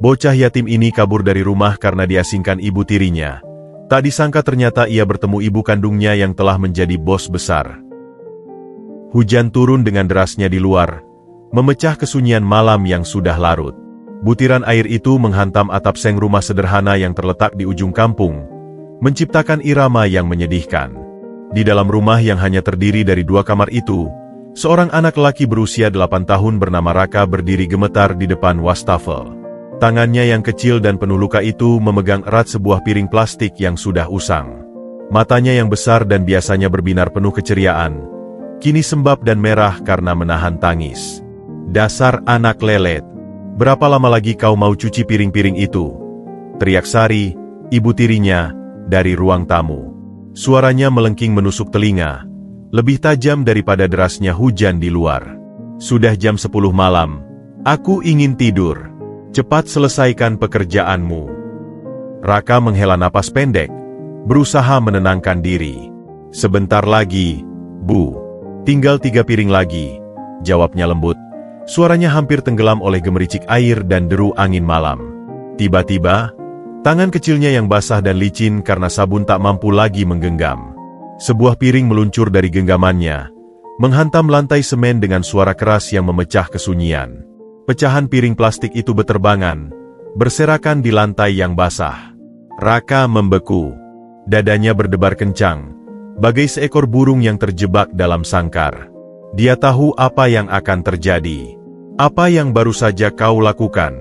Bocah yatim ini kabur dari rumah karena diasingkan ibu tirinya. Tak disangka ternyata ia bertemu ibu kandungnya yang telah menjadi bos besar. Hujan turun dengan derasnya di luar, memecah kesunyian malam yang sudah larut. Butiran air itu menghantam atap seng rumah sederhana yang terletak di ujung kampung, menciptakan irama yang menyedihkan. Di dalam rumah yang hanya terdiri dari 2 kamar itu, seorang anak laki berusia 8 tahun bernama Raka berdiri gemetar di depan wastafel. Tangannya yang kecil dan penuh luka itu memegang erat sebuah piring plastik yang sudah usang. Matanya yang besar dan biasanya berbinar penuh keceriaan, kini sembab dan merah karena menahan tangis. "Dasar anak lelet, berapa lama lagi kau mau cuci piring-piring itu?" teriak Sari, ibu tirinya, dari ruang tamu. Suaranya melengking menusuk telinga, lebih tajam daripada derasnya hujan di luar. "Sudah jam 10 malam, aku ingin tidur. Cepat selesaikan pekerjaanmu." Raka menghela napas pendek, berusaha menenangkan diri. "Sebentar lagi, Bu. Tinggal 3 piring lagi," jawabnya lembut. Suaranya hampir tenggelam oleh gemericik air dan deru angin malam. Tiba-tiba, tangan kecilnya yang basah dan licin karena sabun tak mampu lagi menggenggam. Sebuah piring meluncur dari genggamannya, menghantam lantai semen dengan suara keras yang memecah kesunyian. Pecahan piring plastik itu beterbangan, berserakan di lantai yang basah. Raka membeku. Dadanya berdebar kencang, bagai seekor burung yang terjebak dalam sangkar. Dia tahu apa yang akan terjadi. "Apa yang baru saja kau lakukan?"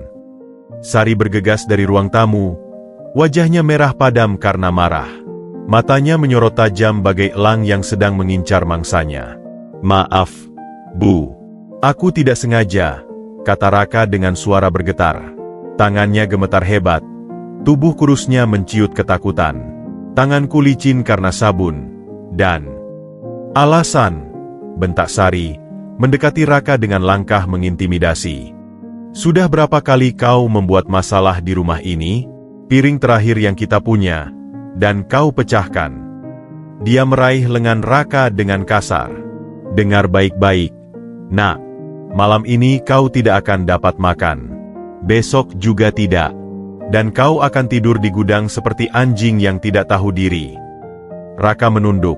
Sari bergegas dari ruang tamu, wajahnya merah padam karena marah. Matanya menyorot tajam bagai elang yang sedang mengincar mangsanya. "Maaf, Bu. Aku tidak sengaja," kata Raka dengan suara bergetar. Tangannya gemetar hebat, tubuh kurusnya menciut ketakutan. "Tanganku licin karena sabun, dan..." "Alasan," bentak Sari, mendekati Raka dengan langkah mengintimidasi. "Sudah berapa kali kau membuat masalah di rumah ini? Piring terakhir yang kita punya, dan kau pecahkan." Dia meraih lengan Raka dengan kasar. "Dengar baik-baik, Nak. Malam ini kau tidak akan dapat makan. Besok juga tidak. Dan kau akan tidur di gudang seperti anjing yang tidak tahu diri." Raka menunduk.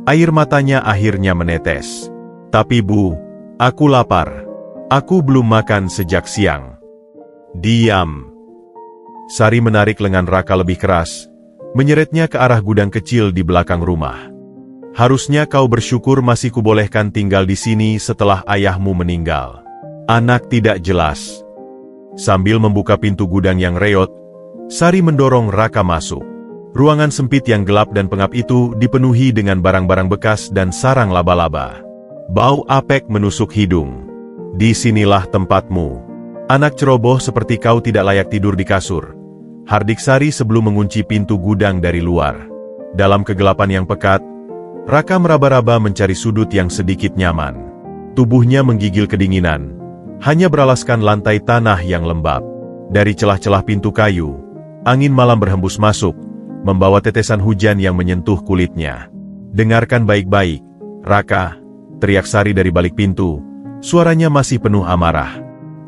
Air matanya akhirnya menetes. "Tapi Bu, aku lapar. Aku belum makan sejak siang." "Diam." Sari menarik lengan Raka lebih keras, menyeretnya ke arah gudang kecil di belakang rumah. "Harusnya kau bersyukur masih kubolehkan tinggal di sini setelah ayahmu meninggal. Anak tidak jelas." Sambil membuka pintu gudang yang reot, Sari mendorong Raka masuk. Ruangan sempit yang gelap dan pengap itu dipenuhi dengan barang-barang bekas dan sarang laba-laba. Bau apek menusuk hidung. "Disinilah tempatmu. Anak ceroboh seperti kau tidak layak tidur di kasur," hardik Sari sebelum mengunci pintu gudang dari luar. Dalam kegelapan yang pekat, Raka meraba-raba mencari sudut yang sedikit nyaman. Tubuhnya menggigil kedinginan, hanya beralaskan lantai tanah yang lembab. Dari celah-celah pintu kayu, angin malam berhembus masuk, membawa tetesan hujan yang menyentuh kulitnya. "Dengarkan baik-baik, Raka," teriak Sari dari balik pintu, suaranya masih penuh amarah.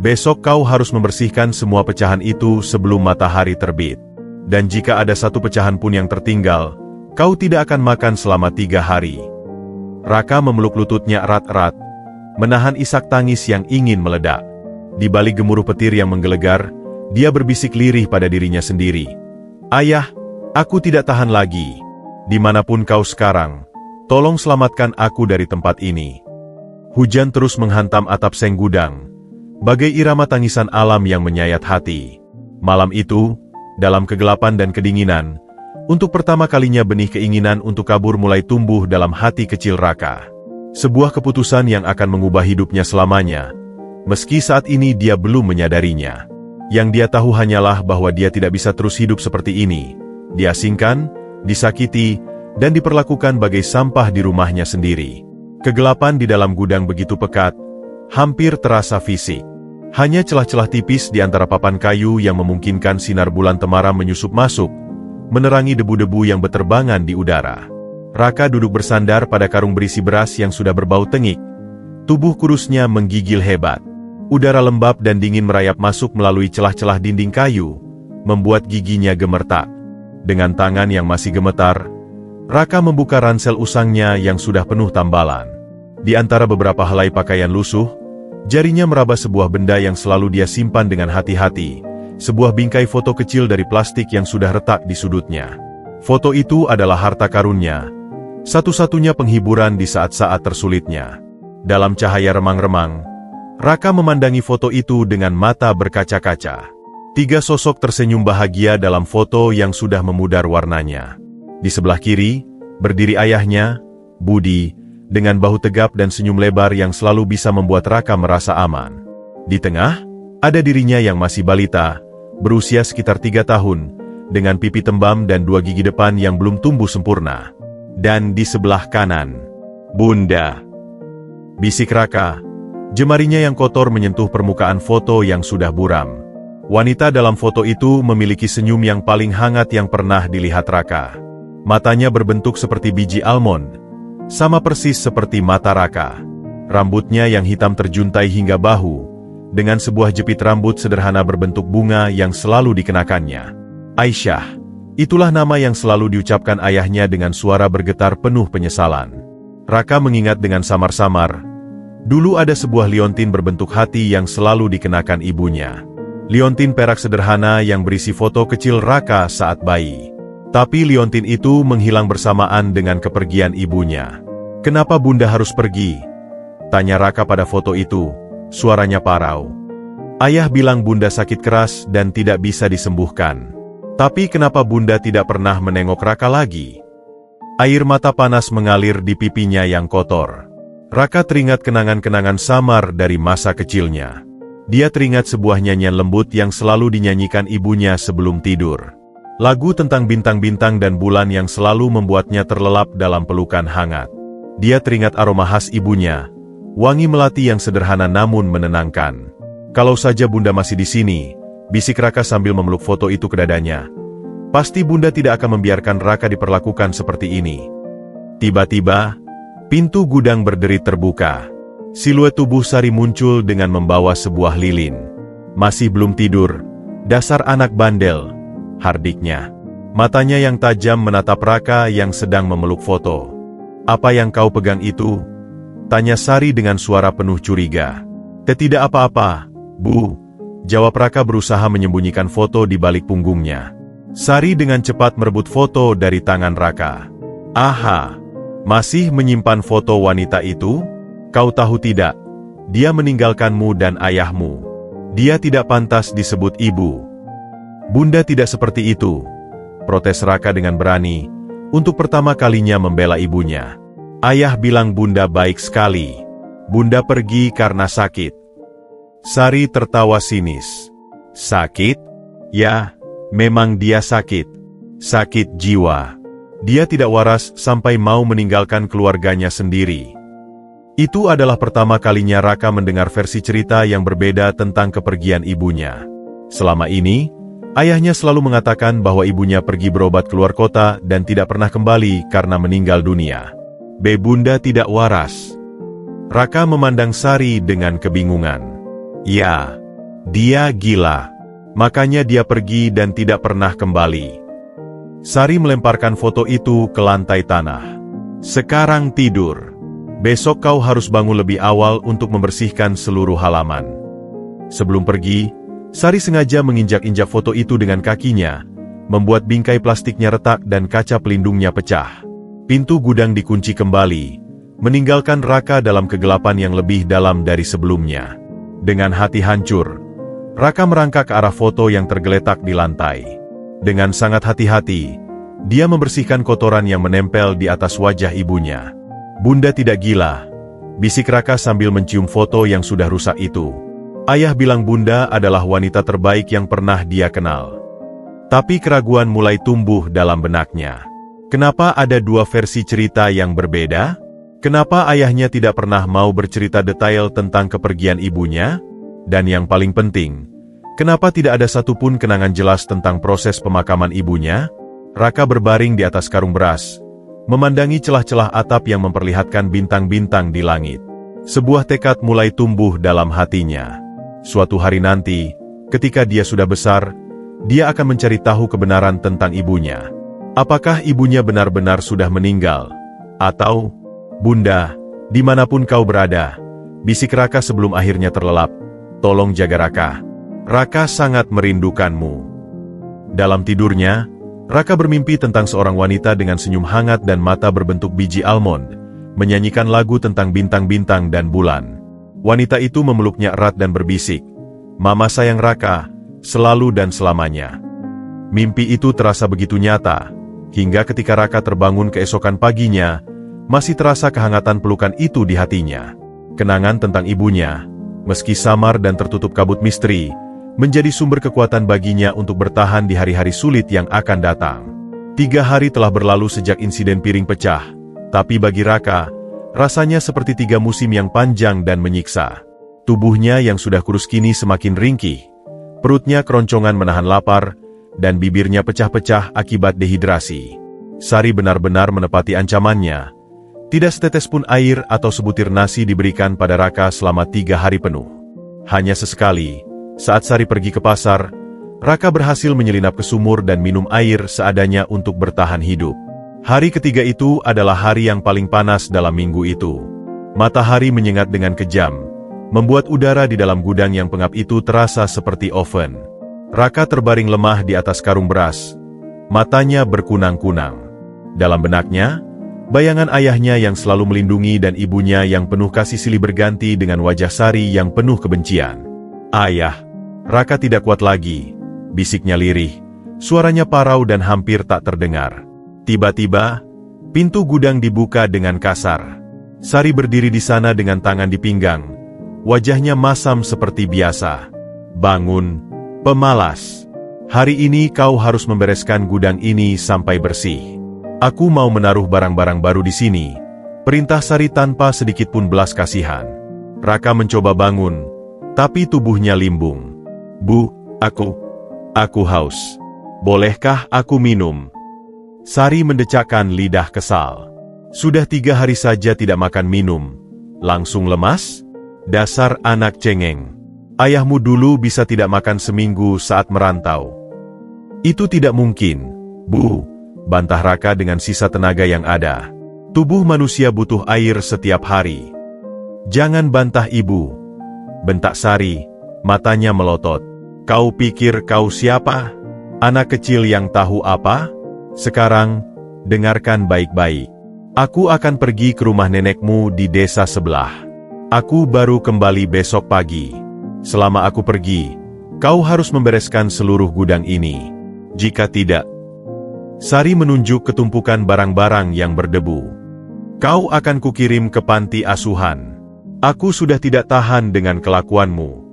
"Besok kau harus membersihkan semua pecahan itu sebelum matahari terbit. Dan jika ada satu pecahan pun yang tertinggal, kau tidak akan makan selama 3 hari. Raka memeluk lututnya erat-erat, menahan isak tangis yang ingin meledak. Di balik gemuruh petir yang menggelegar, dia berbisik lirih pada dirinya sendiri. "Ayah, aku tidak tahan lagi. Dimanapun kau sekarang, tolong selamatkan aku dari tempat ini." Hujan terus menghantam atap seng gudang, bagai irama tangisan alam yang menyayat hati. Malam itu, dalam kegelapan dan kedinginan, untuk pertama kalinya benih keinginan untuk kabur mulai tumbuh dalam hati kecil Raka. Sebuah keputusan yang akan mengubah hidupnya selamanya, meski saat ini dia belum menyadarinya. Yang dia tahu hanyalah bahwa dia tidak bisa terus hidup seperti ini, diasingkan, disakiti, dan diperlakukan bagai sampah di rumahnya sendiri. Kegelapan di dalam gudang begitu pekat, hampir terasa fisik. Hanya celah-celah tipis di antara papan kayu yang memungkinkan sinar bulan temaram menyusup masuk, menerangi debu-debu yang beterbangan di udara. Raka duduk bersandar pada karung berisi beras yang sudah berbau tengik. Tubuh kurusnya menggigil hebat. Udara lembab dan dingin merayap masuk melalui celah-celah dinding kayu, membuat giginya gemetar. Dengan tangan yang masih gemetar, Raka membuka ransel usangnya yang sudah penuh tambalan. Di antara beberapa helai pakaian lusuh, jarinya meraba sebuah benda yang selalu dia simpan dengan hati-hati, sebuah bingkai foto kecil dari plastik yang sudah retak di sudutnya. Foto itu adalah harta karunnya, satu-satunya penghiburan di saat-saat tersulitnya. Dalam cahaya remang-remang, Raka memandangi foto itu dengan mata berkaca-kaca. 3 sosok tersenyum bahagia dalam foto yang sudah memudar warnanya. Di sebelah kiri, berdiri ayahnya, Budi, dengan bahu tegap dan senyum lebar yang selalu bisa membuat Raka merasa aman. Di tengah, ada dirinya yang masih balita, berusia sekitar 3 tahun, dengan pipi tembam dan 2 gigi depan yang belum tumbuh sempurna. Dan di sebelah kanan, Bunda. Bisik Raka, jemarinya yang kotor menyentuh permukaan foto yang sudah buram. Wanita dalam foto itu memiliki senyum yang paling hangat yang pernah dilihat Raka. Matanya berbentuk seperti biji almond, sama persis seperti mata Raka. Rambutnya yang hitam terjuntai hingga bahu, dengan sebuah jepit rambut sederhana berbentuk bunga yang selalu dikenakannya. Aisyah, itulah nama yang selalu diucapkan ayahnya dengan suara bergetar penuh penyesalan. Raka mengingat dengan samar-samar, dulu ada sebuah liontin berbentuk hati yang selalu dikenakan ibunya. Liontin perak sederhana yang berisi foto kecil Raka saat bayi. Tapi liontin itu menghilang bersamaan dengan kepergian ibunya. "Kenapa Bunda harus pergi?" tanya Raka pada foto itu, suaranya parau. "Ayah bilang Bunda sakit keras dan tidak bisa disembuhkan. Tapi kenapa Bunda tidak pernah menengok Raka lagi?" Air mata panas mengalir di pipinya yang kotor. Raka teringat kenangan-kenangan samar dari masa kecilnya. Dia teringat sebuah nyanyian lembut yang selalu dinyanyikan ibunya sebelum tidur. Lagu tentang bintang-bintang dan bulan yang selalu membuatnya terlelap dalam pelukan hangat. Dia teringat aroma khas ibunya, wangi melati yang sederhana namun menenangkan. "Kalau saja Bunda masih di sini," bisik Raka sambil memeluk foto itu ke dadanya. "Pasti Bunda tidak akan membiarkan Raka diperlakukan seperti ini." Tiba-tiba, pintu gudang berderit terbuka. Siluet tubuh Sari muncul dengan membawa sebuah lilin. "Masih belum tidur, dasar anak bandel," hardiknya. Matanya yang tajam menatap Raka yang sedang memeluk foto. "Apa yang kau pegang itu?" tanya Sari dengan suara penuh curiga. "Tidak apa-apa, Bu," jawab Raka berusaha menyembunyikan foto di balik punggungnya. Sari dengan cepat merebut foto dari tangan Raka. "Aha, masih menyimpan foto wanita itu? Kau tahu tidak, dia meninggalkanmu dan ayahmu. Dia tidak pantas disebut ibu." "Bunda tidak seperti itu," protes Raka dengan berani, untuk pertama kalinya membela ibunya. "Ayah bilang Bunda baik sekali. Bunda pergi karena sakit." Sari tertawa sinis. "Sakit? Ya, memang dia sakit. Sakit jiwa. Dia tidak waras sampai mau meninggalkan keluarganya sendiri." Itu adalah pertama kalinya Raka mendengar versi cerita yang berbeda tentang kepergian ibunya. Selama ini, ayahnya selalu mengatakan bahwa ibunya pergi berobat keluar kota dan tidak pernah kembali karena meninggal dunia. Bunda tidak waras." Raka memandang Sari dengan kebingungan. "Ya, dia gila. Makanya dia pergi dan tidak pernah kembali." Sari melemparkan foto itu ke lantai tanah. "Sekarang tidur. Besok kau harus bangun lebih awal untuk membersihkan seluruh halaman." Sebelum pergi, Sari sengaja menginjak-injak foto itu dengan kakinya, membuat bingkai plastiknya retak dan kaca pelindungnya pecah. Pintu gudang dikunci kembali, meninggalkan Raka dalam kegelapan yang lebih dalam dari sebelumnya. Dengan hati hancur, Raka merangkak ke arah foto yang tergeletak di lantai. Dengan sangat hati-hati, dia membersihkan kotoran yang menempel di atas wajah ibunya. "Bunda tidak gila," bisik Raka sambil mencium foto yang sudah rusak itu. "Ayah bilang Bunda adalah wanita terbaik yang pernah dia kenal." Tapi keraguan mulai tumbuh dalam benaknya. Kenapa ada 2 versi cerita yang berbeda? Kenapa ayahnya tidak pernah mau bercerita detail tentang kepergian ibunya? Dan yang paling penting, kenapa tidak ada satupun kenangan jelas tentang proses pemakaman ibunya? Raka berbaring di atas karung beras, memandangi celah-celah atap yang memperlihatkan bintang-bintang di langit. Sebuah tekad mulai tumbuh dalam hatinya. Suatu hari nanti, ketika dia sudah besar, dia akan mencari tahu kebenaran tentang ibunya. Apakah ibunya benar-benar sudah meninggal? Atau, Bunda, dimanapun kau berada, bisik Raka sebelum akhirnya terlelap, tolong jaga Raka. Raka sangat merindukanmu. Dalam tidurnya, Raka bermimpi tentang seorang wanita dengan senyum hangat dan mata berbentuk biji almond, menyanyikan lagu tentang bintang-bintang dan bulan. Wanita itu memeluknya erat dan berbisik, "Mama sayang Raka, selalu dan selamanya." Mimpi itu terasa begitu nyata, hingga ketika Raka terbangun keesokan paginya, masih terasa kehangatan pelukan itu di hatinya. Kenangan tentang ibunya, meski samar dan tertutup kabut misteri, menjadi sumber kekuatan baginya untuk bertahan di hari-hari sulit yang akan datang. 3 hari telah berlalu sejak insiden piring pecah, tapi bagi Raka, rasanya seperti 3 musim yang panjang dan menyiksa. Tubuhnya yang sudah kurus kini semakin ringkih, perutnya keroncongan menahan lapar, dan bibirnya pecah-pecah akibat dehidrasi. Sari benar-benar menepati ancamannya. Tidak setetes pun air atau sebutir nasi diberikan pada Raka selama 3 hari penuh. Hanya sesekali, saat Sari pergi ke pasar, Raka berhasil menyelinap ke sumur dan minum air seadanya untuk bertahan hidup. Hari ketiga itu adalah hari yang paling panas dalam minggu itu. Matahari menyengat dengan kejam, membuat udara di dalam gudang yang pengap itu terasa seperti oven. Raka terbaring lemah di atas karung beras. Matanya berkunang-kunang. Dalam benaknya, bayangan ayahnya yang selalu melindungi dan ibunya yang penuh kasih silih berganti dengan wajah Sari yang penuh kebencian. "Ayah!" Raka tidak kuat lagi. Bisiknya lirih. Suaranya parau dan hampir tak terdengar. Tiba-tiba, pintu gudang dibuka dengan kasar. Sari berdiri di sana dengan tangan di pinggang. Wajahnya masam seperti biasa. "Bangun, pemalas. Hari ini kau harus membereskan gudang ini sampai bersih. Aku mau menaruh barang-barang baru di sini," perintah Sari tanpa sedikit pun belas kasihan. Raka mencoba bangun, tapi tubuhnya limbung. "Bu, aku haus. Bolehkah aku minum?" Sari mendecakkan lidah kesal. Sudah 3 hari saja tidak makan minum, langsung lemas? Dasar anak cengeng. Ayahmu dulu bisa tidak makan seminggu saat merantau. "Itu tidak mungkin, Bu," bantah Raka dengan sisa tenaga yang ada. "Tubuh manusia butuh air setiap hari." "Jangan bantah ibu," bentak Sari, matanya melotot. "Kau pikir kau siapa? Anak kecil yang tahu apa? Sekarang, dengarkan baik-baik. Aku akan pergi ke rumah nenekmu di desa sebelah. Aku baru kembali besok pagi. Selama aku pergi, kau harus membereskan seluruh gudang ini. Jika tidak..." Sari menunjuk ke tumpukan barang-barang yang berdebu. "Kau akan kukirim ke panti asuhan. Aku sudah tidak tahan dengan kelakuanmu."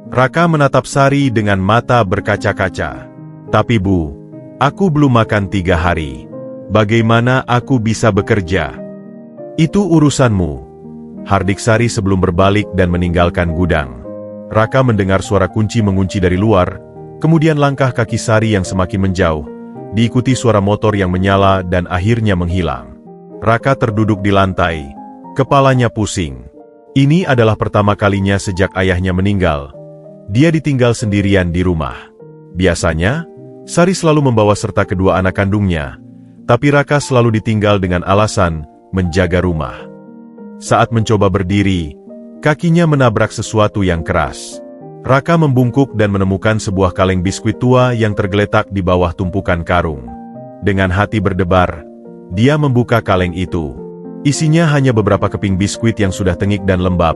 Raka menatap Sari dengan mata berkaca-kaca. "Tapi Bu, aku belum makan 3 hari. Bagaimana aku bisa bekerja?" "Itu urusanmu," hardik Sari sebelum berbalik dan meninggalkan gudang. Raka mendengar suara kunci mengunci dari luar, kemudian langkah kaki Sari yang semakin menjauh, diikuti suara motor yang menyala dan akhirnya menghilang. Raka terduduk di lantai, kepalanya pusing. Ini adalah pertama kalinya sejak ayahnya meninggal. Dia ditinggal sendirian di rumah. Biasanya, Sari selalu membawa serta kedua anak kandungnya, tapi Raka selalu ditinggal dengan alasan menjaga rumah. Saat mencoba berdiri, kakinya menabrak sesuatu yang keras. Raka membungkuk dan menemukan sebuah kaleng biskuit tua yang tergeletak di bawah tumpukan karung. Dengan hati berdebar, dia membuka kaleng itu. Isinya hanya beberapa keping biskuit yang sudah tengik dan lembab,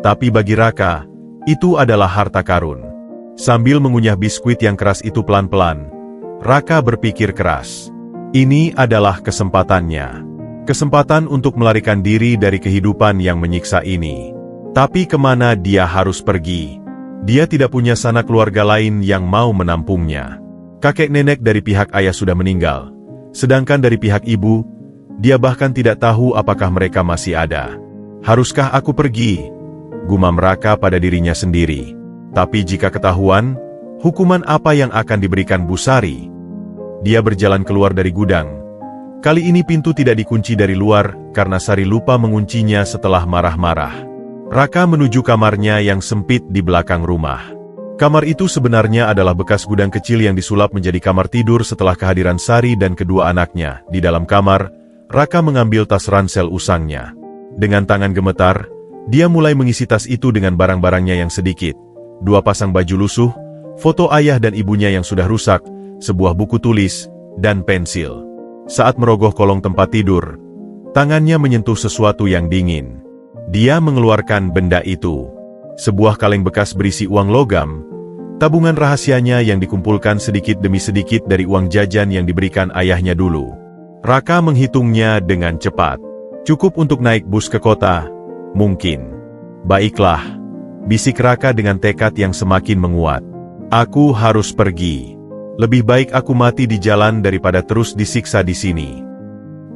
tapi bagi Raka, itu adalah harta karun. Sambil mengunyah biskuit yang keras itu pelan-pelan, Raka berpikir keras. Ini adalah kesempatannya. Kesempatan untuk melarikan diri dari kehidupan yang menyiksa ini. Tapi kemana dia harus pergi? Dia tidak punya sanak keluarga lain yang mau menampungnya. Kakek nenek dari pihak ayah sudah meninggal. Sedangkan dari pihak ibu, dia bahkan tidak tahu apakah mereka masih ada. "Haruskah aku pergi?" gumam Raka pada dirinya sendiri. Tapi jika ketahuan, hukuman apa yang akan diberikan Bu Sari? Dia berjalan keluar dari gudang. Kali ini pintu tidak dikunci dari luar, karena Sari lupa menguncinya setelah marah-marah. Raka menuju kamarnya yang sempit di belakang rumah. Kamar itu sebenarnya adalah bekas gudang kecil yang disulap menjadi kamar tidur setelah kehadiran Sari dan kedua anaknya. Di dalam kamar, Raka mengambil tas ransel usangnya. Dengan tangan gemetar, dia mulai mengisi tas itu dengan barang-barangnya yang sedikit. 2 pasang baju lusuh, foto ayah dan ibunya yang sudah rusak, sebuah buku tulis, dan pensil. Saat merogoh kolong tempat tidur, tangannya menyentuh sesuatu yang dingin. Dia mengeluarkan benda itu. Sebuah kaleng bekas berisi uang logam, tabungan rahasianya yang dikumpulkan sedikit demi sedikit dari uang jajan yang diberikan ayahnya dulu. Raka menghitungnya dengan cepat. Cukup untuk naik bus ke kota? Mungkin. Baiklah, bisik Raka dengan tekad yang semakin menguat. Aku harus pergi. Lebih baik aku mati di jalan daripada terus disiksa di sini.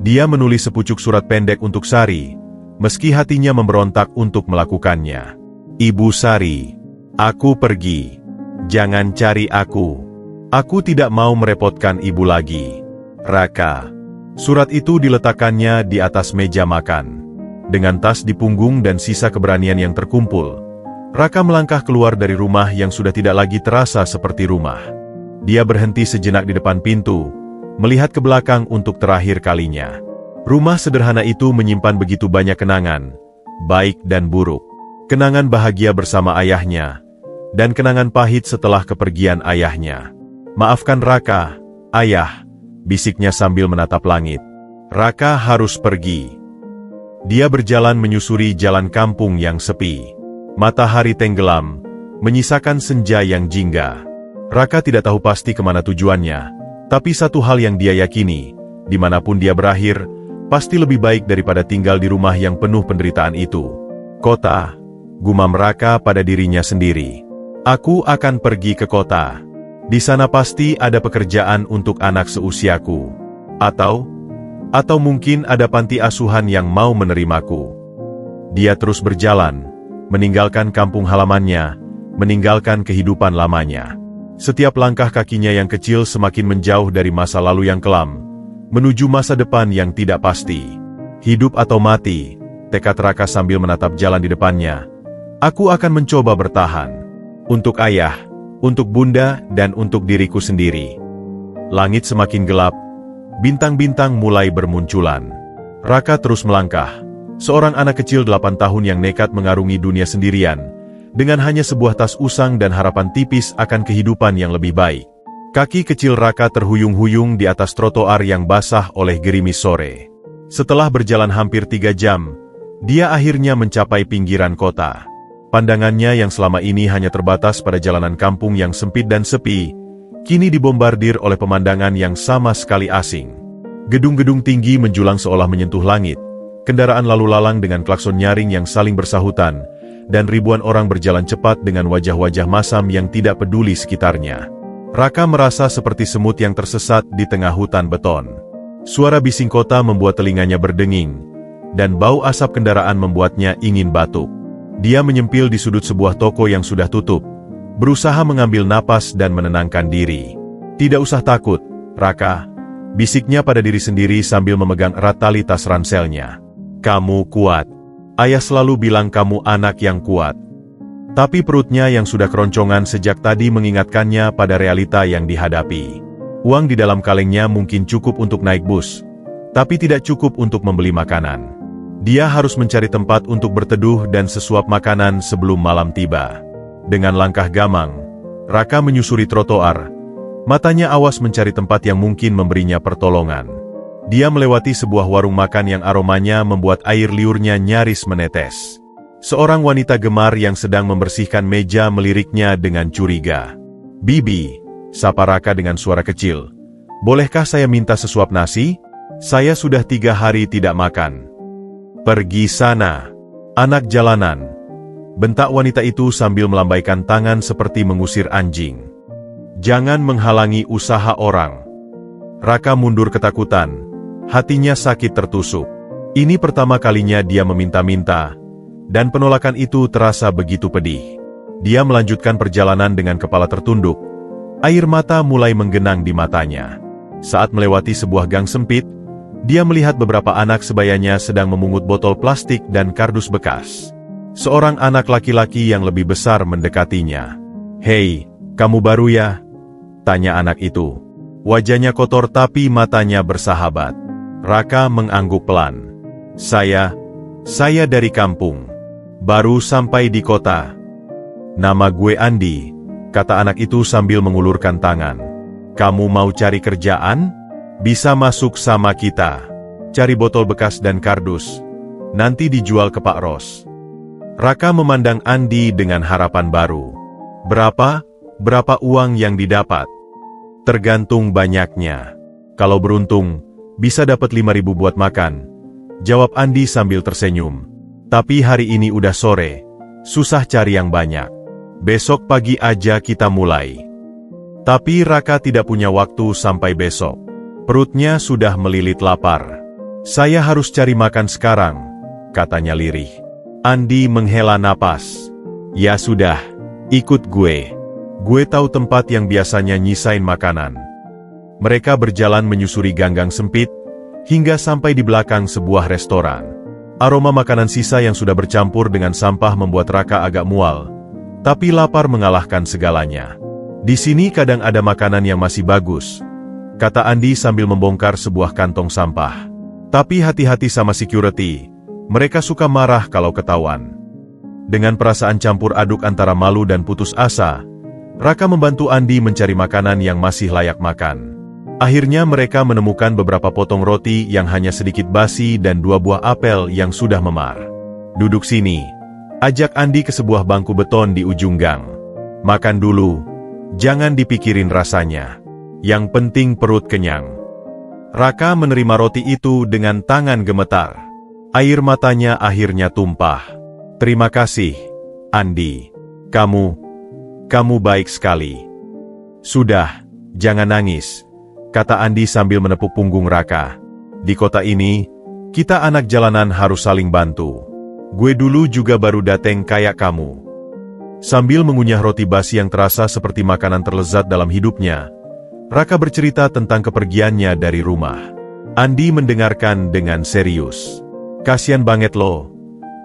Dia menulis sepucuk surat pendek untuk Sari, meski hatinya memberontak untuk melakukannya. Ibu Sari, aku pergi. Jangan cari aku. Aku tidak mau merepotkan ibu lagi. Raka. Surat itu diletakkannya di atas meja makan. Dengan tas di punggung dan sisa keberanian yang terkumpul, Raka melangkah keluar dari rumah yang sudah tidak lagi terasa seperti rumah. Dia berhenti sejenak di depan pintu, melihat ke belakang untuk terakhir kalinya. Rumah sederhana itu menyimpan begitu banyak kenangan, baik dan buruk. Kenangan bahagia bersama ayahnya, dan kenangan pahit setelah kepergian ayahnya. Maafkan Raka, ayah, bisiknya sambil menatap langit. Raka harus pergi. Dia berjalan menyusuri jalan kampung yang sepi. Matahari tenggelam, menyisakan senja yang jingga. Raka tidak tahu pasti kemana tujuannya, tapi satu hal yang dia yakini, dimanapun dia berakhir, pasti lebih baik daripada tinggal di rumah yang penuh penderitaan itu. Kota, gumam Raka pada dirinya sendiri. Aku akan pergi ke kota. Di sana pasti ada pekerjaan untuk anak seusiaku. Atau mungkin ada panti asuhan yang mau menerimaku. Dia terus berjalan, meninggalkan kampung halamannya, meninggalkan kehidupan lamanya. Setiap langkah kakinya yang kecil semakin menjauh dari masa lalu yang kelam, menuju masa depan yang tidak pasti. Hidup atau mati, tekad Raka sambil menatap jalan di depannya. Aku akan mencoba bertahan. Untuk ayah, untuk bunda, dan untuk diriku sendiri. Langit semakin gelap, bintang-bintang mulai bermunculan. Raka terus melangkah, seorang anak kecil 8 tahun yang nekat mengarungi dunia sendirian, dengan hanya sebuah tas usang dan harapan tipis akan kehidupan yang lebih baik. Kaki kecil Raka terhuyung-huyung di atas trotoar yang basah oleh gerimis sore. Setelah berjalan hampir 3 jam, dia akhirnya mencapai pinggiran kota. Pandangannya yang selama ini hanya terbatas pada jalanan kampung yang sempit dan sepi, kini dibombardir oleh pemandangan yang sama sekali asing. Gedung-gedung tinggi menjulang seolah menyentuh langit, kendaraan lalu lalang dengan klakson nyaring yang saling bersahutan, dan ribuan orang berjalan cepat dengan wajah-wajah masam yang tidak peduli sekitarnya. Raka merasa seperti semut yang tersesat di tengah hutan beton. Suara bising kota membuat telinganya berdenging, dan bau asap kendaraan membuatnya ingin batuk. Dia menyempil di sudut sebuah toko yang sudah tutup, berusaha mengambil napas dan menenangkan diri. Tidak usah takut, Raka, bisiknya pada diri sendiri sambil memegang erat tali tas ranselnya. Kamu kuat. Ayah selalu bilang kamu anak yang kuat. Tapi perutnya yang sudah keroncongan sejak tadi mengingatkannya pada realita yang dihadapi. Uang di dalam kalengnya mungkin cukup untuk naik bus, tapi tidak cukup untuk membeli makanan. Dia harus mencari tempat untuk berteduh dan sesuap makanan sebelum malam tiba. Dengan langkah gamang, Raka menyusuri trotoar. Matanya awas mencari tempat yang mungkin memberinya pertolongan. Dia melewati sebuah warung makan yang aromanya membuat air liurnya nyaris menetes. Seorang wanita gemar yang sedang membersihkan meja meliriknya dengan curiga. Bibi, sapa Raka dengan suara kecil. Bolehkah saya minta sesuap nasi? Saya sudah 3 hari tidak makan. Pergi sana, anak jalanan. Bentak wanita itu sambil melambaikan tangan seperti mengusir anjing. Jangan menghalangi usaha orang. Raka mundur ketakutan, hatinya sakit tertusuk. Ini pertama kalinya dia meminta-minta, dan penolakan itu terasa begitu pedih. Dia melanjutkan perjalanan dengan kepala tertunduk, air mata mulai menggenang di matanya. Saat melewati sebuah gang sempit, dia melihat beberapa anak sebayanya sedang memungut botol plastik dan kardus bekas. Seorang anak laki-laki yang lebih besar mendekatinya. "Hei, kamu baru ya?" tanya anak itu. Wajahnya kotor tapi matanya bersahabat. Raka mengangguk pelan. Saya dari kampung. Baru sampai di kota." "Nama gue Andi," kata anak itu sambil mengulurkan tangan. "Kamu mau cari kerjaan? Bisa masuk sama kita. Cari botol bekas dan kardus. Nanti dijual ke Pak Ros." Raka memandang Andi dengan harapan baru. Berapa uang yang didapat?" "Tergantung banyaknya. Kalau beruntung, bisa dapat 5.000 buat makan," jawab Andi sambil tersenyum. "Tapi hari ini udah sore, susah cari yang banyak. Besok pagi aja kita mulai." Tapi Raka tidak punya waktu sampai besok. Perutnya sudah melilit lapar. "Saya harus cari makan sekarang," katanya lirih. Andi menghela napas. "Ya sudah, ikut gue. Gue tahu tempat yang biasanya nyisain makanan." Mereka berjalan menyusuri ganggang sempit, hingga sampai di belakang sebuah restoran. Aroma makanan sisa yang sudah bercampur dengan sampah membuat Raka agak mual, tapi lapar mengalahkan segalanya. "Di sini kadang ada makanan yang masih bagus," kata Andi sambil membongkar sebuah kantong sampah. "Tapi hati-hati sama security. Mereka suka marah kalau ketahuan." Dengan perasaan campur aduk antara malu dan putus asa, Raka membantu Andi mencari makanan yang masih layak makan. Akhirnya mereka menemukan beberapa potong roti yang hanya sedikit basi dan 2 buah apel yang sudah memar. "Duduk sini," ajak Andi ke sebuah bangku beton di ujung gang. "Makan dulu, jangan dipikirin rasanya. Yang penting perut kenyang." Raka menerima roti itu dengan tangan gemetar. Air matanya akhirnya tumpah. "Terima kasih, Andi. Kamu baik sekali." "Sudah, jangan nangis," kata Andi sambil menepuk punggung Raka. "Di kota ini, kita anak jalanan harus saling bantu. Gue dulu juga baru dateng kayak kamu." Sambil mengunyah roti basi yang terasa seperti makanan terlezat dalam hidupnya, Raka bercerita tentang kepergiannya dari rumah. Andi mendengarkan dengan serius. "Kasian banget lo,"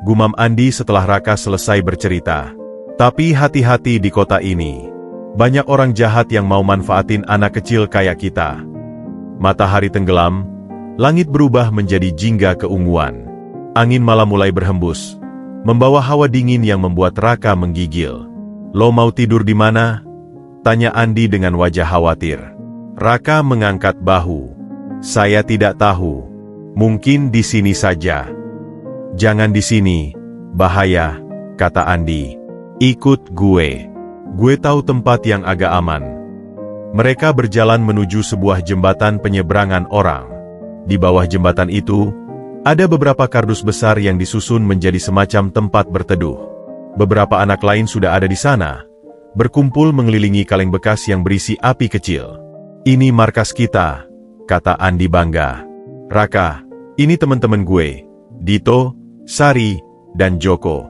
gumam Andi setelah Raka selesai bercerita. "Tapi hati-hati di kota ini. Banyak orang jahat yang mau manfaatin anak kecil kayak kita." Matahari tenggelam, langit berubah menjadi jingga keunguan. Angin malam mulai berhembus, membawa hawa dingin yang membuat Raka menggigil. "Lo mau tidur di mana?" tanya Andi dengan wajah khawatir. Raka mengangkat bahu. "Saya tidak tahu. Mungkin di sini saja." "Jangan di sini, bahaya," kata Andi. "Ikut gue. Gue tahu tempat yang agak aman." Mereka berjalan menuju sebuah jembatan penyeberangan orang. Di bawah jembatan itu, ada beberapa kardus besar yang disusun menjadi semacam tempat berteduh. Beberapa anak lain sudah ada di sana, berkumpul mengelilingi kaleng bekas yang berisi api kecil. "Ini markas kita," kata Andi bangga. "Raka, ini teman-teman gue, Dito, Sari, dan Joko."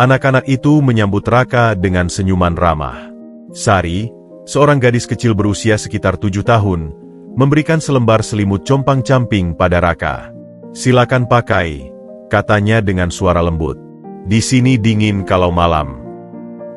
Anak-anak itu menyambut Raka dengan senyuman ramah. Sari, seorang gadis kecil berusia sekitar 7 tahun, memberikan selembar selimut compang-camping pada Raka. "Silakan pakai," katanya dengan suara lembut. "Di sini dingin kalau malam."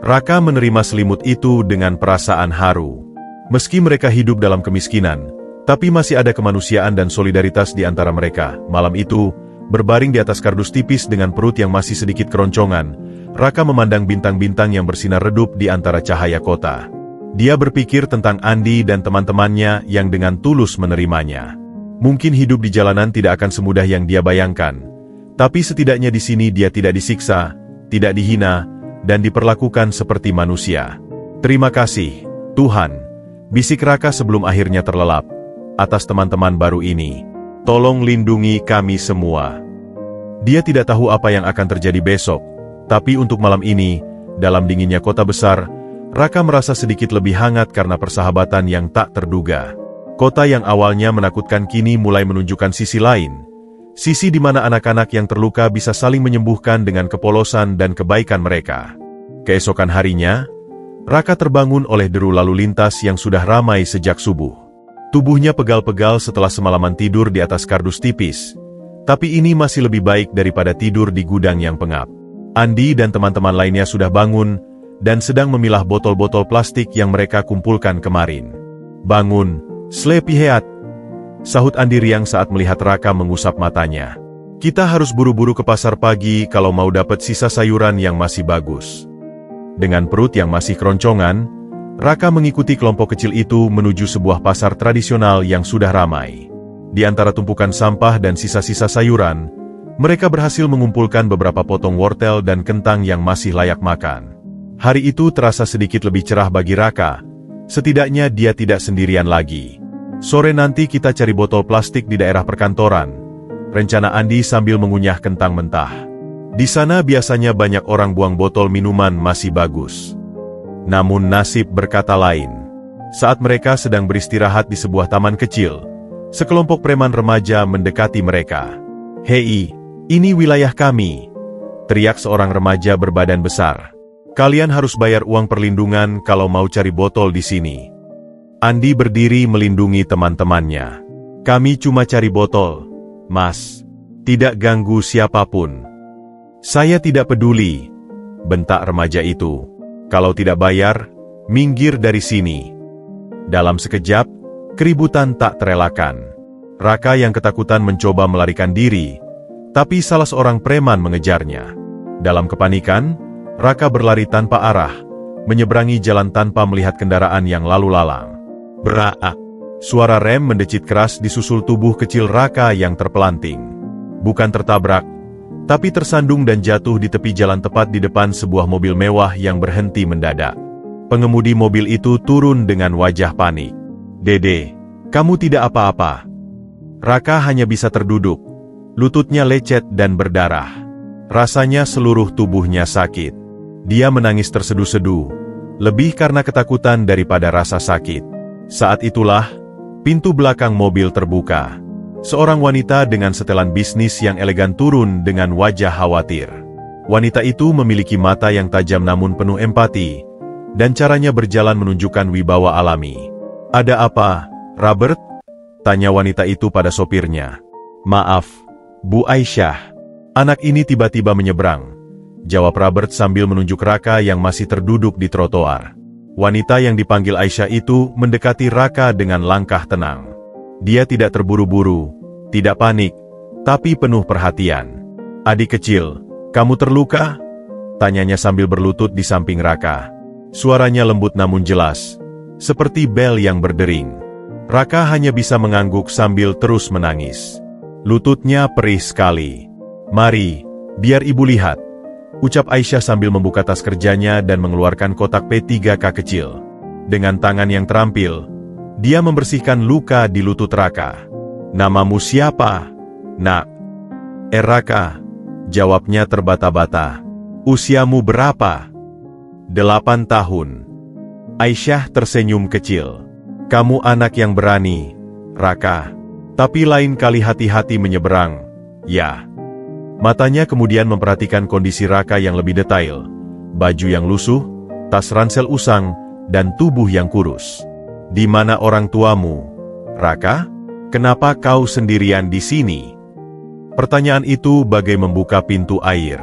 Raka menerima selimut itu dengan perasaan haru. Meski mereka hidup dalam kemiskinan, tapi masih ada kemanusiaan dan solidaritas di antara mereka. Malam itu, berbaring di atas kardus tipis dengan perut yang masih sedikit keroncongan, Raka memandang bintang-bintang yang bersinar redup di antara cahaya kota. Dia berpikir tentang Andi dan teman-temannya yang dengan tulus menerimanya. Mungkin hidup di jalanan tidak akan semudah yang dia bayangkan, tapi setidaknya di sini dia tidak disiksa, tidak dihina, dan diperlakukan seperti manusia. "Terima kasih, Tuhan," bisik Raka sebelum akhirnya terlelap, "atas teman-teman baru ini. Tolong lindungi kami semua." Dia tidak tahu apa yang akan terjadi besok, tapi untuk malam ini, dalam dinginnya kota besar, Raka merasa sedikit lebih hangat karena persahabatan yang tak terduga. Kota yang awalnya menakutkan kini mulai menunjukkan sisi lain. Sisi di mana anak-anak yang terluka bisa saling menyembuhkan dengan kepolosan dan kebaikan mereka. Keesokan harinya, Raka terbangun oleh deru lalu lintas yang sudah ramai sejak subuh. Tubuhnya pegal-pegal setelah semalaman tidur di atas kardus tipis, tapi ini masih lebih baik daripada tidur di gudang yang pengap. Andi dan teman-teman lainnya sudah bangun dan sedang memilah botol-botol plastik yang mereka kumpulkan kemarin. "Bangun, sleepyhead," sahut Andi riang saat melihat Raka mengusap matanya. "Kita harus buru-buru ke pasar pagi kalau mau dapat sisa sayuran yang masih bagus." Dengan perut yang masih keroncongan, Raka mengikuti kelompok kecil itu menuju sebuah pasar tradisional yang sudah ramai. Di antara tumpukan sampah dan sisa-sisa sayuran, mereka berhasil mengumpulkan beberapa potong wortel dan kentang yang masih layak makan. Hari itu terasa sedikit lebih cerah bagi Raka, setidaknya dia tidak sendirian lagi. "Sore nanti kita cari botol plastik di daerah perkantoran," rencana Andi sambil mengunyah kentang mentah. "Di sana biasanya banyak orang buang botol minuman masih bagus." Namun nasib berkata lain. Saat mereka sedang beristirahat di sebuah taman kecil, sekelompok preman remaja mendekati mereka. "Hei, ini wilayah kami," teriak seorang remaja berbadan besar. "Kalian harus bayar uang perlindungan kalau mau cari botol di sini." Andi berdiri melindungi teman-temannya. "Kami cuma cari botol, Mas. Tidak ganggu siapapun." "Saya tidak peduli," bentak remaja itu. "Kalau tidak bayar, minggir dari sini." Dalam sekejap, keributan tak terelakkan. Raka yang ketakutan mencoba melarikan diri, tapi salah seorang preman mengejarnya. Dalam kepanikan, Raka berlari tanpa arah, menyeberangi jalan tanpa melihat kendaraan yang lalu lalang. Beraak! Suara rem mendecit keras disusul tubuh kecil Raka yang terpelanting. Bukan tertabrak, tapi tersandung dan jatuh di tepi jalan tepat di depan sebuah mobil mewah yang berhenti mendadak. Pengemudi mobil itu turun dengan wajah panik. "Dede, kamu tidak apa-apa." Raka hanya bisa terduduk, lututnya lecet dan berdarah. Rasanya seluruh tubuhnya sakit. Dia menangis terseduh-seduh, lebih karena ketakutan daripada rasa sakit. Saat itulah, pintu belakang mobil terbuka. Seorang wanita dengan setelan bisnis yang elegan turun dengan wajah khawatir. Wanita itu memiliki mata yang tajam namun penuh empati, dan caranya berjalan menunjukkan wibawa alami. "Ada apa, Robert?" tanya wanita itu pada sopirnya. "Maaf, Bu Aisyah. Anak ini tiba-tiba menyeberang," jawab Robert sambil menunjuk Raka yang masih terduduk di trotoar. Wanita yang dipanggil Aisyah itu mendekati Raka dengan langkah tenang. Dia tidak terburu-buru, tidak panik, tapi penuh perhatian. "Adik kecil, kamu terluka?" tanyanya sambil berlutut di samping Raka. Suaranya lembut namun jelas, seperti bel yang berdering. Raka hanya bisa mengangguk sambil terus menangis. Lututnya perih sekali. "Mari, biar ibu lihat," ucap Aisyah sambil membuka tas kerjanya dan mengeluarkan kotak P3K kecil. Dengan tangan yang terampil, dia membersihkan luka di lutut Raka. "Namamu siapa, Nak?" "Raka," jawabnya terbata-bata. "Usiamu berapa?" 8 tahun. Aisyah tersenyum kecil. "Kamu anak yang berani, Raka. Tapi lain kali hati-hati menyeberang, ya." Matanya kemudian memperhatikan kondisi Raka yang lebih detail. Baju yang lusuh, tas ransel usang, dan tubuh yang kurus. "Di mana orang tuamu, Raka? Kenapa kau sendirian di sini?" Pertanyaan itu bagai membuka pintu air.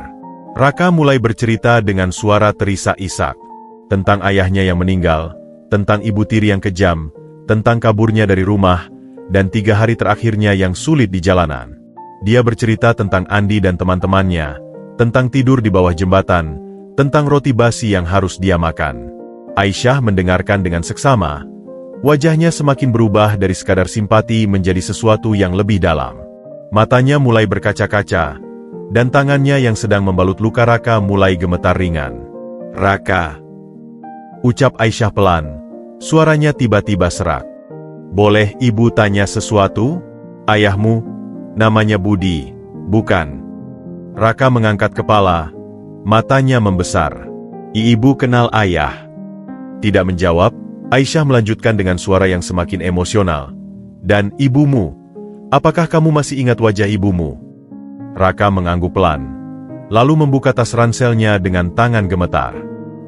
Raka mulai bercerita dengan suara terisak-isak. Tentang ayahnya yang meninggal, tentang ibu tiri yang kejam, tentang kaburnya dari rumah, dan 3 hari terakhirnya yang sulit di jalanan. Dia bercerita tentang Andi dan teman-temannya, tentang tidur di bawah jembatan, tentang roti basi yang harus dia makan. Aisyah mendengarkan dengan seksama. Wajahnya semakin berubah dari sekadar simpati menjadi sesuatu yang lebih dalam. Matanya mulai berkaca-kaca, dan tangannya yang sedang membalut luka Raka mulai gemetar ringan. "Raka," ucap Aisyah pelan, suaranya tiba-tiba serak. "Boleh ibu tanya sesuatu? Ayahmu namanya Budi, bukan?" Raka mengangkat kepala, matanya membesar. "Ibu kenal ayah?" Tidak menjawab, Aisyah melanjutkan dengan suara yang semakin emosional. "Dan ibumu? Apakah kamu masih ingat wajah ibumu?" Raka mengangguk pelan, lalu membuka tas ranselnya dengan tangan gemetar.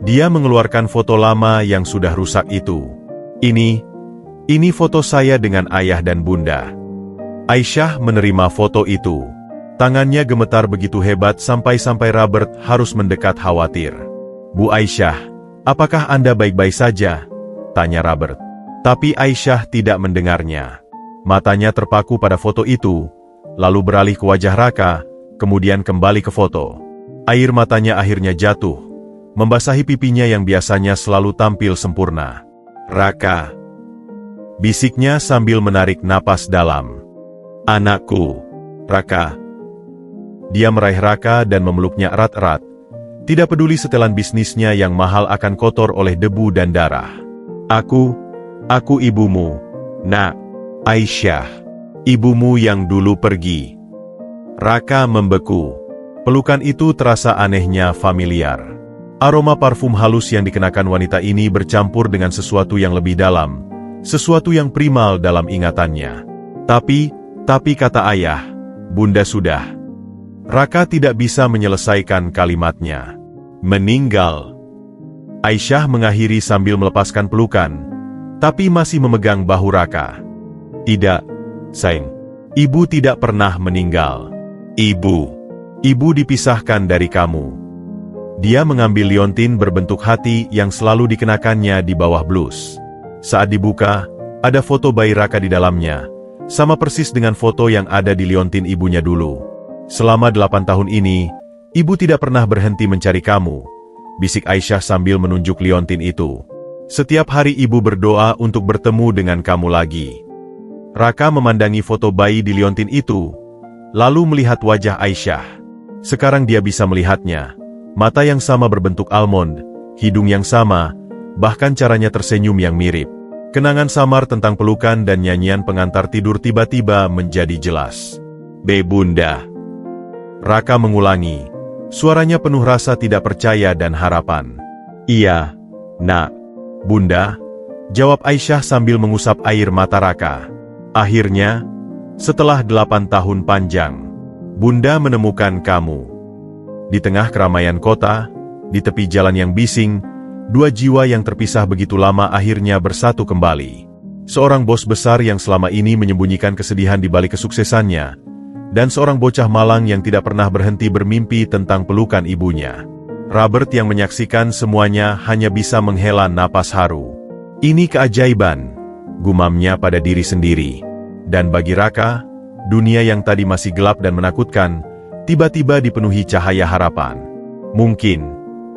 Dia mengeluarkan foto lama yang sudah rusak itu. Ini foto saya dengan ayah dan bunda." Aisyah menerima foto itu. Tangannya gemetar begitu hebat sampai-sampai Robert harus mendekat khawatir. "Bu Aisyah, apakah Anda baik-baik saja?" tanya Robert. Tapi Aisyah tidak mendengarnya. Matanya terpaku pada foto itu, lalu beralih ke wajah Raka, kemudian kembali ke foto. Air matanya akhirnya jatuh, membasahi pipinya yang biasanya selalu tampil sempurna. "Raka," bisiknya sambil menarik napas dalam. "Anakku, Raka." Dia meraih Raka dan memeluknya erat-erat, tidak peduli setelan bisnisnya yang mahal akan kotor oleh debu dan darah. Aku ibumu, Nak. Aisyah, ibumu yang dulu pergi." Raka membeku. Pelukan itu terasa anehnya familiar. Aroma parfum halus yang dikenakan wanita ini bercampur dengan sesuatu yang lebih dalam, sesuatu yang primal dalam ingatannya. Tapi kata ayah, "Bunda sudah..." Raka tidak bisa menyelesaikan kalimatnya. "Meninggal." Aisyah mengakhiri sambil melepaskan pelukan, tapi masih memegang bahu Raka. "Tidak, sayang. Ibu tidak pernah meninggal. Ibu dipisahkan dari kamu." Dia mengambil liontin berbentuk hati yang selalu dikenakannya di bawah blus. Saat dibuka, ada foto bayi Raka di dalamnya, sama persis dengan foto yang ada di liontin ibunya dulu. "Selama 8 tahun ini, ibu tidak pernah berhenti mencari kamu," bisik Aisyah sambil menunjuk liontin itu. "Setiap hari ibu berdoa untuk bertemu dengan kamu lagi." Raka memandangi foto bayi di liontin itu, lalu melihat wajah Aisyah. Sekarang dia bisa melihatnya. Mata yang sama berbentuk almond, hidung yang sama, bahkan caranya tersenyum yang mirip. Kenangan samar tentang pelukan dan nyanyian pengantar tidur tiba-tiba menjadi jelas. "Bunda." Raka mengulangi, suaranya penuh rasa tidak percaya dan harapan. "Iya, Nak." "Bunda," jawab Aisyah sambil mengusap air mata Raka. "Akhirnya, setelah 8 tahun panjang, Bunda menemukan kamu." Di tengah keramaian kota, di tepi jalan yang bising, dua jiwa yang terpisah begitu lama akhirnya bersatu kembali. Seorang bos besar yang selama ini menyembunyikan kesedihan di balik kesuksesannya, dan seorang bocah malang yang tidak pernah berhenti bermimpi tentang pelukan ibunya. Robert yang menyaksikan semuanya hanya bisa menghela napas haru. "Ini keajaiban," gumamnya pada diri sendiri. Dan bagi Raka, dunia yang tadi masih gelap dan menakutkan, tiba-tiba dipenuhi cahaya harapan. Mungkin,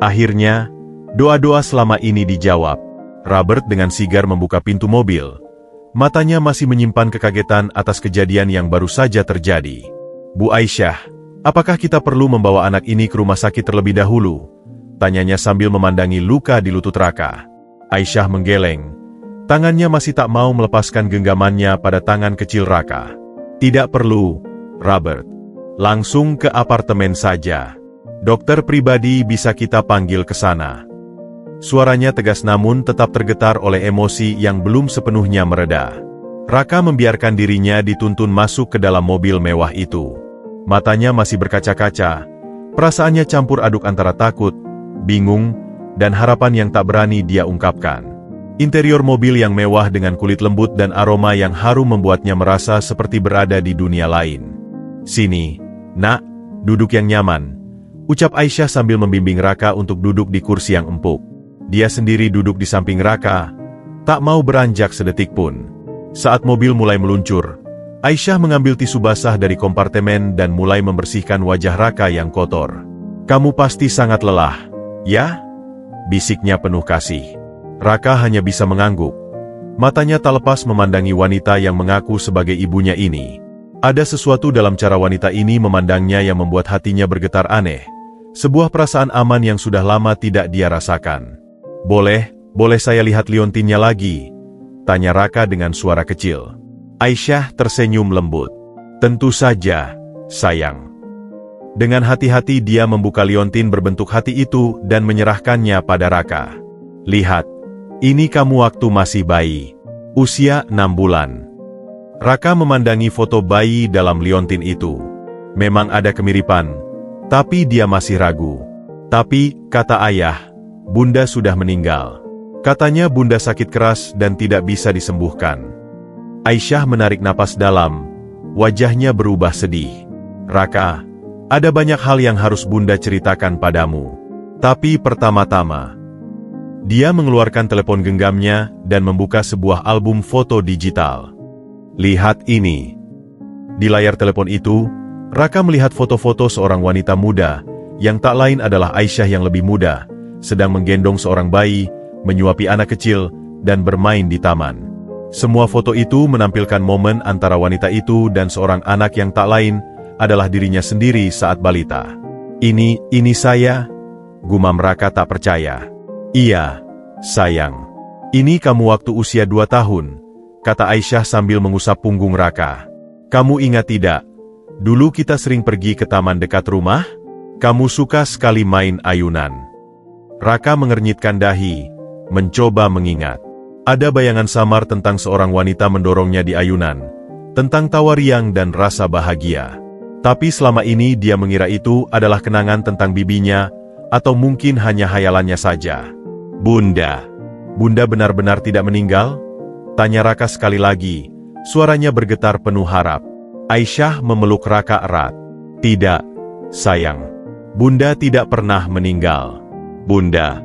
akhirnya, doa-doa selama ini dijawab. Robert dengan sigar membuka pintu mobil. Matanya masih menyimpan kekagetan atas kejadian yang baru saja terjadi. "Bu Aisyah, apakah kita perlu membawa anak ini ke rumah sakit terlebih dahulu?" tanyanya sambil memandangi luka di lutut Raka. Aisyah menggeleng. Tangannya masih tak mau melepaskan genggamannya pada tangan kecil Raka. "Tidak perlu, Robert. Langsung ke apartemen saja. Dokter pribadi bisa kita panggil ke sana." Suaranya tegas namun tetap tergetar oleh emosi yang belum sepenuhnya mereda. Raka membiarkan dirinya dituntun masuk ke dalam mobil mewah itu. Matanya masih berkaca-kaca, perasaannya campur aduk antara takut, bingung, dan harapan yang tak berani dia ungkapkan. Interior mobil yang mewah dengan kulit lembut dan aroma yang harum membuatnya merasa seperti berada di dunia lain. "Sini, Nak, duduk yang nyaman," ucap Aisyah sambil membimbing Raka untuk duduk di kursi yang empuk. Dia sendiri duduk di samping Raka, tak mau beranjak sedetik pun. Saat mobil mulai meluncur, Aisyah mengambil tisu basah dari kompartemen dan mulai membersihkan wajah Raka yang kotor. "Kamu pasti sangat lelah, ya?" bisiknya penuh kasih. Raka hanya bisa mengangguk. Matanya tak lepas memandangi wanita yang mengaku sebagai ibunya ini. Ada sesuatu dalam cara wanita ini memandangnya yang membuat hatinya bergetar aneh. Sebuah perasaan aman yang sudah lama tidak dia rasakan. Boleh saya lihat liontinnya lagi?" tanya Raka dengan suara kecil. Aisyah tersenyum lembut. "Tentu saja, sayang." Dengan hati-hati dia membuka liontin berbentuk hati itu dan menyerahkannya pada Raka. "Lihat, ini kamu waktu masih bayi. Usia 6 bulan. Raka memandangi foto bayi dalam liontin itu. Memang ada kemiripan, tapi dia masih ragu. "Tapi," kata ayah, "Bunda sudah meninggal." Katanya Bunda sakit keras dan tidak bisa disembuhkan. Aisyah menarik napas dalam, wajahnya berubah sedih. Raka, ada banyak hal yang harus Bunda ceritakan padamu. Tapi pertama-tama, dia mengeluarkan telepon genggamnya dan membuka sebuah album foto digital. Lihat ini. Di layar telepon itu, Raka melihat foto-foto seorang wanita muda, yang tak lain adalah Aisyah yang lebih muda, sedang menggendong seorang bayi, menyuapi anak kecil, dan bermain di taman. Semua foto itu menampilkan momen antara wanita itu dan seorang anak yang tak lain adalah dirinya sendiri saat balita. Ini saya, gumam Raka tak percaya. Iya, sayang. Ini kamu waktu usia 2 tahun, kata Aisyah sambil mengusap punggung Raka. Kamu ingat tidak? Dulu kita sering pergi ke taman dekat rumah? Kamu suka sekali main ayunan. Raka mengernyitkan dahi, mencoba mengingat. Ada bayangan samar tentang seorang wanita mendorongnya di ayunan, tentang tawa riang dan rasa bahagia. Tapi selama ini dia mengira itu adalah kenangan tentang bibinya, atau mungkin hanya hayalannya saja. Bunda benar-benar tidak meninggal? Tanya Raka sekali lagi, suaranya bergetar penuh harap. Aisyah memeluk Raka erat. Tidak, sayang. Bunda tidak pernah meninggal. Bunda.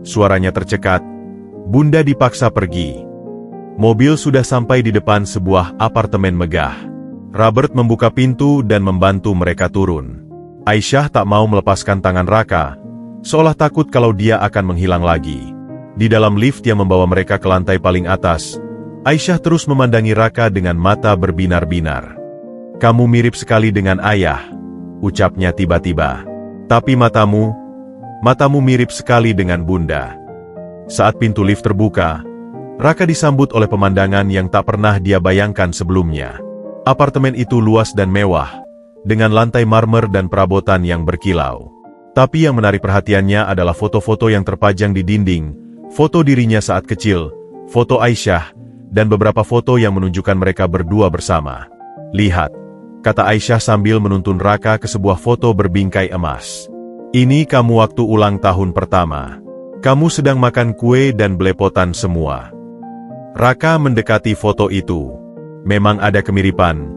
Suaranya tercekat. Bunda dipaksa pergi. Mobil sudah sampai di depan sebuah apartemen megah. Robert membuka pintu dan membantu mereka turun. Aisyah tak mau melepaskan tangan Raka, seolah takut kalau dia akan menghilang lagi. Di dalam lift yang membawa mereka ke lantai paling atas, Aisyah terus memandangi Raka dengan mata berbinar-binar. Kamu mirip sekali dengan ayah, ucapnya tiba-tiba. Tapi matamu mirip sekali dengan Bunda. Saat pintu lift terbuka, Raka disambut oleh pemandangan yang tak pernah dia bayangkan sebelumnya. Apartemen itu luas dan mewah, dengan lantai marmer dan perabotan yang berkilau. Tapi yang menarik perhatiannya adalah foto-foto yang terpajang di dinding, foto dirinya saat kecil, foto Aisyah, dan beberapa foto yang menunjukkan mereka berdua bersama. Lihat, kata Aisyah sambil menuntun Raka ke sebuah foto berbingkai emas. Ini kamu waktu ulang tahun pertama. Kamu sedang makan kue dan belepotan semua. Raka mendekati foto itu. Memang ada kemiripan,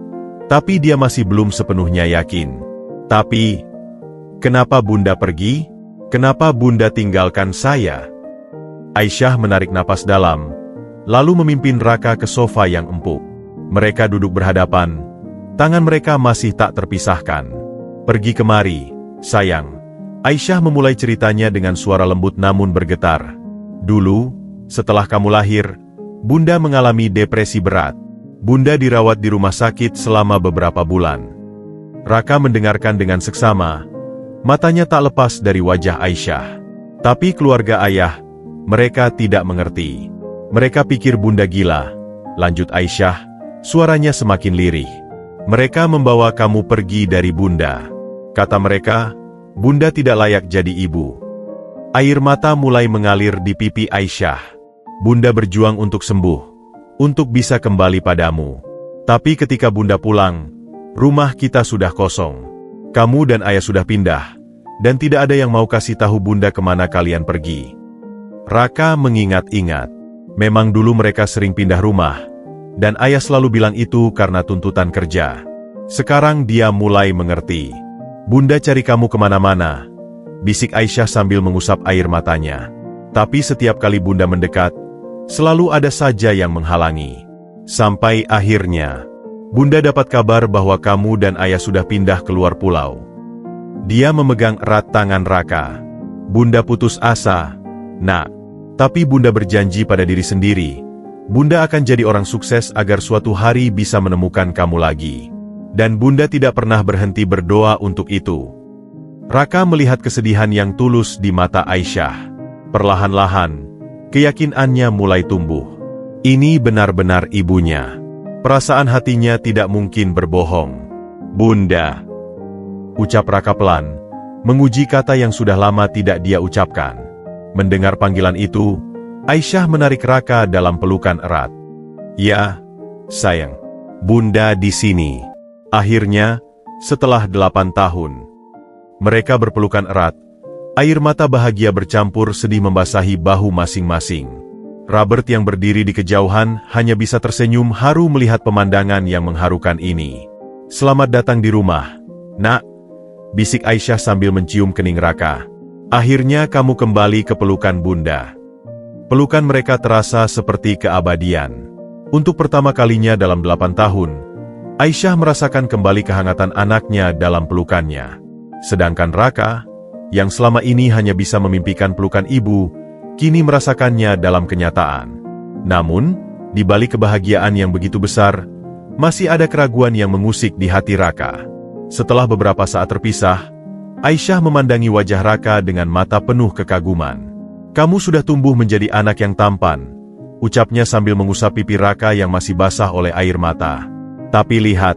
tapi dia masih belum sepenuhnya yakin. Tapi, kenapa Bunda pergi? Kenapa Bunda tinggalkan saya? Aisyah menarik napas dalam, lalu memimpin Raka ke sofa yang empuk. Mereka duduk berhadapan, tangan mereka masih tak terpisahkan. Pergi kemari, sayang. Aisyah memulai ceritanya dengan suara lembut namun bergetar. Dulu, setelah kamu lahir, Bunda mengalami depresi berat. Bunda dirawat di rumah sakit selama beberapa bulan. Raka mendengarkan dengan seksama, matanya tak lepas dari wajah Aisyah. Tapi keluarga ayah, mereka tidak mengerti. Mereka pikir Bunda gila, lanjut Aisyah, suaranya semakin lirih. Mereka membawa kamu pergi dari Bunda. Kata mereka, Bunda tidak layak jadi ibu. Air mata mulai mengalir di pipi Aisyah. Bunda berjuang untuk sembuh, untuk bisa kembali padamu. Tapi ketika Bunda pulang, rumah kita sudah kosong. Kamu dan ayah sudah pindah, dan tidak ada yang mau kasih tahu Bunda kemana kalian pergi. Raka mengingat-ingat. Memang dulu mereka sering pindah rumah, dan ayah selalu bilang itu karena tuntutan kerja. Sekarang dia mulai mengerti. Bunda cari kamu kemana-mana, bisik Aisyah sambil mengusap air matanya. Tapi setiap kali Bunda mendekat, selalu ada saja yang menghalangi. Sampai akhirnya, Bunda dapat kabar bahwa kamu dan ayah sudah pindah keluar pulau. Dia memegang erat tangan Raka. Bunda putus asa, nak. Tapi Bunda berjanji pada diri sendiri, Bunda akan jadi orang sukses agar suatu hari bisa menemukan kamu lagi. Dan Bunda tidak pernah berhenti berdoa untuk itu. Raka melihat kesedihan yang tulus di mata Aisyah. Perlahan-lahan, keyakinannya mulai tumbuh. Ini benar-benar ibunya. Perasaan hatinya tidak mungkin berbohong. Bunda, ucap Raka pelan, menguji kata yang sudah lama tidak dia ucapkan. Mendengar panggilan itu, Aisyah menarik Raka dalam pelukan erat. Ya, sayang, Bunda di sini. Akhirnya, setelah 8 tahun, mereka berpelukan erat. Air mata bahagia bercampur sedih membasahi bahu masing-masing. Robert yang berdiri di kejauhan hanya bisa tersenyum haru melihat pemandangan yang mengharukan ini. Selamat datang di rumah, Nak, bisik Aisyah sambil mencium kening Raka. Akhirnya kamu kembali ke pelukan Bunda. Pelukan mereka terasa seperti keabadian. Untuk pertama kalinya dalam 8 tahun, Aisyah merasakan kembali kehangatan anaknya dalam pelukannya. Sedangkan Raka, yang selama ini hanya bisa memimpikan pelukan ibu, kini merasakannya dalam kenyataan. Namun, di balik kebahagiaan yang begitu besar, masih ada keraguan yang mengusik di hati Raka. Setelah beberapa saat terpisah, Aisyah memandangi wajah Raka dengan mata penuh kekaguman. "Kamu sudah tumbuh menjadi anak yang tampan," ucapnya sambil mengusap pipi Raka yang masih basah oleh air mata. "Tapi lihat,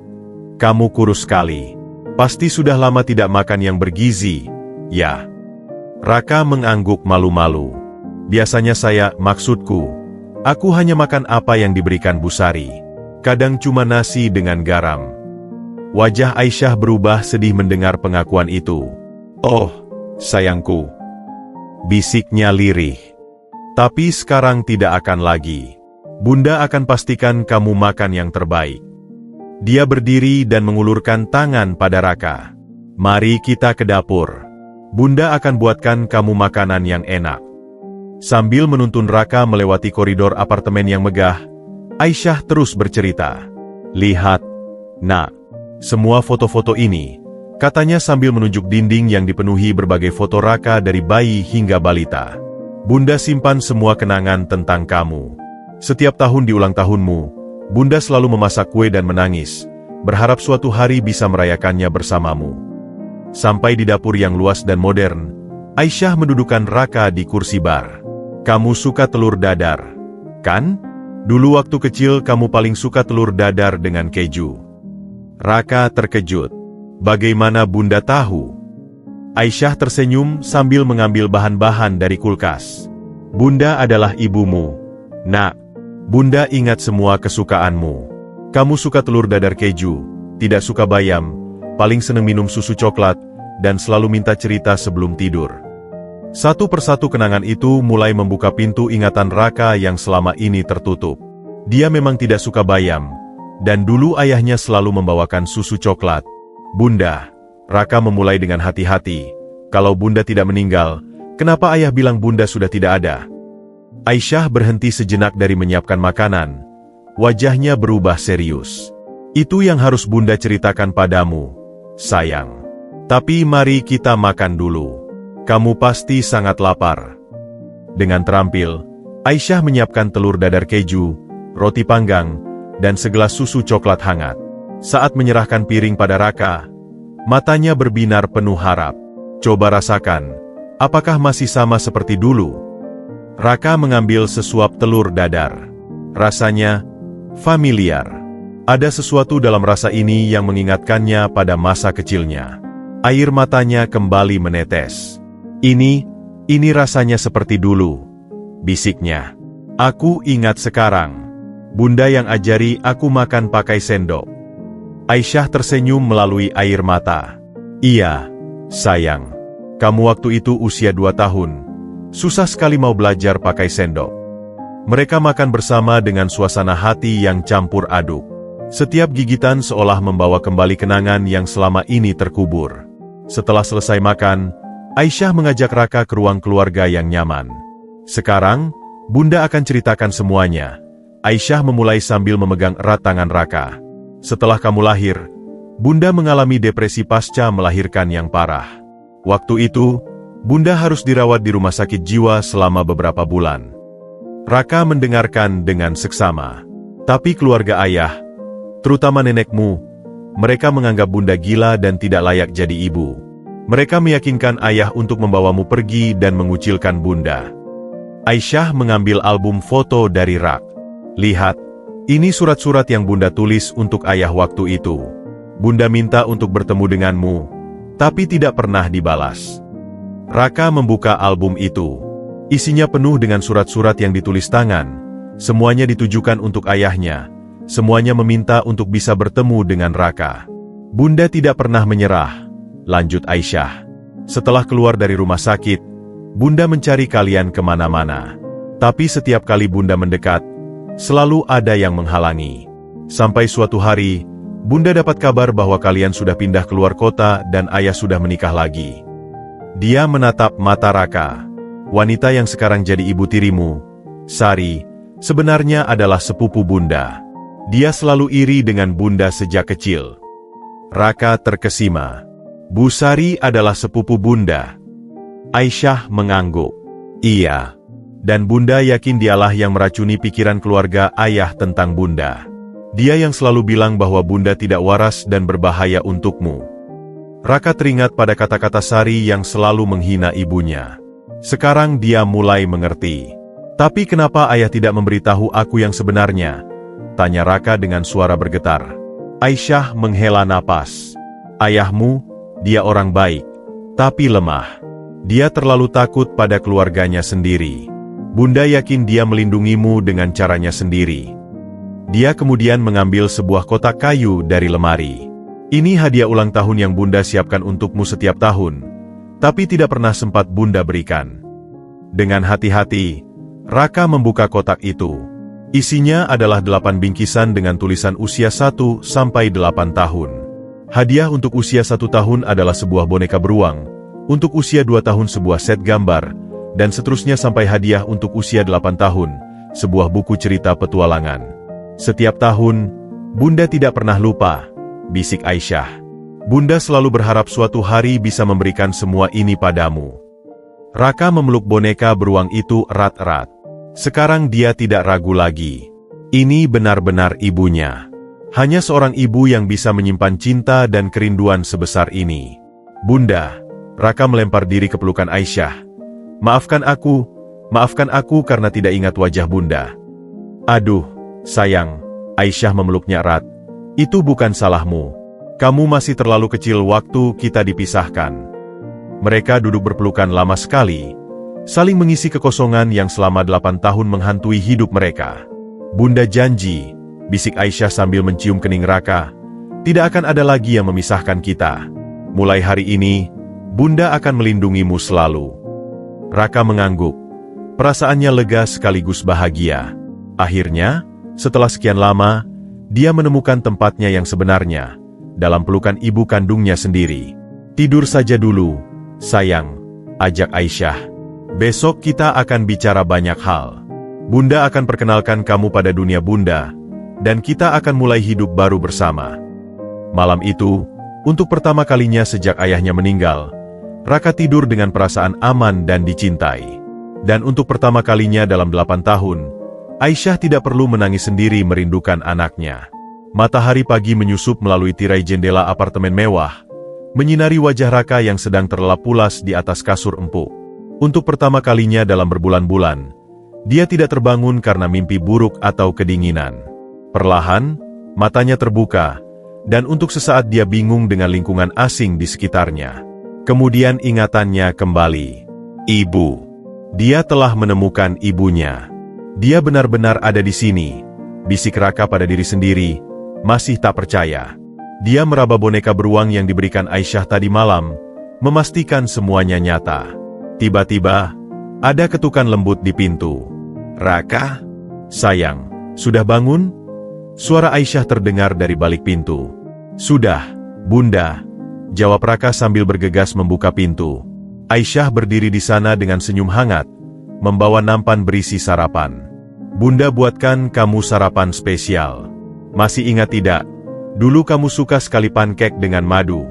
kamu kurus sekali. Pasti sudah lama tidak makan yang bergizi, ya?" Raka mengangguk malu-malu. "Biasanya maksudku, aku hanya makan apa yang diberikan Bu Sari. Kadang cuma nasi dengan garam." Wajah Aisyah berubah sedih mendengar pengakuan itu. "Oh, sayangku," bisiknya lirih. "Tapi sekarang tidak akan lagi. Bunda akan pastikan kamu makan yang terbaik." Dia berdiri dan mengulurkan tangan pada Raka. "Mari kita ke dapur. Bunda akan buatkan kamu makanan yang enak." Sambil menuntun Raka melewati koridor apartemen yang megah, Aisyah terus bercerita. "Lihat, Nak, semua foto-foto ini," katanya sambil menunjuk dinding yang dipenuhi berbagai foto Raka dari bayi hingga balita. "Bunda simpan semua kenangan tentang kamu. Setiap tahun di ulang tahunmu, Bunda selalu memasak kue dan menangis, berharap suatu hari bisa merayakannya bersamamu." Sampai di dapur yang luas dan modern, Aisyah mendudukan Raka di kursi bar. "Kamu suka telur dadar, kan? Dulu waktu kecil kamu paling suka telur dadar dengan keju." Raka terkejut. "Bagaimana Bunda tahu?" Aisyah tersenyum sambil mengambil bahan-bahan dari kulkas. "Bunda adalah ibumu, Nak. Bunda ingat semua kesukaanmu. Kamu suka telur dadar keju, tidak suka bayam, paling seneng minum susu coklat, dan selalu minta cerita sebelum tidur." Satu persatu kenangan itu mulai membuka pintu ingatan Raka yang selama ini tertutup. Dia memang tidak suka bayam, dan dulu ayahnya selalu membawakan susu coklat. "Bunda," Raka memulai dengan hati-hati, "kalau Bunda tidak meninggal, kenapa ayah bilang Bunda sudah tidak ada?" Aisyah berhenti sejenak dari menyiapkan makanan. Wajahnya berubah serius. "Itu yang harus Bunda ceritakan padamu, sayang. Tapi mari kita makan dulu. Kamu pasti sangat lapar." Dengan terampil, Aisyah menyiapkan telur dadar keju, roti panggang, dan segelas susu coklat hangat. Saat menyerahkan piring pada Raka, matanya berbinar penuh harap. "Coba rasakan, apakah masih sama seperti dulu?" Raka mengambil sesuap telur dadar. Rasanya familiar. Ada sesuatu dalam rasa ini yang mengingatkannya pada masa kecilnya. Air matanya kembali menetes. Ini rasanya seperti dulu," bisiknya. "Aku ingat sekarang. Bunda yang ajari aku makan pakai sendok." Aisyah tersenyum melalui air mata. "Iya, sayang. Kamu waktu itu usia 2 tahun. Susah sekali mau belajar pakai sendok." Mereka makan bersama dengan suasana hati yang campur aduk. Setiap gigitan seolah membawa kembali kenangan yang selama ini terkubur. Setelah selesai makan, Aisyah mengajak Raka ke ruang keluarga yang nyaman. "Sekarang, Bunda akan ceritakan semuanya." Aisyah memulai sambil memegang erat tangan Raka. "Setelah kamu lahir, Bunda mengalami depresi pasca melahirkan yang parah. Waktu itu, Bunda harus dirawat di rumah sakit jiwa selama beberapa bulan." Raka mendengarkan dengan seksama. "Tapi keluarga ayah, terutama nenekmu, mereka menganggap Bunda gila dan tidak layak jadi ibu. Mereka meyakinkan ayah untuk membawamu pergi dan mengucilkan Bunda." Aisyah mengambil album foto dari rak. "Lihat, ini surat-surat yang Bunda tulis untuk ayah waktu itu. Bunda minta untuk bertemu denganmu, tapi tidak pernah dibalas." Raka membuka album itu. Isinya penuh dengan surat-surat yang ditulis tangan. Semuanya ditujukan untuk ayahnya. Semuanya meminta untuk bisa bertemu dengan Raka. "Bunda tidak pernah menyerah," lanjut Aisyah. "Setelah keluar dari rumah sakit, Bunda mencari kalian kemana-mana. Tapi setiap kali Bunda mendekat, selalu ada yang menghalangi. Sampai suatu hari, Bunda dapat kabar bahwa kalian sudah pindah keluar kota dan ayah sudah menikah lagi. Dia menatap mata Raka. Wanita yang sekarang jadi ibu tirimu, Sari, sebenarnya adalah sepupu Bunda. Dia selalu iri dengan Bunda sejak kecil. Raka terkesima. Bu Sari adalah sepupu Bunda. Aisyah mengangguk. Iya. Dan Bunda yakin dialah yang meracuni pikiran keluarga ayah tentang Bunda. Dia yang selalu bilang bahwa Bunda tidak waras dan berbahaya untukmu. Raka teringat pada kata-kata Sari yang selalu menghina ibunya. Sekarang dia mulai mengerti. Tapi kenapa ayah tidak memberitahu aku yang sebenarnya? Tanya Raka dengan suara bergetar. Aisyah menghela napas. Ayahmu, dia orang baik, tapi lemah. Dia terlalu takut pada keluarganya sendiri. Bunda yakin dia melindungimu dengan caranya sendiri. Dia kemudian mengambil sebuah kotak kayu dari lemari. Ini hadiah ulang tahun yang Bunda siapkan untukmu setiap tahun, tapi tidak pernah sempat Bunda berikan. Dengan hati-hati, Raka membuka kotak itu. Isinya adalah 8 bingkisan dengan tulisan usia 1 sampai 8 tahun. Hadiah untuk usia 1 tahun adalah sebuah boneka beruang, untuk usia 2 tahun sebuah set gambar, dan seterusnya sampai hadiah untuk usia 8 tahun, sebuah buku cerita petualangan. Setiap tahun, Bunda tidak pernah lupa, bisik Aisyah. Bunda selalu berharap suatu hari bisa memberikan semua ini padamu. Raka memeluk boneka beruang itu erat-erat. Sekarang dia tidak ragu lagi. Ini benar-benar ibunya. Hanya seorang ibu yang bisa menyimpan cinta dan kerinduan sebesar ini. Bunda, Raka melempar diri ke pelukan Aisyah. Maafkan aku karena tidak ingat wajah Bunda. Aduh, sayang, Aisyah memeluknya erat. Itu bukan salahmu. Kamu masih terlalu kecil waktu kita dipisahkan. Mereka duduk berpelukan lama sekali, saling mengisi kekosongan yang selama 8 tahun menghantui hidup mereka. Bunda janji, bisik Aisyah sambil mencium kening Raka, tidak akan ada lagi yang memisahkan kita. Mulai hari ini, Bunda akan melindungimu selalu. Raka mengangguk. Perasaannya lega sekaligus bahagia. Akhirnya, setelah sekian lama, dia menemukan tempatnya yang sebenarnya, dalam pelukan ibu kandungnya sendiri. Tidur saja dulu, sayang, ajak Aisyah. Besok kita akan bicara banyak hal. Bunda akan perkenalkan kamu pada dunia Bunda, dan kita akan mulai hidup baru bersama. Malam itu, untuk pertama kalinya sejak ayahnya meninggal, Raka tidur dengan perasaan aman dan dicintai. Dan untuk pertama kalinya dalam 8 tahun, Aisyah tidak perlu menangis sendiri merindukan anaknya. Matahari pagi menyusup melalui tirai jendela apartemen mewah, menyinari wajah Raka yang sedang terlelap pulas di atas kasur empuk. Untuk pertama kalinya dalam berbulan-bulan, dia tidak terbangun karena mimpi buruk atau kedinginan. Perlahan, matanya terbuka, dan untuk sesaat dia bingung dengan lingkungan asing di sekitarnya. Kemudian ingatannya kembali. Ibu. Dia telah menemukan ibunya. Dia benar-benar ada di sini, bisik Raka pada diri sendiri, masih tak percaya. Dia meraba boneka beruang yang diberikan Aisyah tadi malam, memastikan semuanya nyata. Tiba-tiba, ada ketukan lembut di pintu. Raka? Sayang, sudah bangun? Suara Aisyah terdengar dari balik pintu. Sudah, Bunda, jawab Raka sambil bergegas membuka pintu. Aisyah berdiri di sana dengan senyum hangat, membawa nampan berisi sarapan. Bunda buatkan kamu sarapan spesial. Masih ingat tidak? Dulu kamu suka sekali pankek dengan madu.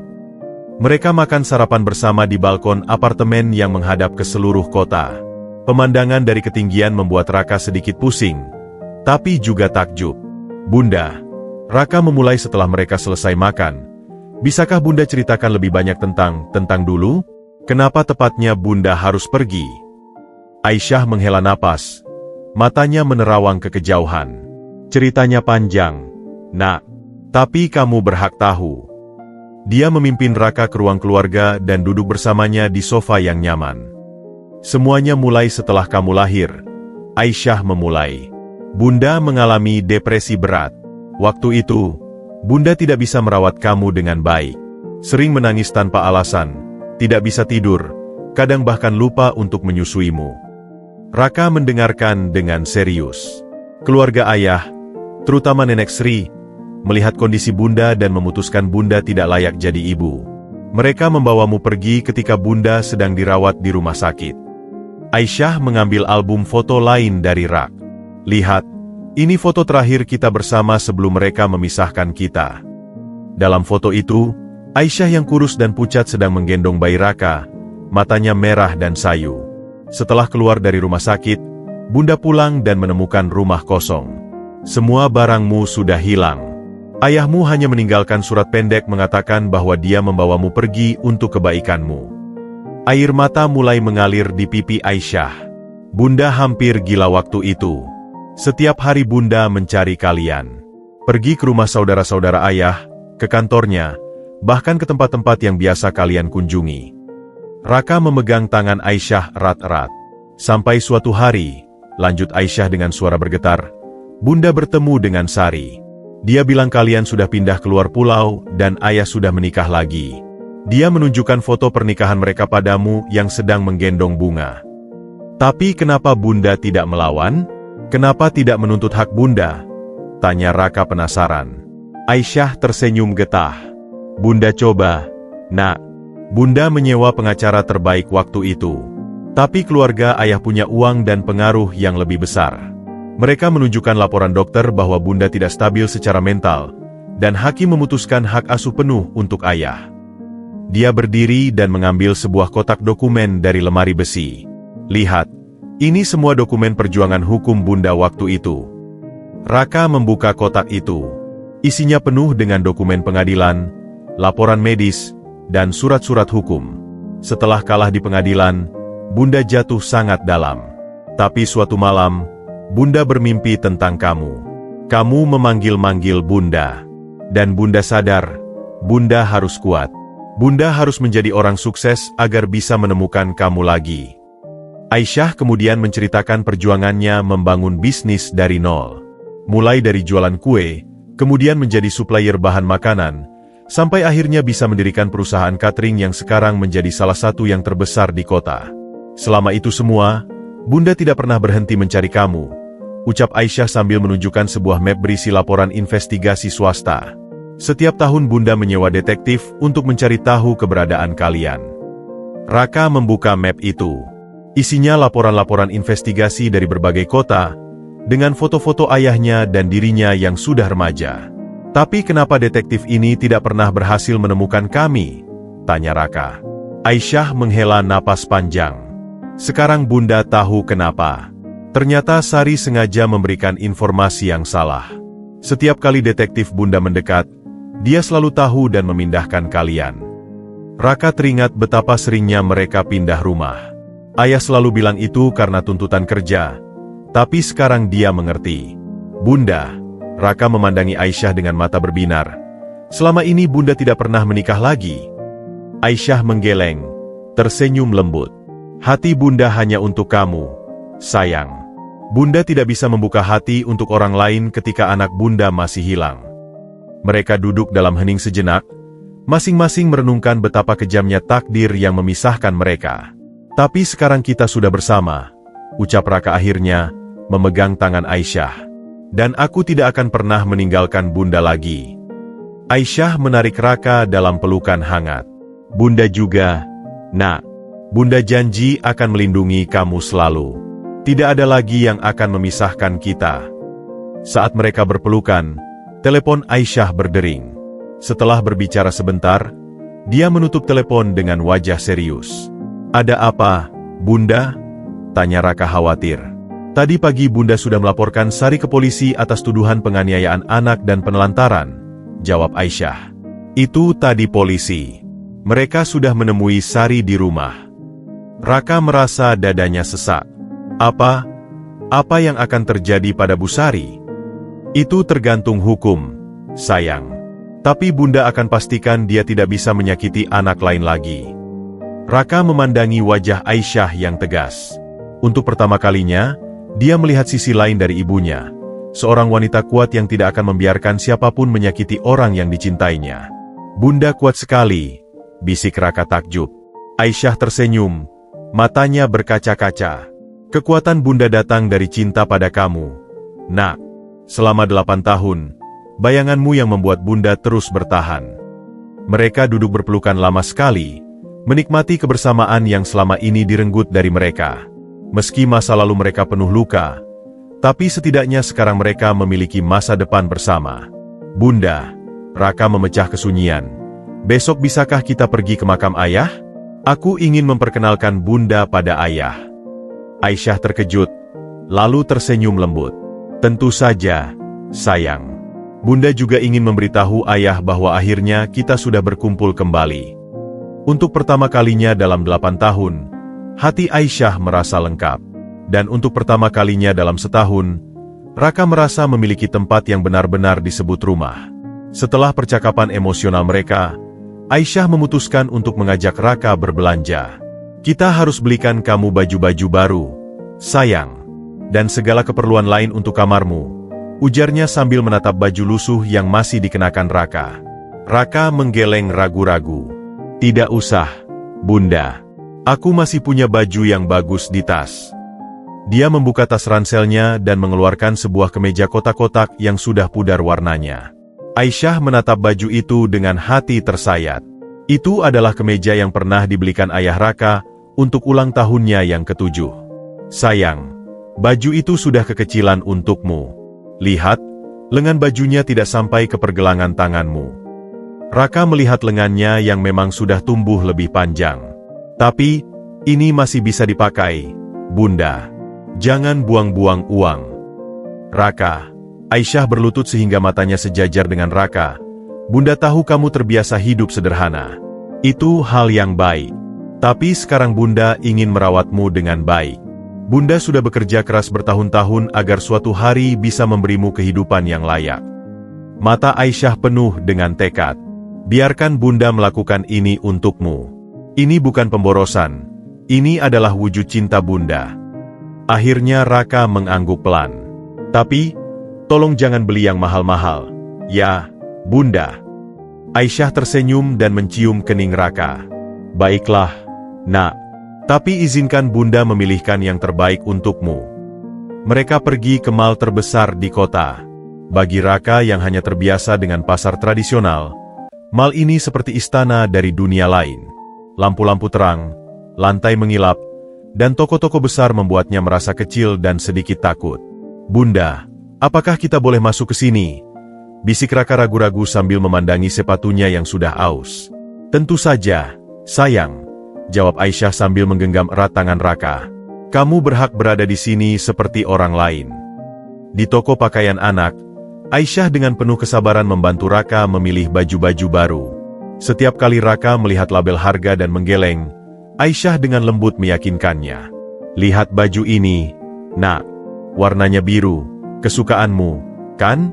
Mereka makan sarapan bersama di balkon apartemen yang menghadap ke seluruh kota. Pemandangan dari ketinggian membuat Raka sedikit pusing, tapi juga takjub. Bunda, Raka memulai setelah mereka selesai makan. Bisakah Bunda ceritakan lebih banyak tentang dulu? Kenapa tepatnya Bunda harus pergi? Aisyah menghela napas. Matanya menerawang ke kejauhan. Ceritanya panjang, Nak. Tapi kamu berhak tahu. Dia memimpin Raka ke ruang keluarga dan duduk bersamanya di sofa yang nyaman. Semuanya mulai setelah kamu lahir. Aisyah memulai. Bunda mengalami depresi berat. Waktu itu, Bunda tidak bisa merawat kamu dengan baik. Sering menangis tanpa alasan, tidak bisa tidur, kadang bahkan lupa untuk menyusuimu. Raka mendengarkan dengan serius. Keluarga ayah, terutama Nenek Sri, melihat kondisi Bunda dan memutuskan Bunda tidak layak jadi ibu. Mereka membawamu pergi ketika Bunda sedang dirawat di rumah sakit. Aisyah mengambil album foto lain dari rak. Lihat, ini foto terakhir kita bersama sebelum mereka memisahkan kita. Dalam foto itu, Aisyah yang kurus dan pucat sedang menggendong bayi Raka, matanya merah dan sayu. Setelah keluar dari rumah sakit, Bunda pulang dan menemukan rumah kosong. Semua barangmu sudah hilang. Ayahmu hanya meninggalkan surat pendek mengatakan bahwa dia membawamu pergi untuk kebaikanmu. Air mata mulai mengalir di pipi Aisyah. Bunda hampir gila waktu itu. Setiap hari Bunda mencari kalian. Pergi ke rumah saudara-saudara ayah, ke kantornya, bahkan ke tempat-tempat yang biasa kalian kunjungi. Raka memegang tangan Aisyah erat-erat. Sampai suatu hari, lanjut Aisyah dengan suara bergetar, Bunda bertemu dengan Sari. Dia bilang kalian sudah pindah keluar pulau dan ayah sudah menikah lagi. Dia menunjukkan foto pernikahan mereka padamu yang sedang menggendong bunga. Tapi kenapa Bunda tidak melawan? Kenapa tidak menuntut hak Bunda? Tanya Raka penasaran. Aisyah tersenyum getah. Bunda coba, Nak. Bunda menyewa pengacara terbaik waktu itu. Tapi keluarga ayah punya uang dan pengaruh yang lebih besar. Mereka menunjukkan laporan dokter bahwa Bunda tidak stabil secara mental, dan hakim memutuskan hak asuh penuh untuk ayah. Dia berdiri dan mengambil sebuah kotak dokumen dari lemari besi. Lihat, ini semua dokumen perjuangan hukum Bunda waktu itu. Raka membuka kotak itu. Isinya penuh dengan dokumen pengadilan, laporan medis, dan surat-surat hukum. Setelah kalah di pengadilan, Bunda jatuh sangat dalam. Tapi suatu malam, Bunda bermimpi tentang kamu. Kamu memanggil-manggil Bunda. Dan Bunda sadar, Bunda harus kuat. Bunda harus menjadi orang sukses agar bisa menemukan kamu lagi. Aisyah kemudian menceritakan perjuangannya membangun bisnis dari nol. Mulai dari jualan kue, kemudian menjadi supplier bahan makanan, sampai akhirnya bisa mendirikan perusahaan catering yang sekarang menjadi salah satu yang terbesar di kota. Selama itu semua, Bunda tidak pernah berhenti mencari kamu, ucap Aisyah sambil menunjukkan sebuah map berisi laporan investigasi swasta. Setiap tahun Bunda menyewa detektif untuk mencari tahu keberadaan kalian. Raka membuka map itu. Isinya laporan-laporan investigasi dari berbagai kota, dengan foto-foto ayahnya dan dirinya yang sudah remaja. Tapi kenapa detektif ini tidak pernah berhasil menemukan kami? Tanya Raka. Aisyah menghela napas panjang. Sekarang Bunda tahu kenapa. Ternyata Sari sengaja memberikan informasi yang salah. Setiap kali detektif Bunda mendekat, dia selalu tahu dan memindahkan kalian. Raka teringat betapa seringnya mereka pindah rumah. Ayah selalu bilang itu karena tuntutan kerja, tapi sekarang dia mengerti. Bunda, Raka memandangi Aisyah dengan mata berbinar. Selama ini Bunda tidak pernah menikah lagi. Aisyah menggeleng, tersenyum lembut. Hati Bunda hanya untuk kamu, sayang. Bunda tidak bisa membuka hati untuk orang lain ketika anak Bunda masih hilang. Mereka duduk dalam hening sejenak, masing-masing merenungkan betapa kejamnya takdir yang memisahkan mereka. Tapi sekarang kita sudah bersama, ucap Raka akhirnya, memegang tangan Aisyah. Dan aku tidak akan pernah meninggalkan Bunda lagi. Aisyah menarik Raka dalam pelukan hangat. Bunda juga, Nak. Bunda janji akan melindungi kamu selalu. Tidak ada lagi yang akan memisahkan kita. Saat mereka berpelukan, telepon Aisyah berdering. Setelah berbicara sebentar, dia menutup telepon dengan wajah serius. Ada apa, Bunda? Tanya Raka khawatir. Tadi pagi Bunda sudah melaporkan Sari ke polisi atas tuduhan penganiayaan anak dan penelantaran, jawab Aisyah. Itu tadi polisi. Mereka sudah menemui Sari di rumah. Raka merasa dadanya sesak. Apa yang akan terjadi pada Bu Sari? Itu tergantung hukum, sayang. Tapi Bunda akan pastikan dia tidak bisa menyakiti anak lain lagi. Raka memandangi wajah Aisyah yang tegas. Untuk pertama kalinya, dia melihat sisi lain dari ibunya. Seorang wanita kuat yang tidak akan membiarkan siapapun menyakiti orang yang dicintainya. Bunda kuat sekali, bisik Raka takjub. Aisyah tersenyum, matanya berkaca-kaca. Kekuatan Bunda datang dari cinta pada kamu. Nak, selama 8 tahun, bayanganmu yang membuat Bunda terus bertahan. Mereka duduk berpelukan lama sekali, menikmati kebersamaan yang selama ini direnggut dari mereka. Meski masa lalu mereka penuh luka, tapi setidaknya sekarang mereka memiliki masa depan bersama. Bunda, Raka memecah kesunyian. Besok bisakah kita pergi ke makam ayah? Aku ingin memperkenalkan Bunda pada ayah. Aisyah terkejut, lalu tersenyum lembut. Tentu saja, sayang. Bunda juga ingin memberitahu ayah bahwa akhirnya kita sudah berkumpul kembali. Untuk pertama kalinya dalam 8 tahun, hati Aisyah merasa lengkap. Dan untuk pertama kalinya dalam setahun, Raka merasa memiliki tempat yang benar-benar disebut rumah. Setelah percakapan emosional mereka, Aisyah memutuskan untuk mengajak Raka berbelanja. Kita harus belikan kamu baju-baju baru, sayang. Dan segala keperluan lain untuk kamarmu, ujarnya sambil menatap baju lusuh yang masih dikenakan Raka. Raka menggeleng ragu-ragu. Tidak usah, Bunda. Aku masih punya baju yang bagus di tas. Dia membuka tas ranselnya dan mengeluarkan sebuah kemeja kotak-kotak yang sudah pudar warnanya. Aisyah menatap baju itu dengan hati tersayat. Itu adalah kemeja yang pernah dibelikan ayah Raka untuk ulang tahunnya yang ke-7. Sayang, baju itu sudah kekecilan untukmu. Lihat, lengan bajunya tidak sampai ke pergelangan tanganmu. Raka melihat lengannya yang memang sudah tumbuh lebih panjang. Tapi, ini masih bisa dipakai, Bunda. Jangan buang-buang uang. Raka, Aisyah berlutut sehingga matanya sejajar dengan Raka. Bunda tahu kamu terbiasa hidup sederhana. Itu hal yang baik. Tapi sekarang Bunda ingin merawatmu dengan baik. Bunda sudah bekerja keras bertahun-tahun agar suatu hari bisa memberimu kehidupan yang layak. Mata Aisyah penuh dengan tekad. Biarkan Bunda melakukan ini untukmu. Ini bukan pemborosan. Ini adalah wujud cinta Bunda. Akhirnya Raka mengangguk pelan. Tapi, tolong jangan beli yang mahal-mahal. Ya, Bunda. Aisyah tersenyum dan mencium kening Raka. Baiklah, Nak. Tapi izinkan Bunda memilihkan yang terbaik untukmu. Mereka pergi ke mal terbesar di kota. Bagi Raka yang hanya terbiasa dengan pasar tradisional, mal ini seperti istana dari dunia lain. Lampu-lampu terang, lantai mengilap, dan toko-toko besar membuatnya merasa kecil dan sedikit takut. Bunda, apakah kita boleh masuk ke sini? Bisik Raka ragu-ragu sambil memandangi sepatunya yang sudah aus. Tentu saja, sayang, jawab Aisyah sambil menggenggam erat tangan Raka. Kamu berhak berada di sini seperti orang lain. Di toko pakaian anak, Aisyah dengan penuh kesabaran membantu Raka memilih baju-baju baru. Setiap kali Raka melihat label harga dan menggeleng, Aisyah dengan lembut meyakinkannya. Lihat baju ini, Nak. Warnanya biru, kesukaanmu, kan?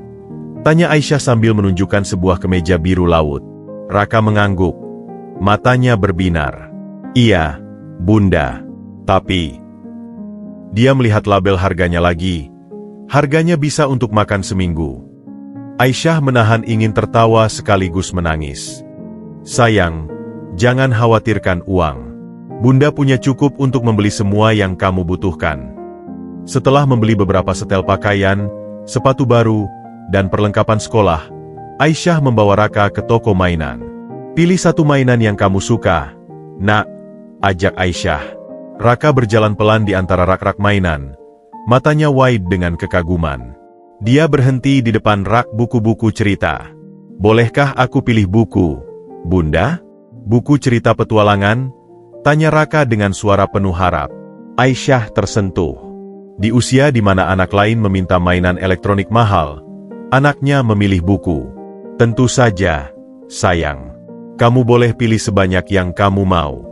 Tanya Aisyah sambil menunjukkan sebuah kemeja biru laut. Raka mengangguk. Matanya berbinar. Iya, Bunda. Tapi, dia melihat label harganya lagi. Harganya bisa untuk makan seminggu. Aisyah menahan ingin tertawa sekaligus menangis. Sayang, jangan khawatirkan uang. Bunda punya cukup untuk membeli semua yang kamu butuhkan. Setelah membeli beberapa setel pakaian, sepatu baru, dan perlengkapan sekolah, Aisyah membawa Raka ke toko mainan. Pilih satu mainan yang kamu suka, Nak, ajak Aisyah. Raka berjalan pelan di antara rak-rak mainan, matanya wide dengan kekaguman. Dia berhenti di depan rak buku-buku cerita. Bolehkah aku pilih buku, Bunda? Buku cerita petualangan? Tanya Raka dengan suara penuh harap. Aisyah tersentuh. Di usia di mana anak lain meminta mainan elektronik mahal, anaknya memilih buku. Tentu saja, sayang. Kamu boleh pilih sebanyak yang kamu mau.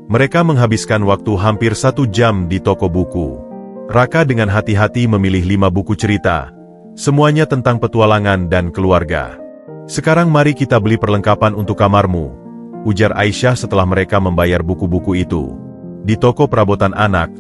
Mereka menghabiskan waktu hampir 1 jam di toko buku. Raka dengan hati-hati memilih 5 buku cerita, semuanya tentang petualangan dan keluarga. Sekarang mari kita beli perlengkapan untuk kamarmu, ujar Aisyah setelah mereka membayar buku-buku itu. Di toko perabotan anak,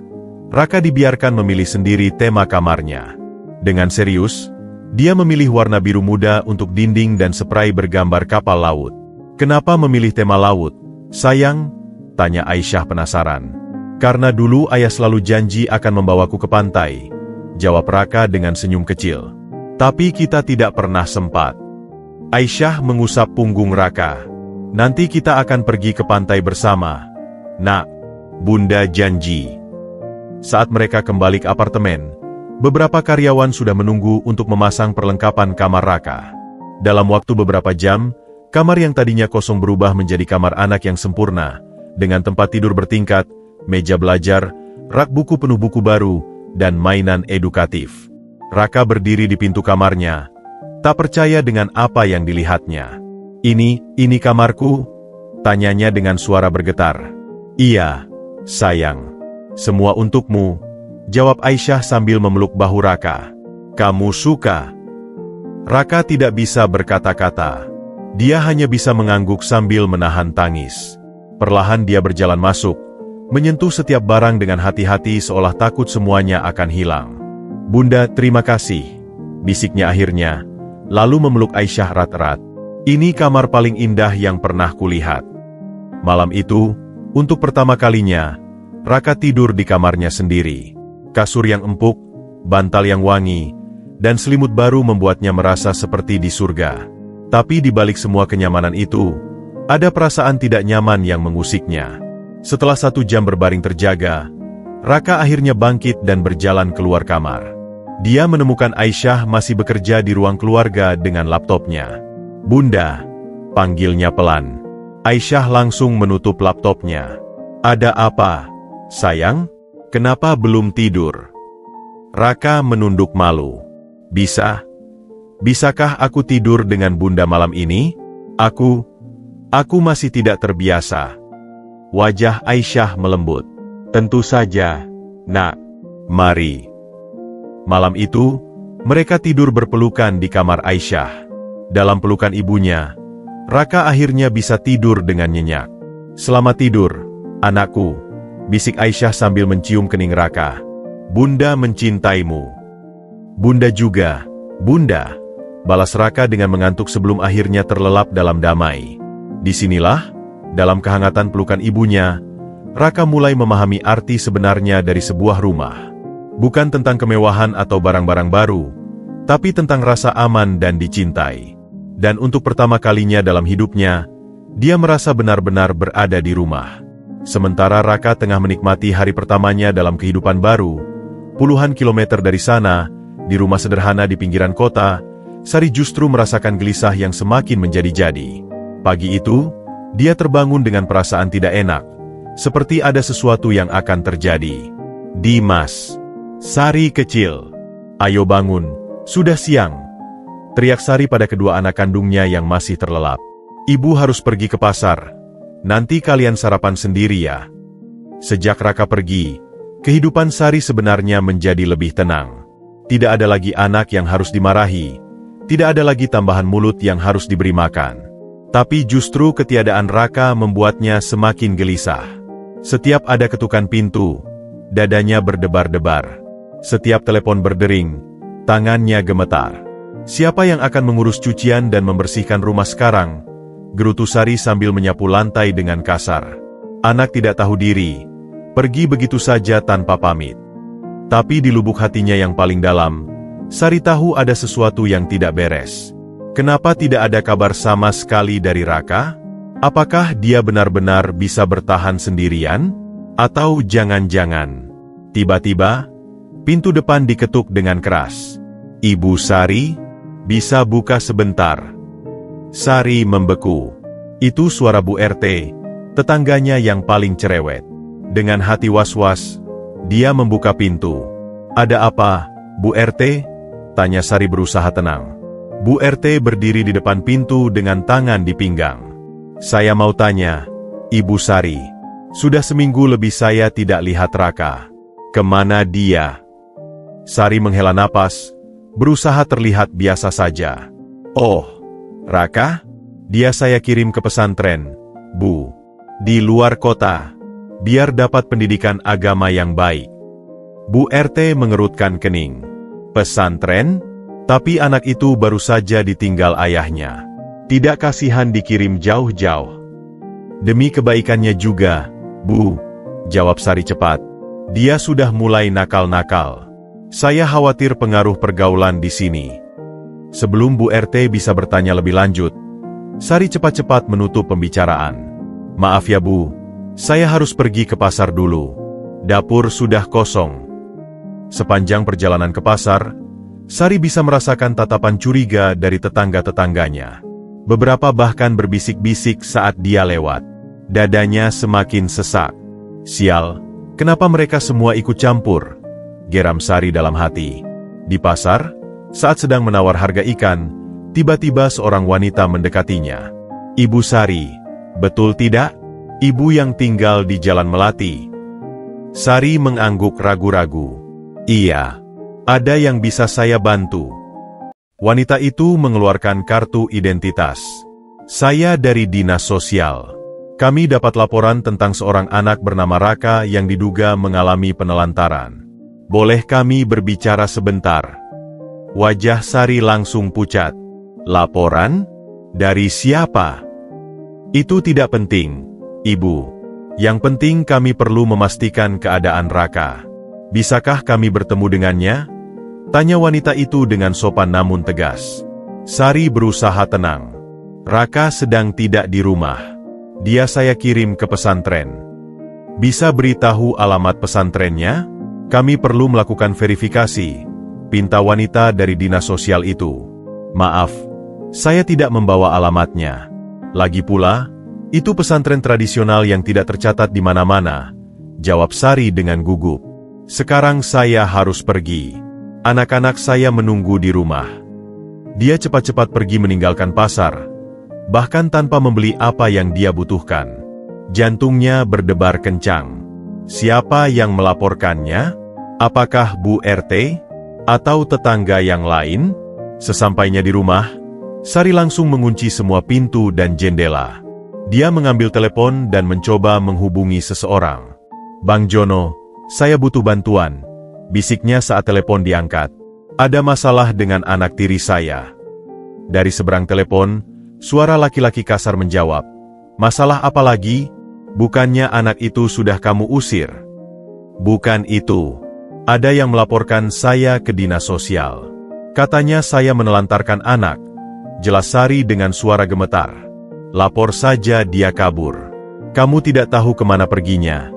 Raka dibiarkan memilih sendiri tema kamarnya. Dengan serius, dia memilih warna biru muda untuk dinding dan spray bergambar kapal laut. Kenapa memilih tema laut, sayang? Tanya Aisyah penasaran. Karena dulu ayah selalu janji akan membawaku ke pantai, jawab Raka dengan senyum kecil. Tapi kita tidak pernah sempat. Aisyah mengusap punggung Raka. Nanti kita akan pergi ke pantai bersama. Nak, Bunda janji. Saat mereka kembali ke apartemen, beberapa karyawan sudah menunggu untuk memasang perlengkapan kamar Raka. Dalam waktu beberapa jam, kamar yang tadinya kosong berubah menjadi kamar anak yang sempurna, dengan tempat tidur bertingkat, meja belajar, rak buku penuh buku baru, dan mainan edukatif. Raka berdiri di pintu kamarnya, tak percaya dengan apa yang dilihatnya. Ini kamarku?" tanyanya dengan suara bergetar. "Iya, sayang. Semua untukmu," jawab Aisyah sambil memeluk bahu Raka. "Kamu suka?" Raka tidak bisa berkata-kata. Dia hanya bisa mengangguk sambil menahan tangis. Perlahan dia berjalan masuk, menyentuh setiap barang dengan hati-hati seolah takut semuanya akan hilang. "Bunda, terima kasih," bisiknya akhirnya, lalu memeluk Aisyah erat-erat. "Ini kamar paling indah yang pernah kulihat." Malam itu, untuk pertama kalinya, Raka tidur di kamarnya sendiri. Kasur yang empuk, bantal yang wangi, dan selimut baru membuatnya merasa seperti di surga. Tapi di balik semua kenyamanan itu, ada perasaan tidak nyaman yang mengusiknya. Setelah 1 jam berbaring terjaga, Raka akhirnya bangkit dan berjalan keluar kamar. Dia menemukan Aisyah masih bekerja di ruang keluarga dengan laptopnya. "Bunda," panggilnya pelan. Aisyah langsung menutup laptopnya. "Ada apa, sayang? Kenapa belum tidur?" Raka menunduk malu. Bisakah aku tidur dengan Bunda malam ini? Aku masih tidak terbiasa." Wajah Aisyah melembut. "Tentu saja, Nak. Mari." Malam itu, mereka tidur berpelukan di kamar Aisyah. Dalam pelukan ibunya, Raka akhirnya bisa tidur dengan nyenyak. "Selamat tidur, anakku," bisik Aisyah sambil mencium kening Raka. "Bunda mencintaimu." "Bunda juga, Bunda," balas Raka dengan mengantuk sebelum akhirnya terlelap dalam damai. Disinilah, dalam kehangatan pelukan ibunya, Raka mulai memahami arti sebenarnya dari sebuah rumah. Bukan tentang kemewahan atau barang-barang baru, tapi tentang rasa aman dan dicintai. Dan untuk pertama kalinya dalam hidupnya, dia merasa benar-benar berada di rumah. Sementara Raka tengah menikmati hari pertamanya dalam kehidupan baru, puluhan kilometer dari sana, di rumah sederhana di pinggiran kota, Sari justru merasakan gelisah yang semakin menjadi-jadi. Pagi itu, dia terbangun dengan perasaan tidak enak, seperti ada sesuatu yang akan terjadi. "Dimas, Sari kecil, ayo bangun, sudah siang," teriak Sari pada kedua anak kandungnya yang masih terlelap. "Ibu harus pergi ke pasar, nanti kalian sarapan sendiri ya." Sejak Raka pergi, kehidupan Sari sebenarnya menjadi lebih tenang. Tidak ada lagi anak yang harus dimarahi, tidak ada lagi tambahan mulut yang harus diberi makan. Tapi justru ketiadaan Raka membuatnya semakin gelisah. Setiap ada ketukan pintu, dadanya berdebar-debar. Setiap telepon berdering, tangannya gemetar. "Siapa yang akan mengurus cucian dan membersihkan rumah sekarang?" gerutu Sari sambil menyapu lantai dengan kasar. Anak tidak tahu diri, pergi begitu saja tanpa pamit. Tapi di lubuk hatinya yang paling dalam, Sari tahu ada sesuatu yang tidak beres. Kenapa tidak ada kabar sama sekali dari Raka? Apakah dia benar-benar bisa bertahan sendirian? Atau jangan-jangan, tiba-tiba, pintu depan diketuk dengan keras. "Ibu Sari, bisa buka sebentar?" Sari membeku. Itu suara Bu RT, tetangganya yang paling cerewet. Dengan hati was-was, dia membuka pintu. "Ada apa, Bu RT?" tanya Sari berusaha tenang. Bu RT berdiri di depan pintu dengan tangan di pinggang. "Saya mau tanya, Ibu Sari, sudah seminggu lebih saya tidak lihat Raka. Kemana dia?" Sari menghela napas, berusaha terlihat biasa saja. "Oh, Raka? Dia saya kirim ke pesantren, Bu. Di luar kota, biar dapat pendidikan agama yang baik." Bu RT mengerutkan kening. "Pesantren? Tapi anak itu baru saja ditinggal ayahnya. Tidak kasihan dikirim jauh-jauh?" "Demi kebaikannya juga, Bu," jawab Sari cepat. "Dia sudah mulai nakal-nakal. Saya khawatir pengaruh pergaulan di sini." Sebelum Bu RT bisa bertanya lebih lanjut, Sari cepat-cepat menutup pembicaraan. Maaf ya Bu, saya harus pergi ke pasar dulu. Dapur sudah kosong. Sepanjang perjalanan ke pasar, Sari bisa merasakan tatapan curiga dari tetangga-tetangganya. Beberapa bahkan berbisik-bisik saat dia lewat. Dadanya semakin sesak. Sial, kenapa mereka semua ikut campur? Geram Sari dalam hati. Di pasar, saat sedang menawar harga ikan, tiba-tiba seorang wanita mendekatinya. Ibu Sari, betul tidak? Ibu yang tinggal di Jalan Melati. Sari mengangguk ragu-ragu. Iya, ada yang bisa saya bantu. Wanita itu mengeluarkan kartu identitas. Saya dari Dinas Sosial. Kami dapat laporan tentang seorang anak bernama Raka yang diduga mengalami penelantaran. Boleh kami berbicara sebentar? Wajah Sari langsung pucat. Laporan? Dari siapa? Itu tidak penting, Ibu. Yang penting kami perlu memastikan keadaan Raka. Bisakah kami bertemu dengannya? Tanya wanita itu dengan sopan namun tegas. Sari berusaha tenang. Raka sedang tidak di rumah. Dia saya kirim ke pesantren. Bisa beritahu alamat pesantrennya? Kami perlu melakukan verifikasi. Pinta wanita dari Dinas Sosial itu. Maaf, saya tidak membawa alamatnya. Lagi pula, itu pesantren tradisional yang tidak tercatat di mana-mana. Jawab Sari dengan gugup. Sekarang saya harus pergi. Anak-anak saya menunggu di rumah. Dia cepat-cepat pergi meninggalkan pasar, bahkan tanpa membeli apa yang dia butuhkan. Jantungnya berdebar kencang. Siapa yang melaporkannya? Apakah Bu RT? Atau tetangga yang lain? Sesampainya di rumah, Sari langsung mengunci semua pintu dan jendela. Dia mengambil telepon dan mencoba menghubungi seseorang. Bang Jono, saya butuh bantuan, bisiknya saat telepon diangkat. Ada masalah dengan anak tiri saya. Dari seberang telepon, suara laki-laki kasar menjawab. Masalah apa lagi? Bukannya anak itu sudah kamu usir? Bukan itu. Ada yang melaporkan saya ke Dinas Sosial. Katanya saya menelantarkan anak. Jelas Sari dengan suara gemetar. Lapor saja dia kabur. Kamu tidak tahu kemana perginya.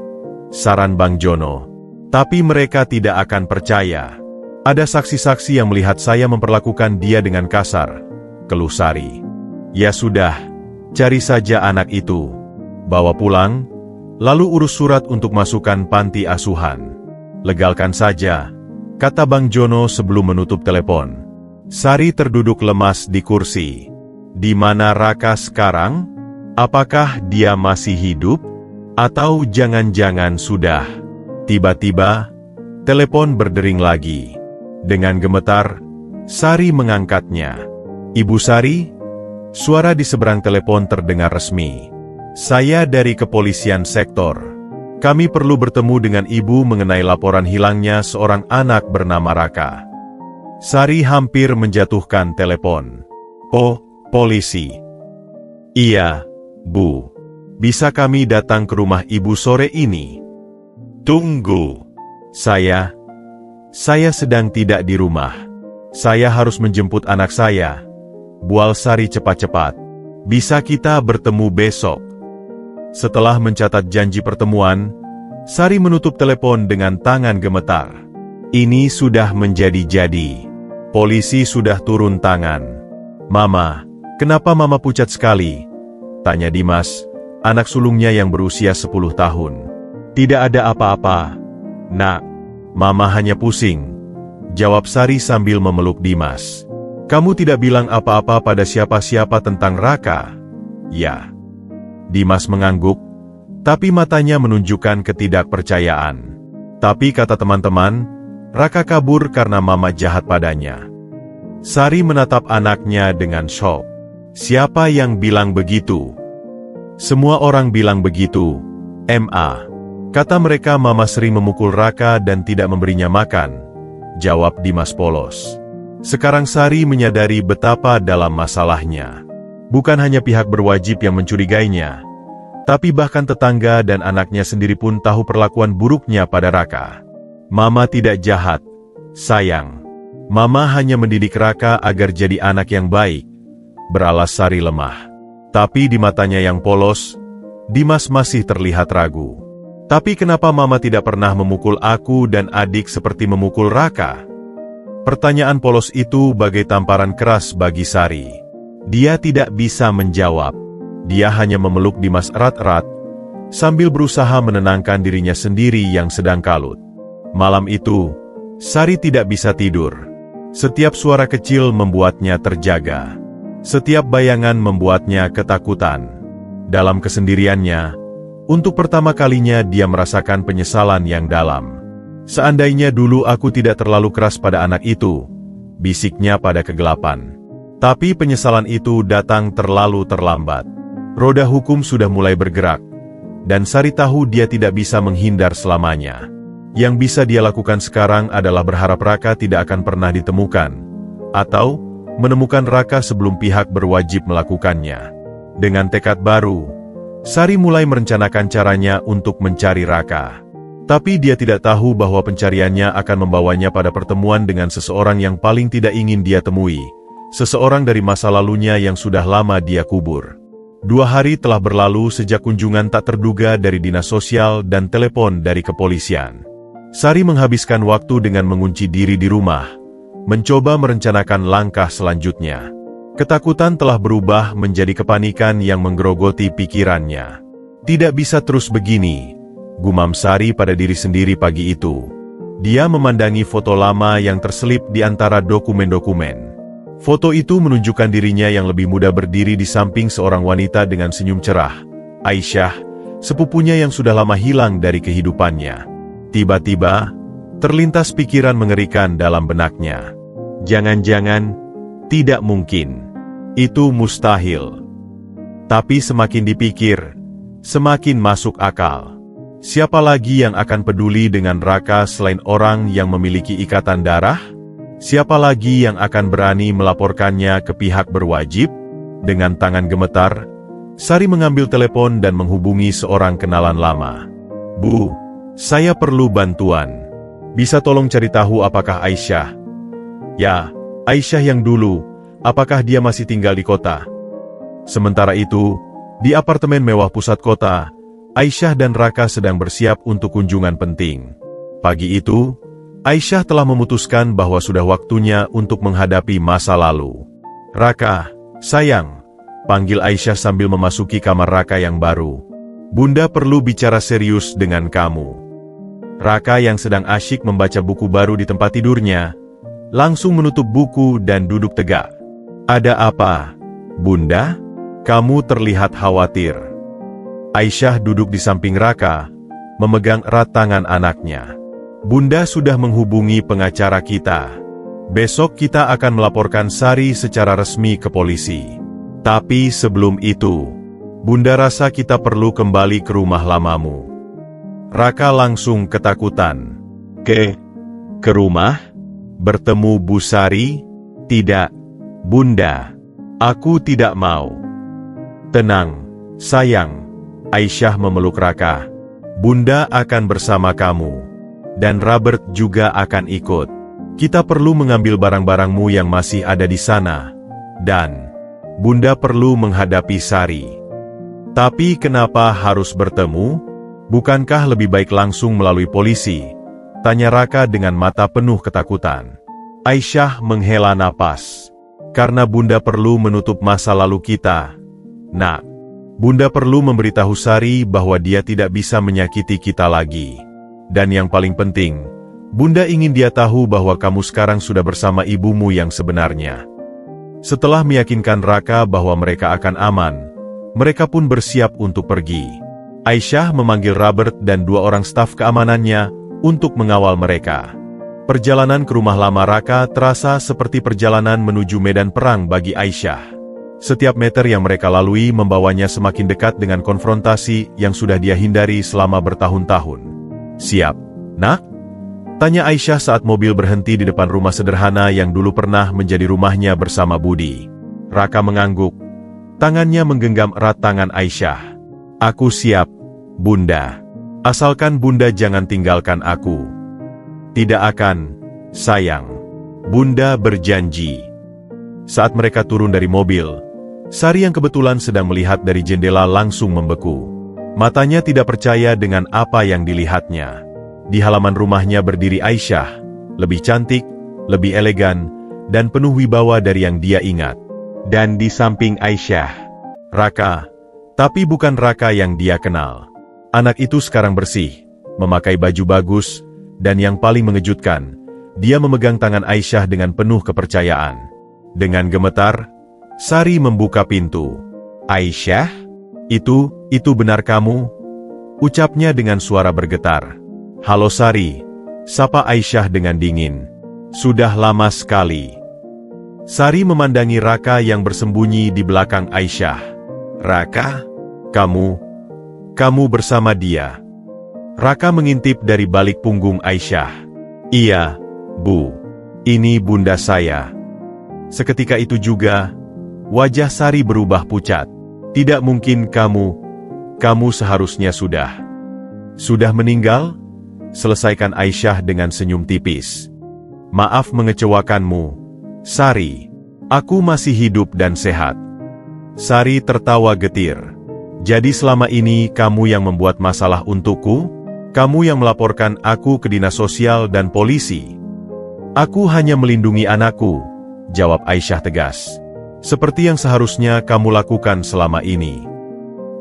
Saran Bang Jono. Tapi mereka tidak akan percaya. Ada saksi-saksi yang melihat saya memperlakukan dia dengan kasar. Keluh Sari. Ya sudah, cari saja anak itu. Bawa pulang, lalu urus surat untuk masukkan panti asuhan. Legalkan saja, kata Bang Jono sebelum menutup telepon. Sari terduduk lemas di kursi. Di mana Raka sekarang? Apakah dia masih hidup? Atau jangan-jangan sudah? Tiba-tiba, telepon berdering lagi. Dengan gemetar, Sari mengangkatnya. Ibu Sari? Suara di seberang telepon terdengar resmi. Saya dari kepolisian sektor. Kami perlu bertemu dengan ibu mengenai laporan hilangnya seorang anak bernama Raka. Sari hampir menjatuhkan telepon. Oh, polisi. Iya, Bu. Bisa kami datang ke rumah ibu sore ini? Tunggu. Saya sedang tidak di rumah. Saya harus menjemput anak saya. Bual Sari cepat-cepat. Bisa kita bertemu besok? Setelah mencatat janji pertemuan, Sari menutup telepon dengan tangan gemetar. Ini sudah menjadi-jadi. Polisi sudah turun tangan. Mama, kenapa Mama pucat sekali? Tanya Dimas, anak sulungnya yang berusia 10 tahun. Tidak ada apa-apa, Nak. Mama hanya pusing. Jawab Sari sambil memeluk Dimas. Kamu tidak bilang apa-apa pada siapa-siapa tentang Raka? Ya. Dimas mengangguk, tapi matanya menunjukkan ketidakpercayaan. Tapi kata teman-teman, Raka kabur karena Mama jahat padanya. Sari menatap anaknya dengan syok. Siapa yang bilang begitu? Semua orang bilang begitu, Ma. Kata mereka Mama sering memukul Raka dan tidak memberinya makan. Jawab Dimas polos. Sekarang Sari menyadari betapa dalam masalahnya. Bukan hanya pihak berwajib yang mencurigainya, tapi bahkan tetangga dan anaknya sendiri pun tahu perlakuan buruknya pada Raka. Mama tidak jahat, sayang. Mama hanya mendidik Raka agar jadi anak yang baik, beralas Sari lemah. Tapi di matanya yang polos, Dimas masih terlihat ragu. Tapi kenapa Mama tidak pernah memukul aku dan adik seperti memukul Raka? Pertanyaan polos itu bagai tamparan keras bagi Sari. Dia tidak bisa menjawab. Dia hanya memeluk Dimas erat-erat, sambil berusaha menenangkan dirinya sendiri yang sedang kalut. Malam itu, Sari tidak bisa tidur. Setiap suara kecil membuatnya terjaga. Setiap bayangan membuatnya ketakutan. Dalam kesendiriannya, untuk pertama kalinya dia merasakan penyesalan yang dalam. Seandainya dulu aku tidak terlalu keras pada anak itu, bisiknya pada kegelapan. Tapi penyesalan itu datang terlalu terlambat. Roda hukum sudah mulai bergerak, dan Sari tahu dia tidak bisa menghindar selamanya. Yang bisa dia lakukan sekarang adalah berharap Raka tidak akan pernah ditemukan, atau menemukan Raka sebelum pihak berwajib melakukannya. Dengan tekad baru, Sari mulai merencanakan caranya untuk mencari Raka. Tapi dia tidak tahu bahwa pencariannya akan membawanya pada pertemuan dengan seseorang yang paling tidak ingin dia temui, seseorang dari masa lalunya yang sudah lama dia kubur. 2 hari telah berlalu sejak kunjungan tak terduga dari dinas sosial dan telepon dari kepolisian. Sari menghabiskan waktu dengan mengunci diri di rumah, mencoba merencanakan langkah selanjutnya. Ketakutan telah berubah menjadi kepanikan yang menggerogoti pikirannya. Tidak bisa terus begini, gumam Sari pada diri sendiri pagi itu. Dia memandangi foto lama yang terselip di antara dokumen-dokumen. Foto itu menunjukkan dirinya yang lebih muda berdiri di samping seorang wanita dengan senyum cerah, Aisyah, sepupunya yang sudah lama hilang dari kehidupannya. Tiba-tiba, terlintas pikiran mengerikan dalam benaknya. Jangan-jangan, tidak mungkin. Itu mustahil. Tapi semakin dipikir, semakin masuk akal. Siapa lagi yang akan peduli dengan Raka selain orang yang memiliki ikatan darah? Siapa lagi yang akan berani melaporkannya ke pihak berwajib? Dengan tangan gemetar, Sari mengambil telepon dan menghubungi seorang kenalan lama. Bu, saya perlu bantuan. Bisa tolong cari tahu apakah Aisyah? Ya, Aisyah yang dulu, apakah dia masih tinggal di kota? Sementara itu, di apartemen mewah pusat kota, Aisyah dan Raka sedang bersiap untuk kunjungan penting. Pagi itu, Aisyah telah memutuskan bahwa sudah waktunya untuk menghadapi masa lalu. Raka, sayang, panggil Aisyah sambil memasuki kamar Raka yang baru. Bunda perlu bicara serius dengan kamu. Raka yang sedang asyik membaca buku baru di tempat tidurnya, langsung menutup buku dan duduk tegak. Ada apa, Bunda? Kamu terlihat khawatir. Aisyah duduk di samping Raka, memegang erat tangan anaknya. Bunda sudah menghubungi pengacara kita. Besok kita akan melaporkan Sari secara resmi ke polisi. Tapi sebelum itu, Bunda rasa kita perlu kembali ke rumah lamamu. Raka langsung ketakutan. Ke rumah? Bertemu Bu Sari? Tidak, Bunda. Aku tidak mau. Tenang, sayang. Aisyah memeluk Raka. Bunda akan bersama kamu. Dan Robert juga akan ikut. Kita perlu mengambil barang-barangmu yang masih ada di sana. Dan Bunda perlu menghadapi Sari. Tapi kenapa harus bertemu? Bukankah lebih baik langsung melalui polisi? Tanya Raka dengan mata penuh ketakutan. Aisyah menghela napas. Karena Bunda perlu menutup masa lalu kita. Nak, Bunda perlu memberitahu Sari bahwa dia tidak bisa menyakiti kita lagi. Dan yang paling penting, Bunda ingin dia tahu bahwa kamu sekarang sudah bersama ibumu yang sebenarnya. Setelah meyakinkan Raka bahwa mereka akan aman, mereka pun bersiap untuk pergi. Aisyah memanggil Robert dan 2 orang staf keamanannya untuk mengawal mereka. Perjalanan ke rumah lama Raka terasa seperti perjalanan menuju medan perang bagi Aisyah. Setiap meter yang mereka lalui membawanya semakin dekat dengan konfrontasi yang sudah dia hindari selama bertahun-tahun. Siap, Nak? Tanya Aisyah saat mobil berhenti di depan rumah sederhana yang dulu pernah menjadi rumahnya bersama Budi. Raka mengangguk. Tangannya menggenggam erat tangan Aisyah. Aku siap, Bunda. Asalkan Bunda jangan tinggalkan aku. Tidak akan, sayang. Bunda berjanji. Saat mereka turun dari mobil, Sari yang kebetulan sedang melihat dari jendela langsung membeku. Matanya tidak percaya dengan apa yang dilihatnya. Di halaman rumahnya berdiri Aisyah, lebih cantik, lebih elegan, dan penuh wibawa dari yang dia ingat. Dan di samping Aisyah, Raka, tapi bukan Raka yang dia kenal. Anak itu sekarang bersih, memakai baju bagus, dan yang paling mengejutkan, dia memegang tangan Aisyah dengan penuh kepercayaan. Dengan gemetar, Sari membuka pintu. "Aisyah, itu benar kamu?" ucapnya dengan suara bergetar. "Halo Sari," sapa Aisyah dengan dingin. "Sudah lama sekali." Sari memandangi Raka yang bersembunyi di belakang Aisyah. "Raka, kamu bersama dia?" Raka mengintip dari balik punggung Aisyah. "Iya, Bu. Ini bunda saya." Seketika itu juga, wajah Sari berubah pucat. "Tidak mungkin kamu seharusnya sudah meninggal?" selesaikan Aisyah dengan senyum tipis. "Maaf mengecewakanmu, Sari. Aku masih hidup dan sehat." Sari tertawa getir. "Jadi selama ini kamu yang membuat masalah untukku? Kamu yang melaporkan aku ke dinas sosial dan polisi?" "Aku hanya melindungi anakku," jawab Aisyah tegas. "Seperti yang seharusnya kamu lakukan selama ini."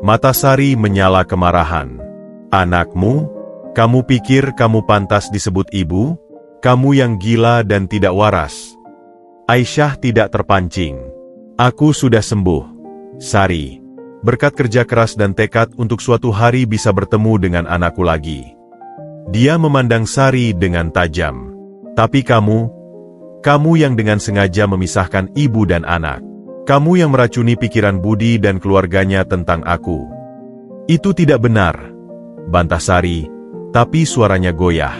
Mata Sari menyala kemarahan. "Anakmu? Kamu pikir kamu pantas disebut ibu? Kamu yang gila dan tidak waras." Aisyah tidak terpancing. "Aku sudah sembuh, Sari. Berkat kerja keras dan tekad untuk suatu hari bisa bertemu dengan anakku lagi." Dia memandang Sari dengan tajam. "Tapi kamu yang dengan sengaja memisahkan ibu dan anak. Kamu yang meracuni pikiran Budi dan keluarganya tentang aku." "Itu tidak benar," bantah Sari, tapi suaranya goyah.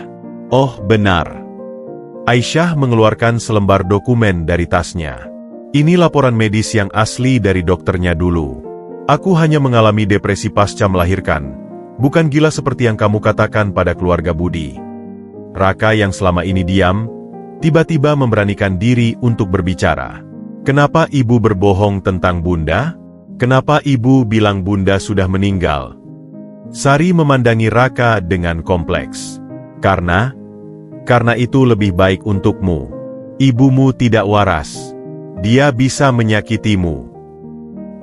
"Oh, benar." Aisyah mengeluarkan selembar dokumen dari tasnya. "Ini laporan medis yang asli dari dokternya dulu. Aku hanya mengalami depresi pasca melahirkan, bukan gila seperti yang kamu katakan pada keluarga Budi." Raka yang selama ini diam, tiba-tiba memberanikan diri untuk berbicara. "Kenapa ibu berbohong tentang bunda? Kenapa ibu bilang bunda sudah meninggal?" Sari memandangi Raka dengan kompleks. Karena itu lebih baik untukmu. Ibumu tidak waras. Dia bisa menyakitimu."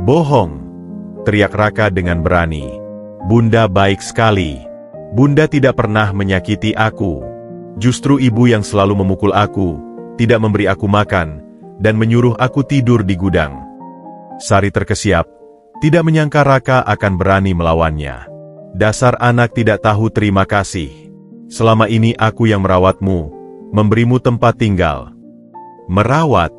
"Bohong," teriak Raka dengan berani. "Bunda baik sekali. Bunda tidak pernah menyakiti aku. Justru ibu yang selalu memukul aku, tidak memberi aku makan, dan menyuruh aku tidur di gudang." Sari terkesiap, tidak menyangka Raka akan berani melawannya. "Dasar anak tidak tahu terima kasih. Selama ini aku yang merawatmu, memberimu tempat tinggal." "Merawat?"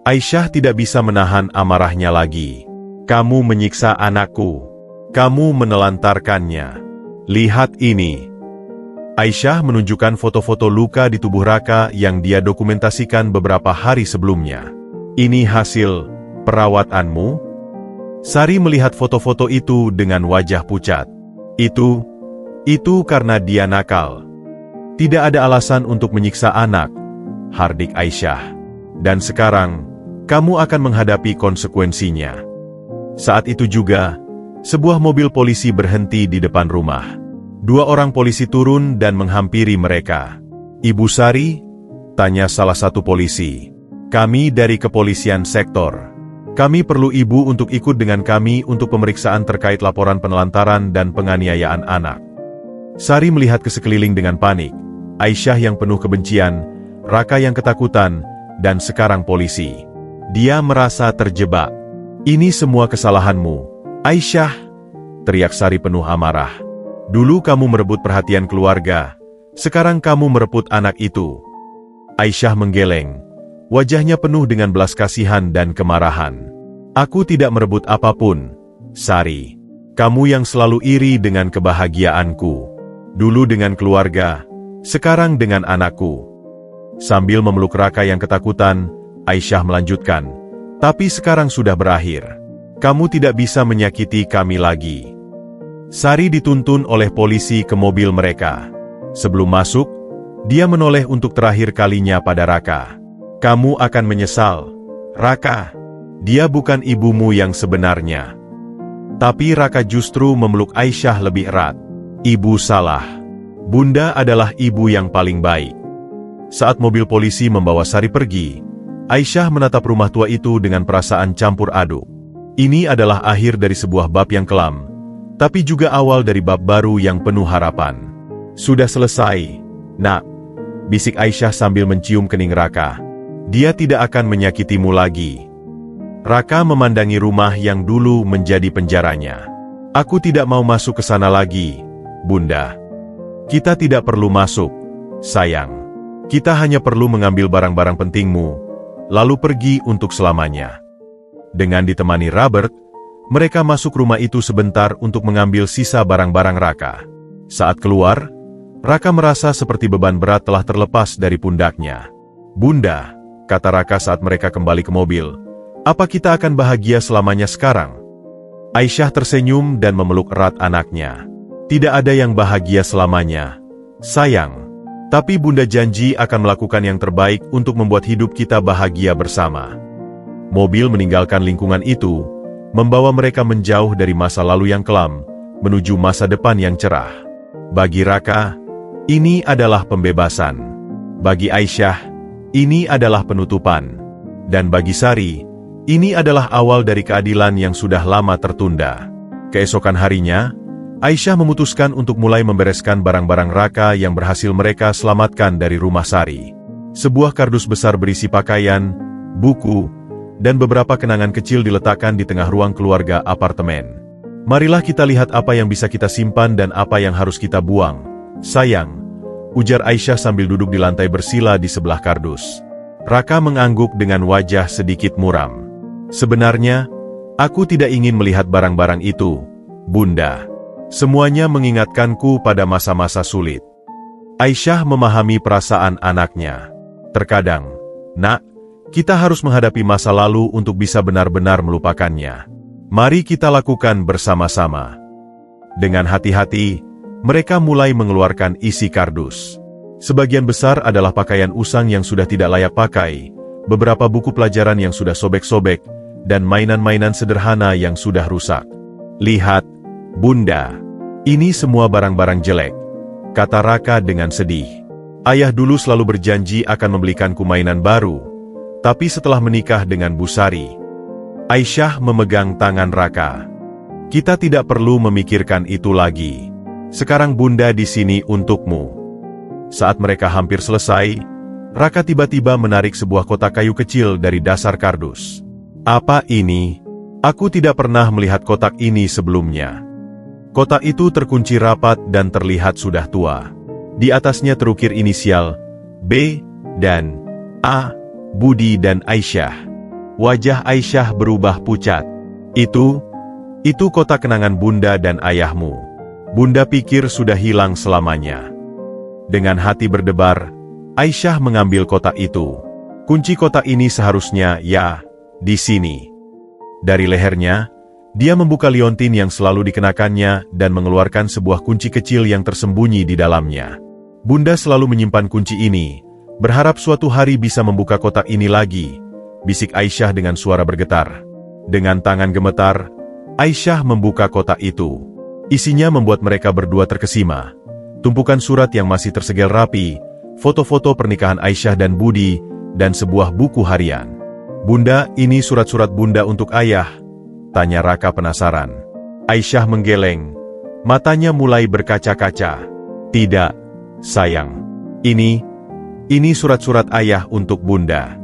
Aisyah tidak bisa menahan amarahnya lagi. "Kamu menyiksa anakku. Kamu menelantarkannya. Lihat ini." Aisyah menunjukkan foto-foto luka di tubuh Raka yang dia dokumentasikan beberapa hari sebelumnya. "Ini hasil perawatanmu?" Sari melihat foto-foto itu dengan wajah pucat. Itu karena dia nakal. Tidak ada alasan untuk menyiksa anak," hardik Aisyah. "Dan sekarang, kamu akan menghadapi konsekuensinya." Saat itu juga, sebuah mobil polisi berhenti di depan rumah. 2 orang polisi turun dan menghampiri mereka. "Ibu Sari?" tanya salah satu polisi. "Kami dari kepolisian sektor. Kami perlu ibu untuk ikut dengan kami untuk pemeriksaan terkait laporan penelantaran dan penganiayaan anak." Sari melihat ke sekeliling dengan panik. Aisyah yang penuh kebencian, Raka yang ketakutan, dan sekarang polisi. Dia merasa terjebak. "Ini semua kesalahanmu, Aisyah!" teriak Sari penuh amarah. "Dulu kamu merebut perhatian keluarga, sekarang kamu merebut anak itu." Aisyah menggeleng, wajahnya penuh dengan belas kasihan dan kemarahan. "Aku tidak merebut apapun, Sari. Kamu yang selalu iri dengan kebahagiaanku. Dulu dengan keluarga, sekarang dengan anakku." Sambil memeluk Raka yang ketakutan, Aisyah melanjutkan, "Tapi sekarang sudah berakhir. Kamu tidak bisa menyakiti kami lagi." Sari dituntun oleh polisi ke mobil mereka. Sebelum masuk, dia menoleh untuk terakhir kalinya pada Raka. Kamu akan menyesal, Raka. Dia bukan ibumu yang sebenarnya. Tapi Raka justru memeluk Aisyah lebih erat. Ibu salah. Bunda adalah ibu yang paling baik. Saat mobil polisi membawa Sari pergi, Aisyah menatap rumah tua itu dengan perasaan campur aduk. Ini adalah akhir dari sebuah bab yang kelam, tapi juga awal dari bab baru yang penuh harapan. Sudah selesai, Nak, bisik Aisyah sambil mencium kening Raka. Dia tidak akan menyakitimu lagi. Raka memandangi rumah yang dulu menjadi penjaranya. Aku tidak mau masuk ke sana lagi, Bunda. Kita tidak perlu masuk, sayang. Kita hanya perlu mengambil barang-barang pentingmu, lalu pergi untuk selamanya. Dengan ditemani Robert, mereka masuk rumah itu sebentar untuk mengambil sisa barang-barang Raka. Saat keluar, Raka merasa seperti beban berat telah terlepas dari pundaknya. Bunda, kata Raka saat mereka kembali ke mobil, apa kita akan bahagia selamanya sekarang? Aisyah tersenyum dan memeluk erat anaknya. Tidak ada yang bahagia selamanya, sayang. Tapi Bunda janji akan melakukan yang terbaik untuk membuat hidup kita bahagia bersama. Mobil meninggalkan lingkungan itu, membawa mereka menjauh dari masa lalu yang kelam, menuju masa depan yang cerah. Bagi Raka, ini adalah pembebasan. Bagi Aisyah, ini adalah penutupan. Dan bagi Sari, ini adalah awal dari keadilan yang sudah lama tertunda. Keesokan harinya, Aisyah memutuskan untuk mulai membereskan barang-barang Raka yang berhasil mereka selamatkan dari rumah Sari. Sebuah kardus besar berisi pakaian, buku, dan beberapa kenangan kecil diletakkan di tengah ruang keluarga apartemen. Marilah kita lihat apa yang bisa kita simpan dan apa yang harus kita buang, sayang, ujar Aisyah sambil duduk di lantai bersila di sebelah kardus. Raka mengangguk dengan wajah sedikit muram. Sebenarnya, aku tidak ingin melihat barang-barang itu, Bunda. Semuanya mengingatkanku pada masa-masa sulit. Aisyah memahami perasaan anaknya. Terkadang, Nak, kita harus menghadapi masa lalu untuk bisa benar-benar melupakannya. Mari kita lakukan bersama-sama. Dengan hati-hati, mereka mulai mengeluarkan isi kardus. Sebagian besar adalah pakaian usang yang sudah tidak layak pakai, beberapa buku pelajaran yang sudah sobek-sobek, dan mainan-mainan sederhana yang sudah rusak. Lihat, Bunda, ini semua barang-barang jelek, kata Raka dengan sedih. Ayah dulu selalu berjanji akan membelikanku mainan baru, tapi setelah menikah dengan Bu Sari. Aisyah memegang tangan Raka. Kita tidak perlu memikirkan itu lagi. Sekarang Bunda di sini untukmu. Saat mereka hampir selesai, Raka tiba-tiba menarik sebuah kotak kayu kecil dari dasar kardus. Apa ini? Aku tidak pernah melihat kotak ini sebelumnya. Kotak itu terkunci rapat dan terlihat sudah tua. Di atasnya terukir inisial B dan A, Budi dan Aisyah. Wajah Aisyah berubah pucat. Itu kotak kenangan Bunda dan ayahmu. Bunda pikir sudah hilang selamanya. Dengan hati berdebar, Aisyah mengambil kotak itu. Kunci kotak ini seharusnya, di sini. Dari lehernya, dia membuka liontin yang selalu dikenakannya dan mengeluarkan sebuah kunci kecil yang tersembunyi di dalamnya. Bunda selalu menyimpan kunci ini, berharap suatu hari bisa membuka kotak ini lagi, bisik Aisyah dengan suara bergetar. Dengan tangan gemetar, Aisyah membuka kotak itu. Isinya membuat mereka berdua terkesima. Tumpukan surat yang masih tersegel rapi, foto-foto pernikahan Aisyah dan Budi, dan sebuah buku harian. Bunda, ini surat-surat Bunda untuk ayah, tanya Raka penasaran. Aisyah menggeleng, matanya mulai berkaca-kaca. Tidak, sayang. Ini surat-surat ayah untuk Bunda.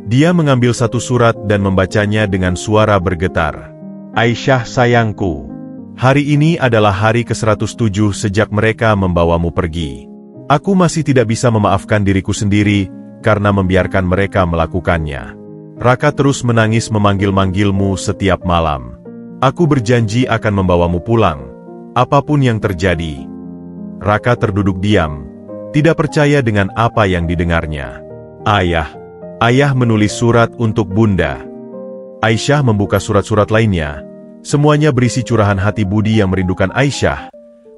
Dia mengambil satu surat dan membacanya dengan suara bergetar. Aisyah sayangku, hari ini adalah hari ke-107 sejak mereka membawamu pergi. Aku masih tidak bisa memaafkan diriku sendiri karena membiarkan mereka melakukannya. Raka terus menangis memanggil-manggilmu setiap malam. Aku berjanji akan membawamu pulang, apapun yang terjadi. Raka terduduk diam, tidak percaya dengan apa yang didengarnya. Ayah menulis surat untuk Bunda. Aisyah membuka surat-surat lainnya. Semuanya berisi curahan hati Budi yang merindukan Aisyah,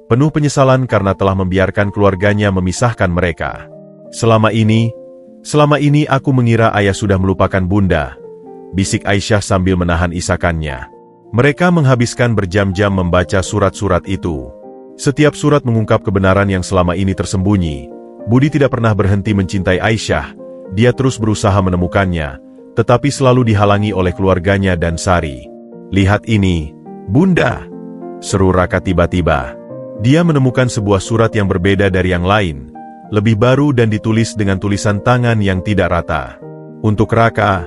penuh penyesalan karena telah membiarkan keluarganya memisahkan mereka. Selama ini, Selama ini aku mengira ayah sudah melupakan bunda, bisik Aisyah sambil menahan isakannya. Mereka menghabiskan berjam-jam membaca surat-surat itu. Setiap surat mengungkap kebenaran yang selama ini tersembunyi. Budi tidak pernah berhenti mencintai Aisyah, dia terus berusaha menemukannya, tetapi selalu dihalangi oleh keluarganya dan Sari. Lihat ini, Bunda, seru Raka tiba-tiba. Dia menemukan sebuah surat yang berbeda dari yang lain, lebih baru dan ditulis dengan tulisan tangan yang tidak rata. Untuk Raka,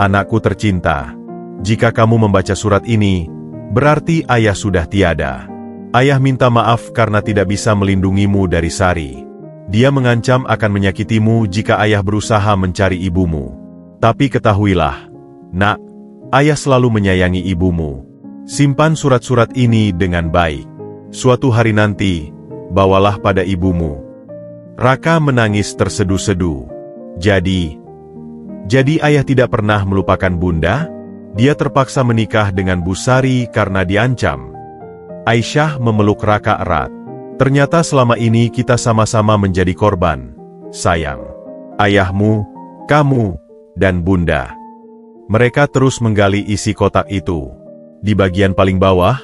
anakku tercinta, jika kamu membaca surat ini, berarti ayah sudah tiada. Ayah minta maaf karena tidak bisa melindungimu dari Sari. Dia mengancam akan menyakitimu jika ayah berusaha mencari ibumu. Tapi ketahuilah, nak, ayah selalu menyayangi ibumu. Simpan surat-surat ini dengan baik. Suatu hari nanti, bawalah pada ibumu. Raka menangis tersedu-sedu. Jadi ayah tidak pernah melupakan bunda? Dia terpaksa menikah dengan Bu Sari karena diancam. Aisyah memeluk Raka erat. Ternyata selama ini kita sama-sama menjadi korban, sayang. Ayahmu, kamu, dan bunda. Mereka terus menggali isi kotak itu. Di bagian paling bawah,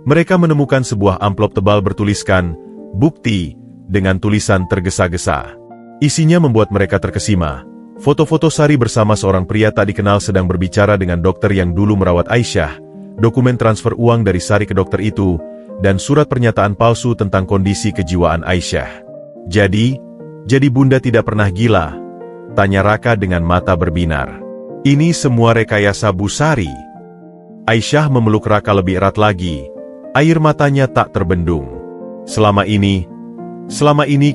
mereka menemukan sebuah amplop tebal bertuliskan, bukti, dengan tulisan tergesa-gesa. Isinya membuat mereka terkesima. Foto-foto Sari bersama seorang pria tak dikenal sedang berbicara dengan dokter yang dulu merawat Aisyah, dokumen transfer uang dari Sari ke dokter itu, dan surat pernyataan palsu tentang kondisi kejiwaan Aisyah. Jadi bunda tidak pernah gila? Tanya Raka dengan mata berbinar. Ini semua rekayasa Bu Sari. Aisyah memeluk Raka lebih erat lagi. Air matanya tak terbendung. Selama ini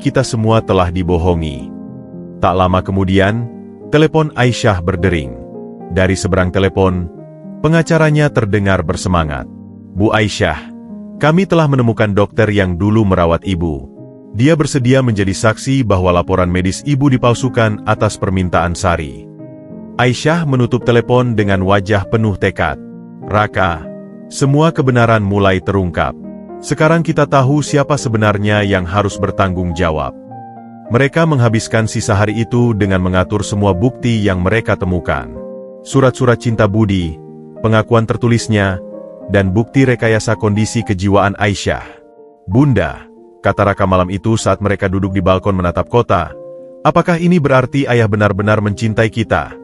kita semua telah dibohongi. Tak lama kemudian, telepon Aisyah berdering. Dari seberang telepon, pengacaranya terdengar bersemangat. Bu Aisyah, kami telah menemukan dokter yang dulu merawat ibu. Dia bersedia menjadi saksi bahwa laporan medis ibu dipalsukan atas permintaan Sari. Aisyah menutup telepon dengan wajah penuh tekad. Raka, semua kebenaran mulai terungkap. Sekarang kita tahu siapa sebenarnya yang harus bertanggung jawab. Mereka menghabiskan sisa hari itu dengan mengatur semua bukti yang mereka temukan. Surat-surat cinta Budi, pengakuan tertulisnya, dan bukti rekayasa kondisi kejiwaan Aisyah. Bunda, kata Raka malam itu saat mereka duduk di balkon menatap kota, apakah ini berarti ayah benar-benar mencintai kita?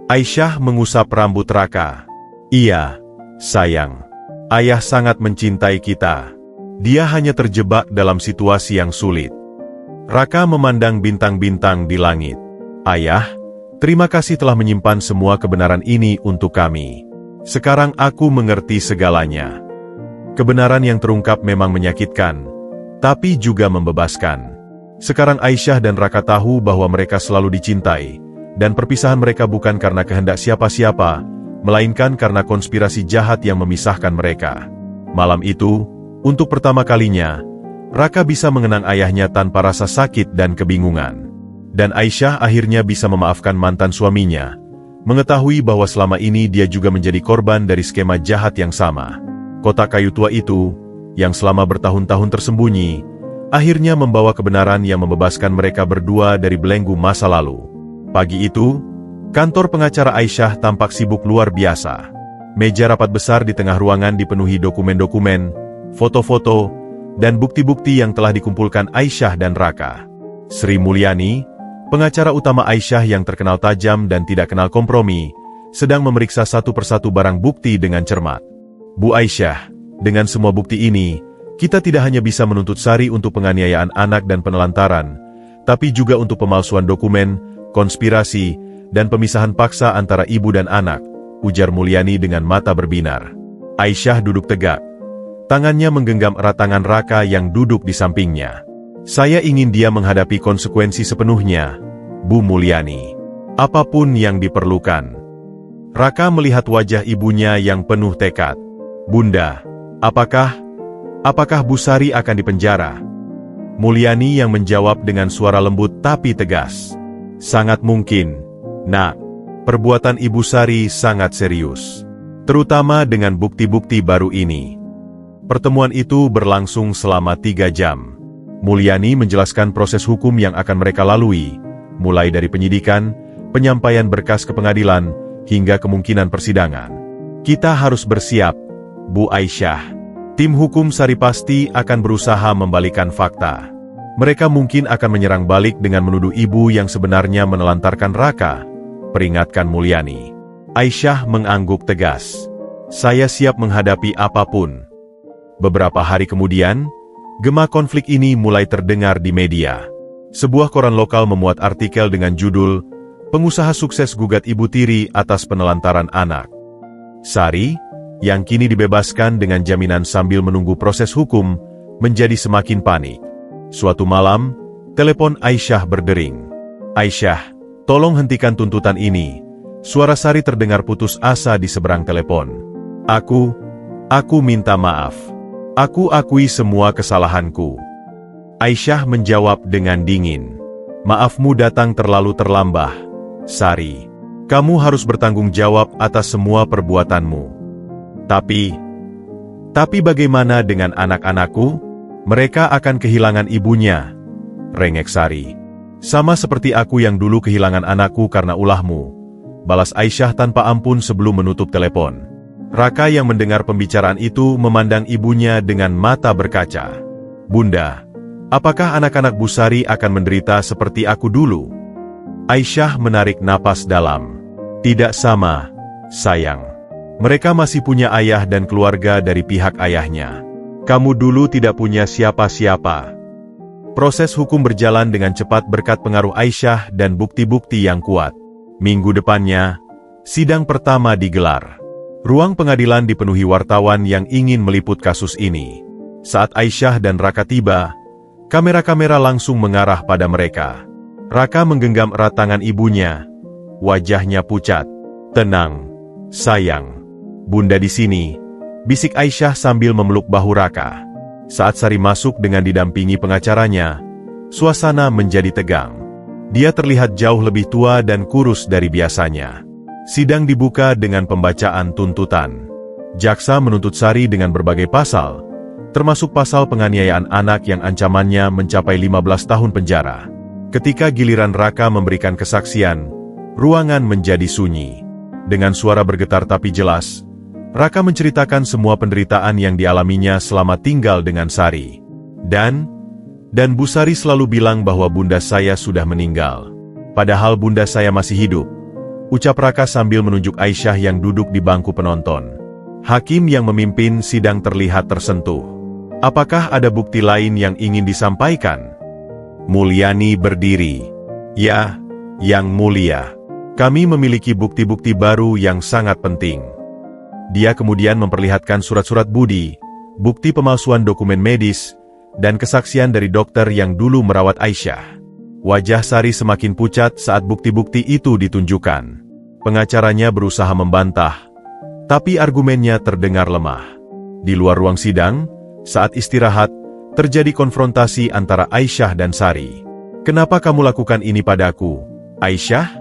Aisyah mengusap rambut Raka. Iya, sayang. Ayah sangat mencintai kita. Dia hanya terjebak dalam situasi yang sulit. Raka memandang bintang-bintang di langit. Ayah, terima kasih telah menyimpan semua kebenaran ini untuk kami. Sekarang aku mengerti segalanya. Kebenaran yang terungkap memang menyakitkan, tapi juga membebaskan. Sekarang Aisyah dan Raka tahu bahwa mereka selalu dicintai, dan perpisahan mereka bukan karena kehendak siapa-siapa, melainkan karena konspirasi jahat yang memisahkan mereka. Malam itu, untuk pertama kalinya, Raka bisa mengenang ayahnya tanpa rasa sakit dan kebingungan. Dan Aisyah akhirnya bisa memaafkan mantan suaminya, mengetahui bahwa selama ini dia juga menjadi korban dari skema jahat yang sama. Kotak kayu tua itu, yang selama bertahun-tahun tersembunyi, akhirnya membawa kebenaran yang membebaskan mereka berdua dari belenggu masa lalu. Pagi itu, kantor pengacara Aisyah tampak sibuk luar biasa. Meja rapat besar di tengah ruangan dipenuhi dokumen-dokumen, foto-foto, dan bukti-bukti yang telah dikumpulkan Aisyah dan Raka. Sri Mulyani, pengacara utama Aisyah yang terkenal tajam dan tidak kenal kompromi, sedang memeriksa satu persatu barang bukti dengan cermat. Bu Aisyah, dengan semua bukti ini, kita tidak hanya bisa menuntut Sari untuk penganiayaan anak dan penelantaran, tapi juga untuk pemalsuan dokumen, konspirasi, dan pemisahan paksa antara ibu dan anak, ujar Mulyani dengan mata berbinar. Aisyah duduk tegak. Tangannya menggenggam erat tangan Raka yang duduk di sampingnya. Saya ingin dia menghadapi konsekuensi sepenuhnya, Bu Mulyani. Apapun yang diperlukan. Raka melihat wajah ibunya yang penuh tekad. Bunda, apakah Bu Sari akan dipenjara? Mulyani yang menjawab dengan suara lembut tapi tegas. Sangat mungkin, nak. Perbuatan Ibu Sari sangat serius. Terutama dengan bukti-bukti baru ini. Pertemuan itu berlangsung selama 3 jam. Mulyani menjelaskan proses hukum yang akan mereka lalui, mulai dari penyidikan, penyampaian berkas ke pengadilan, hingga kemungkinan persidangan. Kita harus bersiap, Bu Aisyah. Tim hukum Sari pasti akan berusaha membalikan fakta. Mereka mungkin akan menyerang balik dengan menuduh ibu yang sebenarnya menelantarkan Raka, peringatkan Mulyani. Aisyah mengangguk tegas. Saya siap menghadapi apapun. Beberapa hari kemudian, gema konflik ini mulai terdengar di media. Sebuah koran lokal memuat artikel dengan judul, "Pengusaha sukses gugat ibu tiri atas penelantaran anak." Sari, yang kini dibebaskan dengan jaminan sambil menunggu proses hukum, menjadi semakin panik. Suatu malam, telepon Aisyah berdering. "Aisyah, tolong hentikan tuntutan ini." Suara Sari terdengar putus asa di seberang telepon. Aku minta maaf. Aku akui semua kesalahanku." Aisyah menjawab dengan dingin. "Maafmu datang terlalu terlambat, Sari. Kamu harus bertanggung jawab atas semua perbuatanmu." Tapi bagaimana dengan anak-anakku? Mereka akan kehilangan ibunya," rengek Sari. "Sama seperti aku yang dulu kehilangan anakku karena ulahmu," balas Aisyah tanpa ampun sebelum menutup telepon. Raka yang mendengar pembicaraan itu memandang ibunya dengan mata berkaca. "Bunda, apakah anak-anak Bu Sari akan menderita seperti aku dulu?" Aisyah menarik napas dalam. "Tidak sama, sayang. Mereka masih punya ayah dan keluarga dari pihak ayahnya. Kamu dulu tidak punya siapa-siapa." Proses hukum berjalan dengan cepat berkat pengaruh Aisyah dan bukti-bukti yang kuat. Minggu depannya, sidang pertama digelar. Ruang pengadilan dipenuhi wartawan yang ingin meliput kasus ini. Saat Aisyah dan Raka tiba, kamera-kamera langsung mengarah pada mereka. Raka menggenggam erat tangan ibunya. Wajahnya pucat. "Tenang, sayang. Bunda di sini," bisik Aisyah sambil memeluk bahu Raka. Saat Sari masuk dengan didampingi pengacaranya, suasana menjadi tegang. Dia terlihat jauh lebih tua dan kurus dari biasanya. Sidang dibuka dengan pembacaan tuntutan. Jaksa menuntut Sari dengan berbagai pasal, termasuk pasal penganiayaan anak yang ancamannya mencapai 15 tahun penjara. Ketika giliran Raka memberikan kesaksian, ruangan menjadi sunyi. Dengan suara bergetar tapi jelas, Raka menceritakan semua penderitaan yang dialaminya selama tinggal dengan Sari. Dan Bu Sari selalu bilang bahwa bunda saya sudah meninggal. Padahal bunda saya masih hidup, ucap Raka sambil menunjuk Aisyah yang duduk di bangku penonton. Hakim yang memimpin sidang terlihat tersentuh. "Apakah ada bukti lain yang ingin disampaikan?" Mulyani berdiri. "Ya, Yang Mulia. Kami memiliki bukti-bukti baru yang sangat penting." Dia kemudian memperlihatkan surat-surat budi, bukti pemalsuan dokumen medis, dan kesaksian dari dokter yang dulu merawat Aisyah. Wajah Sari semakin pucat saat bukti-bukti itu ditunjukkan. Pengacaranya berusaha membantah, tapi argumennya terdengar lemah. Di luar ruang sidang, saat istirahat, terjadi konfrontasi antara Aisyah dan Sari. "Kenapa kamu lakukan ini padaku, Aisyah?"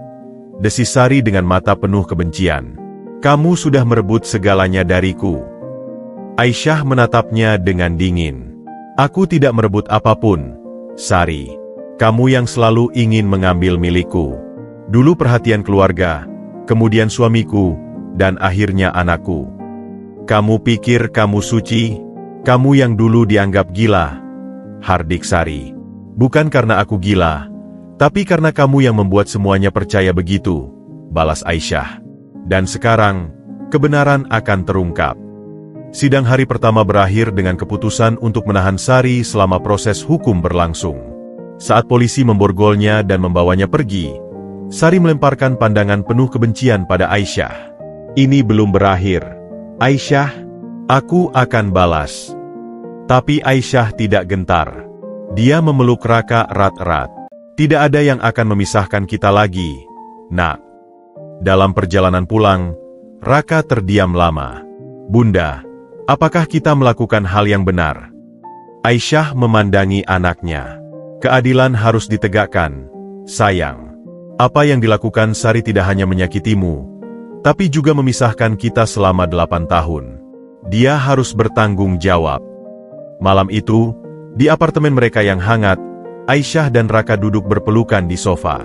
desis Sari dengan mata penuh kebencian. "Kamu sudah merebut segalanya dariku." Aisyah menatapnya dengan dingin. "Aku tidak merebut apapun, Sari. Kamu yang selalu ingin mengambil milikku. Dulu perhatian keluarga, kemudian suamiku, dan akhirnya anakku. Kamu pikir kamu suci? Kamu yang dulu dianggap gila, Hardik Sari. Bukan karena aku gila, tapi karena kamu yang membuat semuanya percaya begitu," balas Aisyah. "Dan sekarang, kebenaran akan terungkap." Sidang hari pertama berakhir dengan keputusan untuk menahan Sari selama proses hukum berlangsung. Saat polisi memborgolnya dan membawanya pergi, Sari melemparkan pandangan penuh kebencian pada Aisyah. "Ini belum berakhir, Aisyah. Aku akan balas." Tapi Aisyah tidak gentar. Dia memeluk Raka erat-erat. "Tidak ada yang akan memisahkan kita lagi, Nak." Dalam perjalanan pulang, Raka terdiam lama. "Bunda, apakah kita melakukan hal yang benar?" Aisyah memandangi anaknya. "Keadilan harus ditegakkan, sayang. Apa yang dilakukan Sari tidak hanya menyakitimu, tapi juga memisahkan kita selama 8 tahun. Dia harus bertanggung jawab." Malam itu, di apartemen mereka yang hangat, Aisyah dan Raka duduk berpelukan di sofa.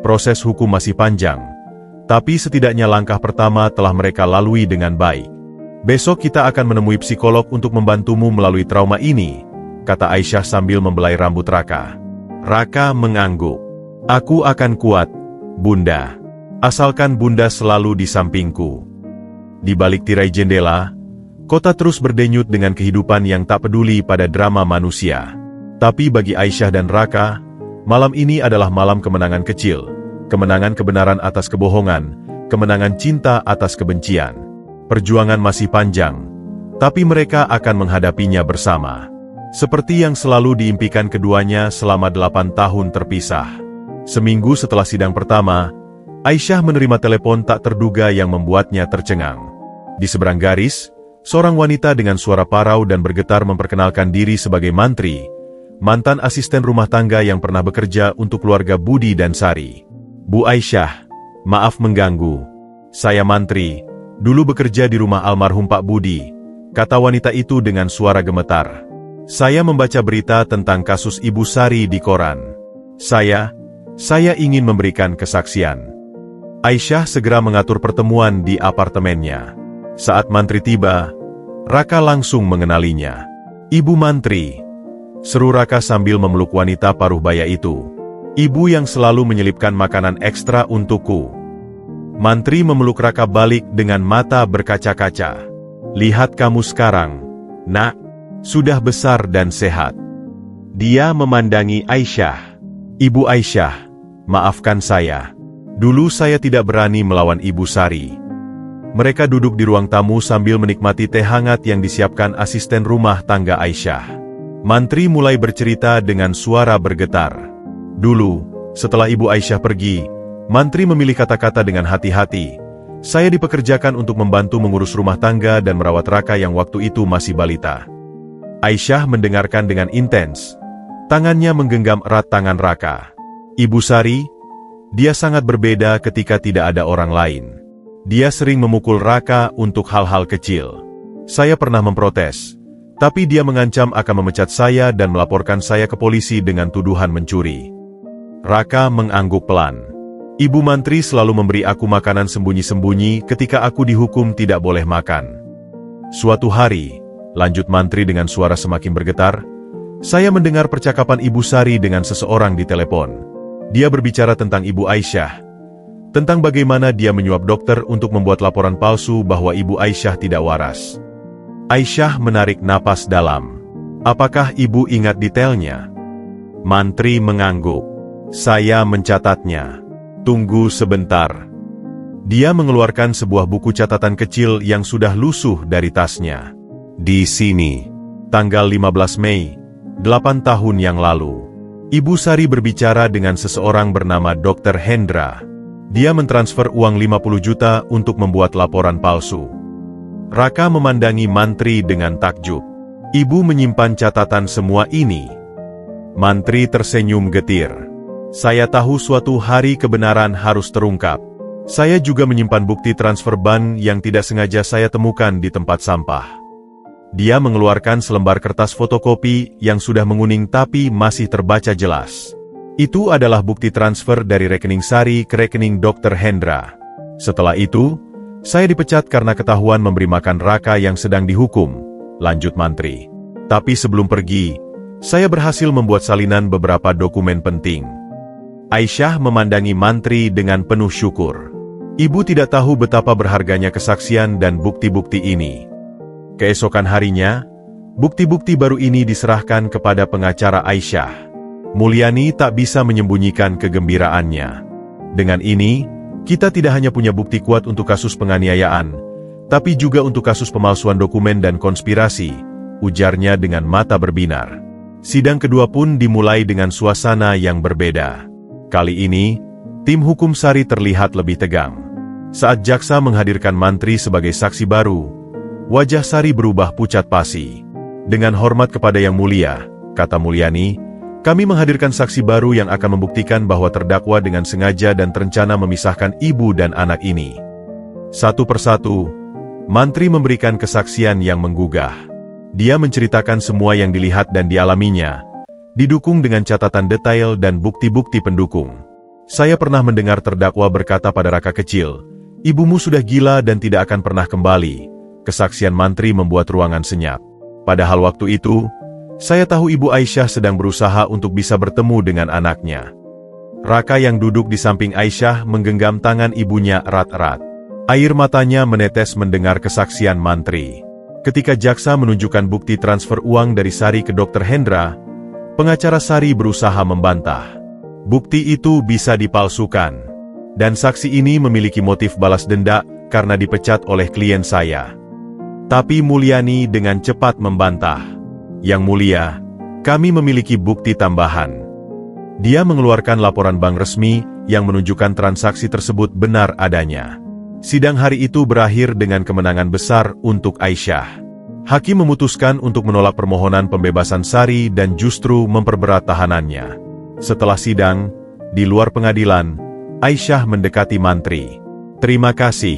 Proses hukum masih panjang, tapi setidaknya langkah pertama telah mereka lalui dengan baik. Besok kita akan menemui psikolog untuk membantumu melalui trauma ini, kata Aisyah sambil membelai rambut Raka. Raka mengangguk. Aku akan kuat, Bunda. Asalkan Bunda selalu di sampingku. Di balik tirai jendela, kota terus berdenyut dengan kehidupan yang tak peduli pada drama manusia. Tapi bagi Aisyah dan Raka, malam ini adalah malam kemenangan kecil, kemenangan kebenaran atas kebohongan, kemenangan cinta atas kebencian. Perjuangan masih panjang, tapi mereka akan menghadapinya bersama. Seperti yang selalu diimpikan keduanya selama 8 tahun terpisah. Seminggu setelah sidang pertama, Aisyah menerima telepon tak terduga yang membuatnya tercengang. Di seberang garis, seorang wanita dengan suara parau dan bergetar memperkenalkan diri sebagai Mantri, mantan asisten rumah tangga yang pernah bekerja untuk keluarga Budi dan Sari. Bu Aisyah, maaf mengganggu. Saya Mantri, dulu bekerja di rumah almarhum Pak Budi, kata wanita itu dengan suara gemetar. Saya membaca berita tentang kasus Ibu Sari di koran. Saya ingin memberikan kesaksian. Aisyah segera mengatur pertemuan di apartemennya. Saat Mantri tiba, Raka langsung mengenalinya. Ibu Mantri, seru Raka sambil memeluk wanita paruh baya itu. Ibu yang selalu menyelipkan makanan ekstra untukku. Mantri memeluk Raka balik dengan mata berkaca-kaca. Lihat kamu sekarang, nak, sudah besar dan sehat. Dia memandangi Aisyah. Ibu Aisyah, maafkan saya. Dulu saya tidak berani melawan Ibu Sari. Mereka duduk di ruang tamu sambil menikmati teh hangat yang disiapkan asisten rumah tangga Aisyah. Mantri mulai bercerita dengan suara bergetar. Dulu, setelah Ibu Aisyah pergi, Mantri memilih kata-kata dengan hati-hati. Saya dipekerjakan untuk membantu mengurus rumah tangga dan merawat Raka yang waktu itu masih balita. Aisyah mendengarkan dengan intens. Tangannya menggenggam erat tangan Raka. Ibu Sari, dia sangat berbeda ketika tidak ada orang lain. Dia sering memukul Raka untuk hal-hal kecil. Saya pernah memprotes, tapi dia mengancam akan memecat saya dan melaporkan saya ke polisi dengan tuduhan mencuri. Raka mengangguk pelan. Ibu Mantri selalu memberi aku makanan sembunyi-sembunyi ketika aku dihukum tidak boleh makan. Suatu hari, lanjut Mantri dengan suara semakin bergetar, saya mendengar percakapan Ibu Sari dengan seseorang di telepon. Dia berbicara tentang Ibu Aisyah, tentang bagaimana dia menyuap dokter untuk membuat laporan palsu bahwa Ibu Aisyah tidak waras. Aisyah menarik napas dalam. Apakah Ibu ingat detailnya? Mantri mengangguk. Saya mencatatnya. Tunggu sebentar. Dia mengeluarkan sebuah buku catatan kecil yang sudah lusuh dari tasnya. Di sini, tanggal 15 Mei, 8 tahun yang lalu, Ibu Sari berbicara dengan seseorang bernama Dr. Hendra. Dia mentransfer uang 50 juta untuk membuat laporan palsu. Raka memandangi Mantri dengan takjub. Ibu menyimpan catatan semua ini. Mantri tersenyum getir. Saya tahu suatu hari kebenaran harus terungkap. Saya juga menyimpan bukti transfer ban yang tidak sengaja saya temukan di tempat sampah. Dia mengeluarkan selembar kertas fotokopi yang sudah menguning tapi masih terbaca jelas. Itu adalah bukti transfer dari rekening Sari ke rekening Dr. Hendra. Setelah itu, saya dipecat karena ketahuan memberi makan Raka yang sedang dihukum, lanjut Mantri. Tapi sebelum pergi, saya berhasil membuat salinan beberapa dokumen penting. Aisyah memandangi Mantri dengan penuh syukur. Ibu tidak tahu betapa berharganya kesaksian dan bukti-bukti ini. Keesokan harinya, bukti-bukti baru ini diserahkan kepada pengacara Aisyah. Mulyani tak bisa menyembunyikan kegembiraannya. Dengan ini, kita tidak hanya punya bukti kuat untuk kasus penganiayaan, tapi juga untuk kasus pemalsuan dokumen dan konspirasi, ujarnya dengan mata berbinar. Sidang kedua pun dimulai dengan suasana yang berbeda. Kali ini, tim hukum Sari terlihat lebih tegang. Saat jaksa menghadirkan Mantri sebagai saksi baru, wajah Sari berubah pucat pasi. Dengan hormat kepada Yang Mulia, kata Mulyani, kami menghadirkan saksi baru yang akan membuktikan bahwa terdakwa dengan sengaja dan terencana memisahkan ibu dan anak ini. Satu persatu, Mantri memberikan kesaksian yang menggugah. Dia menceritakan semua yang dilihat dan dialaminya, didukung dengan catatan detail dan bukti-bukti pendukung. Saya pernah mendengar terdakwa berkata pada Raka kecil, "Ibumu sudah gila dan tidak akan pernah kembali." Kesaksian mantri membuat ruangan senyap. Padahal waktu itu, saya tahu Ibu Aisyah sedang berusaha untuk bisa bertemu dengan anaknya. Raka yang duduk di samping Aisyah menggenggam tangan ibunya erat-erat. Air matanya menetes mendengar kesaksian mantri. Ketika jaksa menunjukkan bukti transfer uang dari Sari ke Dr. Hendra, pengacara Sari berusaha membantah. Bukti itu bisa dipalsukan. Dan saksi ini memiliki motif balas denda karena dipecat oleh klien saya. Tapi Mulyani dengan cepat membantah. "Yang mulia, kami memiliki bukti tambahan." Dia mengeluarkan laporan bank resmi yang menunjukkan transaksi tersebut benar adanya. Sidang hari itu berakhir dengan kemenangan besar untuk Aisyah. Hakim memutuskan untuk menolak permohonan pembebasan Sari dan justru memperberat tahanannya. Setelah sidang, di luar pengadilan, Aisyah mendekati mantri. "Terima kasih,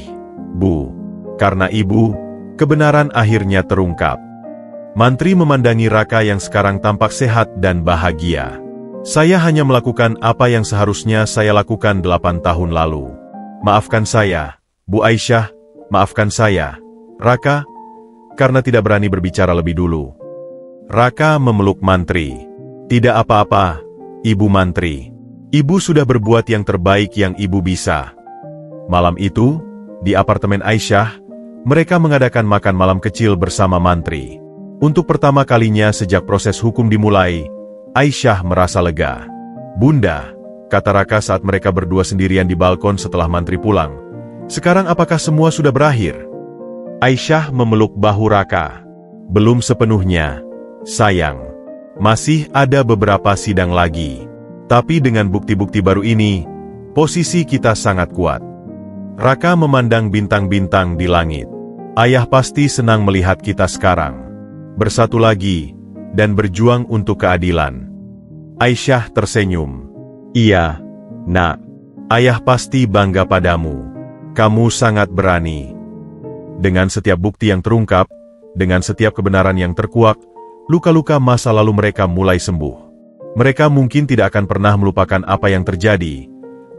Bu. Karena Ibu, kebenaran akhirnya terungkap." Mantri memandangi Raka yang sekarang tampak sehat dan bahagia. "Saya hanya melakukan apa yang seharusnya saya lakukan 8 tahun lalu. Maafkan saya, Bu Aisyah, maafkan saya, Raka, karena tidak berani berbicara lebih dulu." Raka memeluk mantri. "Tidak apa-apa, Ibu Mantri. Ibu sudah berbuat yang terbaik yang Ibu bisa." Malam itu, di apartemen Aisyah, mereka mengadakan makan malam kecil bersama mantri. Untuk pertama kalinya sejak proses hukum dimulai, Aisyah merasa lega. "Bunda," kata Raka saat mereka berdua sendirian di balkon setelah mantri pulang, "sekarang apakah semua sudah berakhir?" Aisyah memeluk bahu Raka. "Belum sepenuhnya, sayang. Masih ada beberapa sidang lagi. Tapi dengan bukti-bukti baru ini, posisi kita sangat kuat." Raka memandang bintang-bintang di langit. "Ayah pasti senang melihat kita sekarang bersatu lagi dan berjuang untuk keadilan." Aisyah tersenyum. "Iya, Nak. Ayah pasti bangga padamu. Kamu sangat berani." Dengan setiap bukti yang terungkap, dengan setiap kebenaran yang terkuak, luka-luka masa lalu mereka mulai sembuh. Mereka mungkin tidak akan pernah melupakan apa yang terjadi,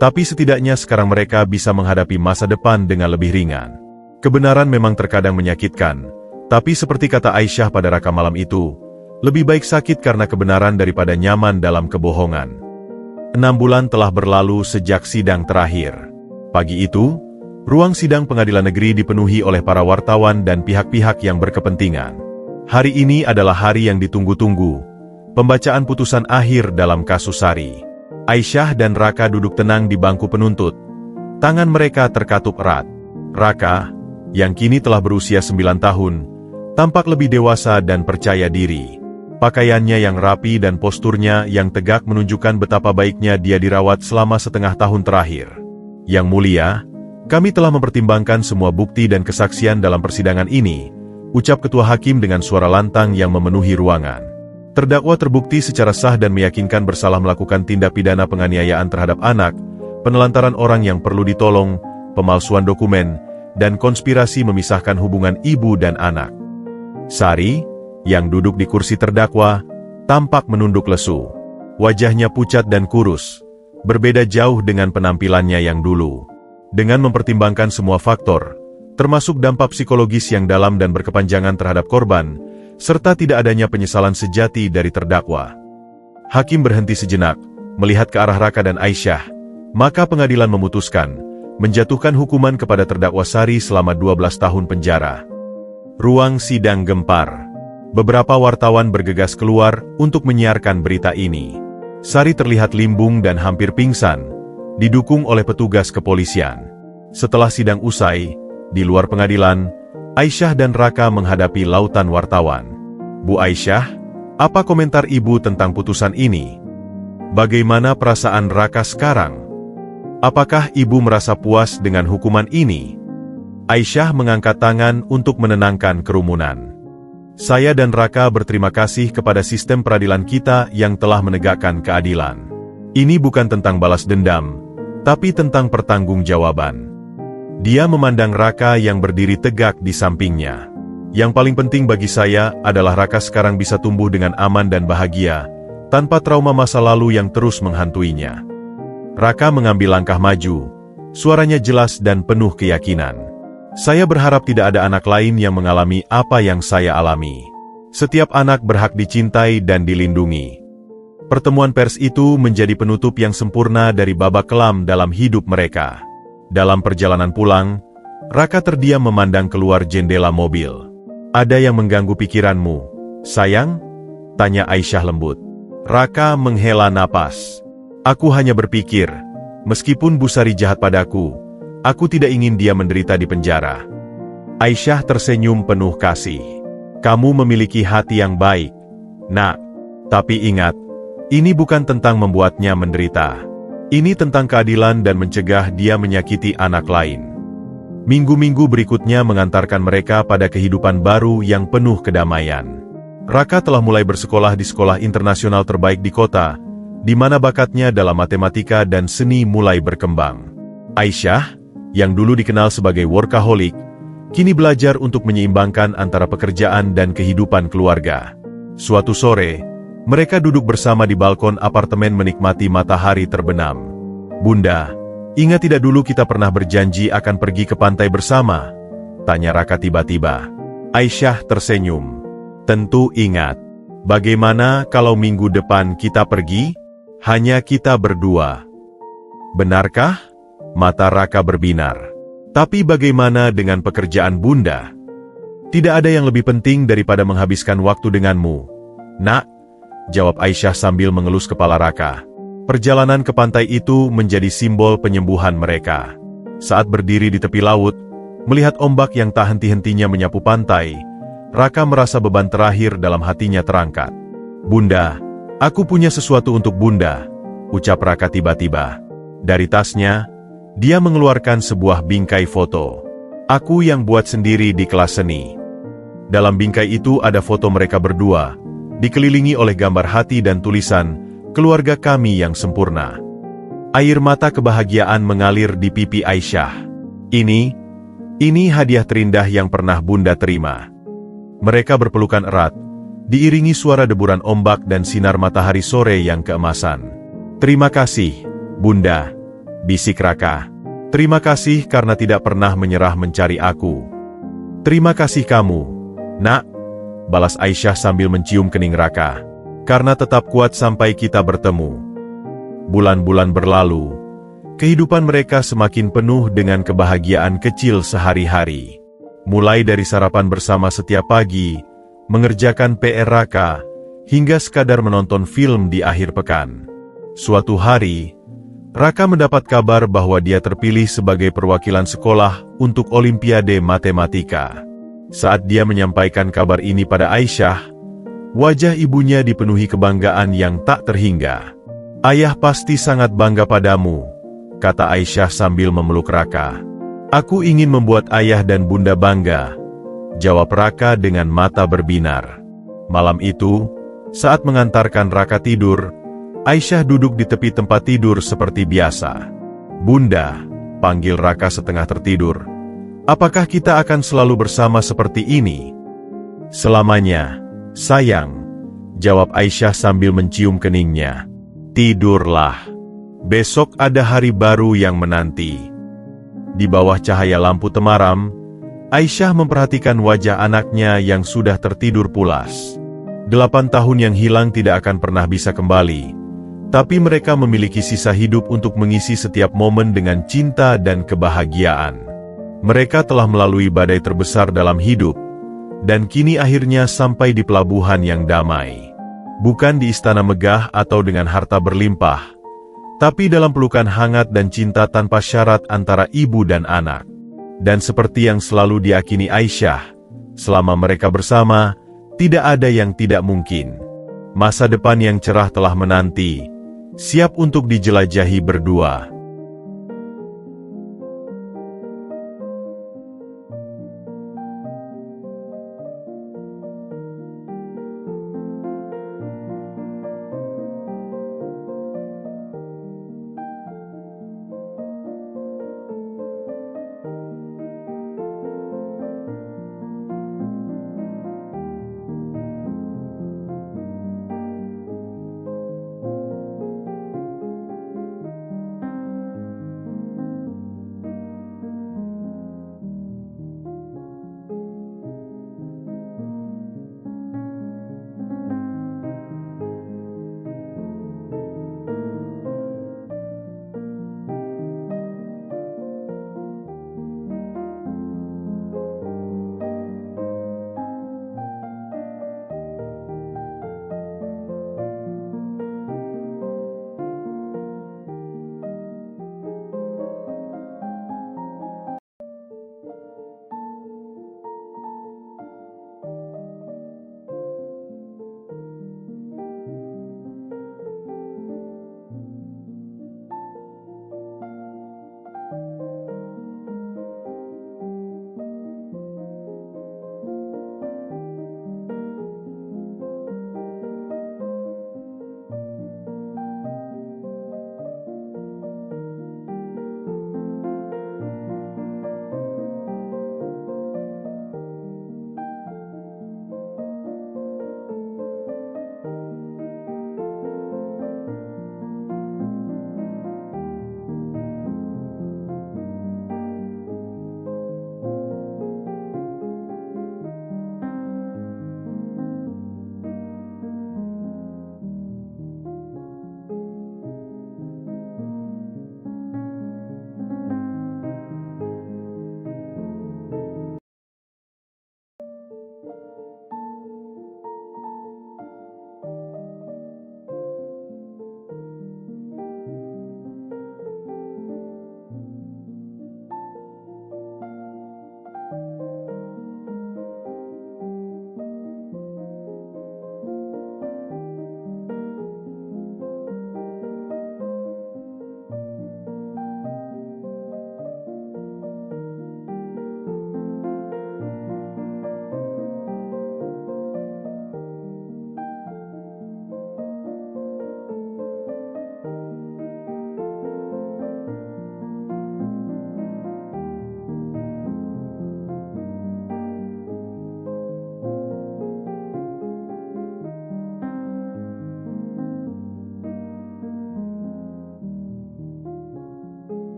tapi setidaknya sekarang mereka bisa menghadapi masa depan dengan lebih ringan. Kebenaran memang terkadang menyakitkan, tapi seperti kata Aisyah pada Raka malam itu, lebih baik sakit karena kebenaran daripada nyaman dalam kebohongan. 6 bulan telah berlalu sejak sidang terakhir. Pagi itu, ruang sidang pengadilan negeri dipenuhi oleh para wartawan dan pihak-pihak yang berkepentingan. Hari ini adalah hari yang ditunggu-tunggu, pembacaan putusan akhir dalam kasus Sari. Aisyah dan Raka duduk tenang di bangku penuntut. Tangan mereka terkatup erat. Raka, yang kini telah berusia 9 tahun, tampak lebih dewasa dan percaya diri. Pakaiannya yang rapi dan posturnya yang tegak menunjukkan betapa baiknya dia dirawat selama setengah tahun terakhir. "Yang mulia, kami telah mempertimbangkan semua bukti dan kesaksian dalam persidangan ini," ucap Ketua Hakim dengan suara lantang yang memenuhi ruangan. "Terdakwa terbukti secara sah dan meyakinkan bersalah melakukan tindak pidana penganiayaan terhadap anak, penelantaran orang yang perlu ditolong, pemalsuan dokumen, dan konspirasi memisahkan hubungan ibu dan anak." Sari, yang duduk di kursi terdakwa, tampak menunduk lesu. Wajahnya pucat dan kurus, berbeda jauh dengan penampilannya yang dulu. Dengan mempertimbangkan semua faktor, termasuk dampak psikologis yang dalam dan berkepanjangan terhadap korban, serta tidak adanya penyesalan sejati dari terdakwa, hakim berhenti sejenak, melihat ke arah Raka dan Aisyah, maka pengadilan memutuskan, menjatuhkan hukuman kepada terdakwa Sari selama 12 tahun penjara. Ruang sidang gempar. Beberapa wartawan bergegas keluar untuk menyiarkan berita ini. Sari terlihat limbung dan hampir pingsan, didukung oleh petugas kepolisian. Setelah sidang usai, di luar pengadilan, Aisyah dan Raka menghadapi lautan wartawan. "Bu Aisyah, apa komentar Ibu tentang putusan ini? Bagaimana perasaan Raka sekarang? Apakah Ibu merasa puas dengan hukuman ini?" Aisyah mengangkat tangan untuk menenangkan kerumunan. "Saya dan Raka berterima kasih kepada sistem peradilan kita yang telah menegakkan keadilan. Ini bukan tentang balas dendam, tapi tentang pertanggungjawaban." Dia memandang Raka yang berdiri tegak di sampingnya. "Yang paling penting bagi saya adalah Raka sekarang bisa tumbuh dengan aman dan bahagia, tanpa trauma masa lalu yang terus menghantuinya." Raka mengambil langkah maju, suaranya jelas dan penuh keyakinan. Saya berharap tidak ada anak lain yang mengalami apa yang saya alami. Setiap anak berhak dicintai dan dilindungi. Pertemuan pers itu menjadi penutup yang sempurna dari babak kelam dalam hidup mereka. Dalam perjalanan pulang, Raka terdiam memandang keluar jendela mobil. "Ada yang mengganggu pikiranmu, sayang?" tanya Aisyah lembut. Raka menghela napas. "Aku hanya berpikir, meskipun Bu Sari jahat padaku, aku tidak ingin dia menderita di penjara." Aisyah tersenyum penuh kasih. "Kamu memiliki hati yang baik, Nak. Tapi ingat, ini bukan tentang membuatnya menderita. Ini tentang keadilan dan mencegah dia menyakiti anak lain." Minggu-minggu berikutnya mengantarkan mereka pada kehidupan baru yang penuh kedamaian. Raka telah mulai bersekolah di sekolah internasional terbaik di kota, di mana bakatnya dalam matematika dan seni mulai berkembang. Aisyah, yang dulu dikenal sebagai workaholic, kini belajar untuk menyeimbangkan antara pekerjaan dan kehidupan keluarga. Suatu sore, mereka duduk bersama di balkon apartemen menikmati matahari terbenam. "Bunda, ingat tidak dulu kita pernah berjanji akan pergi ke pantai bersama?" tanya Raka tiba-tiba. Aisyah tersenyum. "Tentu ingat. Bagaimana kalau minggu depan kita pergi? Hanya kita berdua." "Benarkah?" Mata Raka berbinar. "Tapi bagaimana dengan pekerjaan Bunda?" "Tidak ada yang lebih penting daripada menghabiskan waktu denganmu, Nak," jawab Aisyah sambil mengelus kepala Raka. Perjalanan ke pantai itu menjadi simbol penyembuhan mereka. Saat berdiri di tepi laut, melihat ombak yang tak henti-hentinya menyapu pantai, Raka merasa beban terakhir dalam hatinya terangkat. "Bunda, aku punya sesuatu untuk Bunda," ucap Raka tiba-tiba. Dari tasnya, dia mengeluarkan sebuah bingkai foto. "Aku yang buat sendiri di kelas seni." Dalam bingkai itu ada foto mereka berdua, dikelilingi oleh gambar hati dan tulisan, "Keluarga kami yang sempurna." Air mata kebahagiaan mengalir di pipi Aisyah. Ini hadiah terindah yang pernah Bunda terima." Mereka berpelukan erat, diiringi suara deburan ombak dan sinar matahari sore yang keemasan. "Terima kasih, Bunda," bisik Raka. "Terima kasih karena tidak pernah menyerah mencari aku." "Terima kasih kamu, Nak," balas Aisyah sambil mencium kening Raka. "Karena tetap kuat sampai kita bertemu." Bulan-bulan berlalu, kehidupan mereka semakin penuh dengan kebahagiaan kecil sehari-hari. Mulai dari sarapan bersama setiap pagi, mengerjakan PR Raka, hingga sekadar menonton film di akhir pekan. Suatu hari, Raka mendapat kabar bahwa dia terpilih sebagai perwakilan sekolah untuk Olimpiade Matematika. Saat dia menyampaikan kabar ini pada Aisyah, wajah ibunya dipenuhi kebanggaan yang tak terhingga. "Ayah pasti sangat bangga padamu," kata Aisyah sambil memeluk Raka. "Aku ingin membuat ayah dan Bunda bangga," jawab Raka dengan mata berbinar. Malam itu, saat mengantarkan Raka tidur, Aisyah duduk di tepi tempat tidur seperti biasa. "Bunda," panggil Raka setengah tertidur, "apakah kita akan selalu bersama seperti ini?" "Selamanya, sayang," jawab Aisyah sambil mencium keningnya. "Tidurlah. Besok ada hari baru yang menanti." Di bawah cahaya lampu temaram, Aisyah memperhatikan wajah anaknya yang sudah tertidur pulas. 8 tahun yang hilang tidak akan pernah bisa kembali, tapi mereka memiliki sisa hidup untuk mengisi setiap momen dengan cinta dan kebahagiaan. Mereka telah melalui badai terbesar dalam hidup, dan kini akhirnya sampai di pelabuhan yang damai. Bukan di istana megah atau dengan harta berlimpah, tapi dalam pelukan hangat dan cinta tanpa syarat antara ibu dan anak. Dan seperti yang selalu diyakini Aisyah, selama mereka bersama, tidak ada yang tidak mungkin. Masa depan yang cerah telah menanti, siap untuk dijelajahi berdua.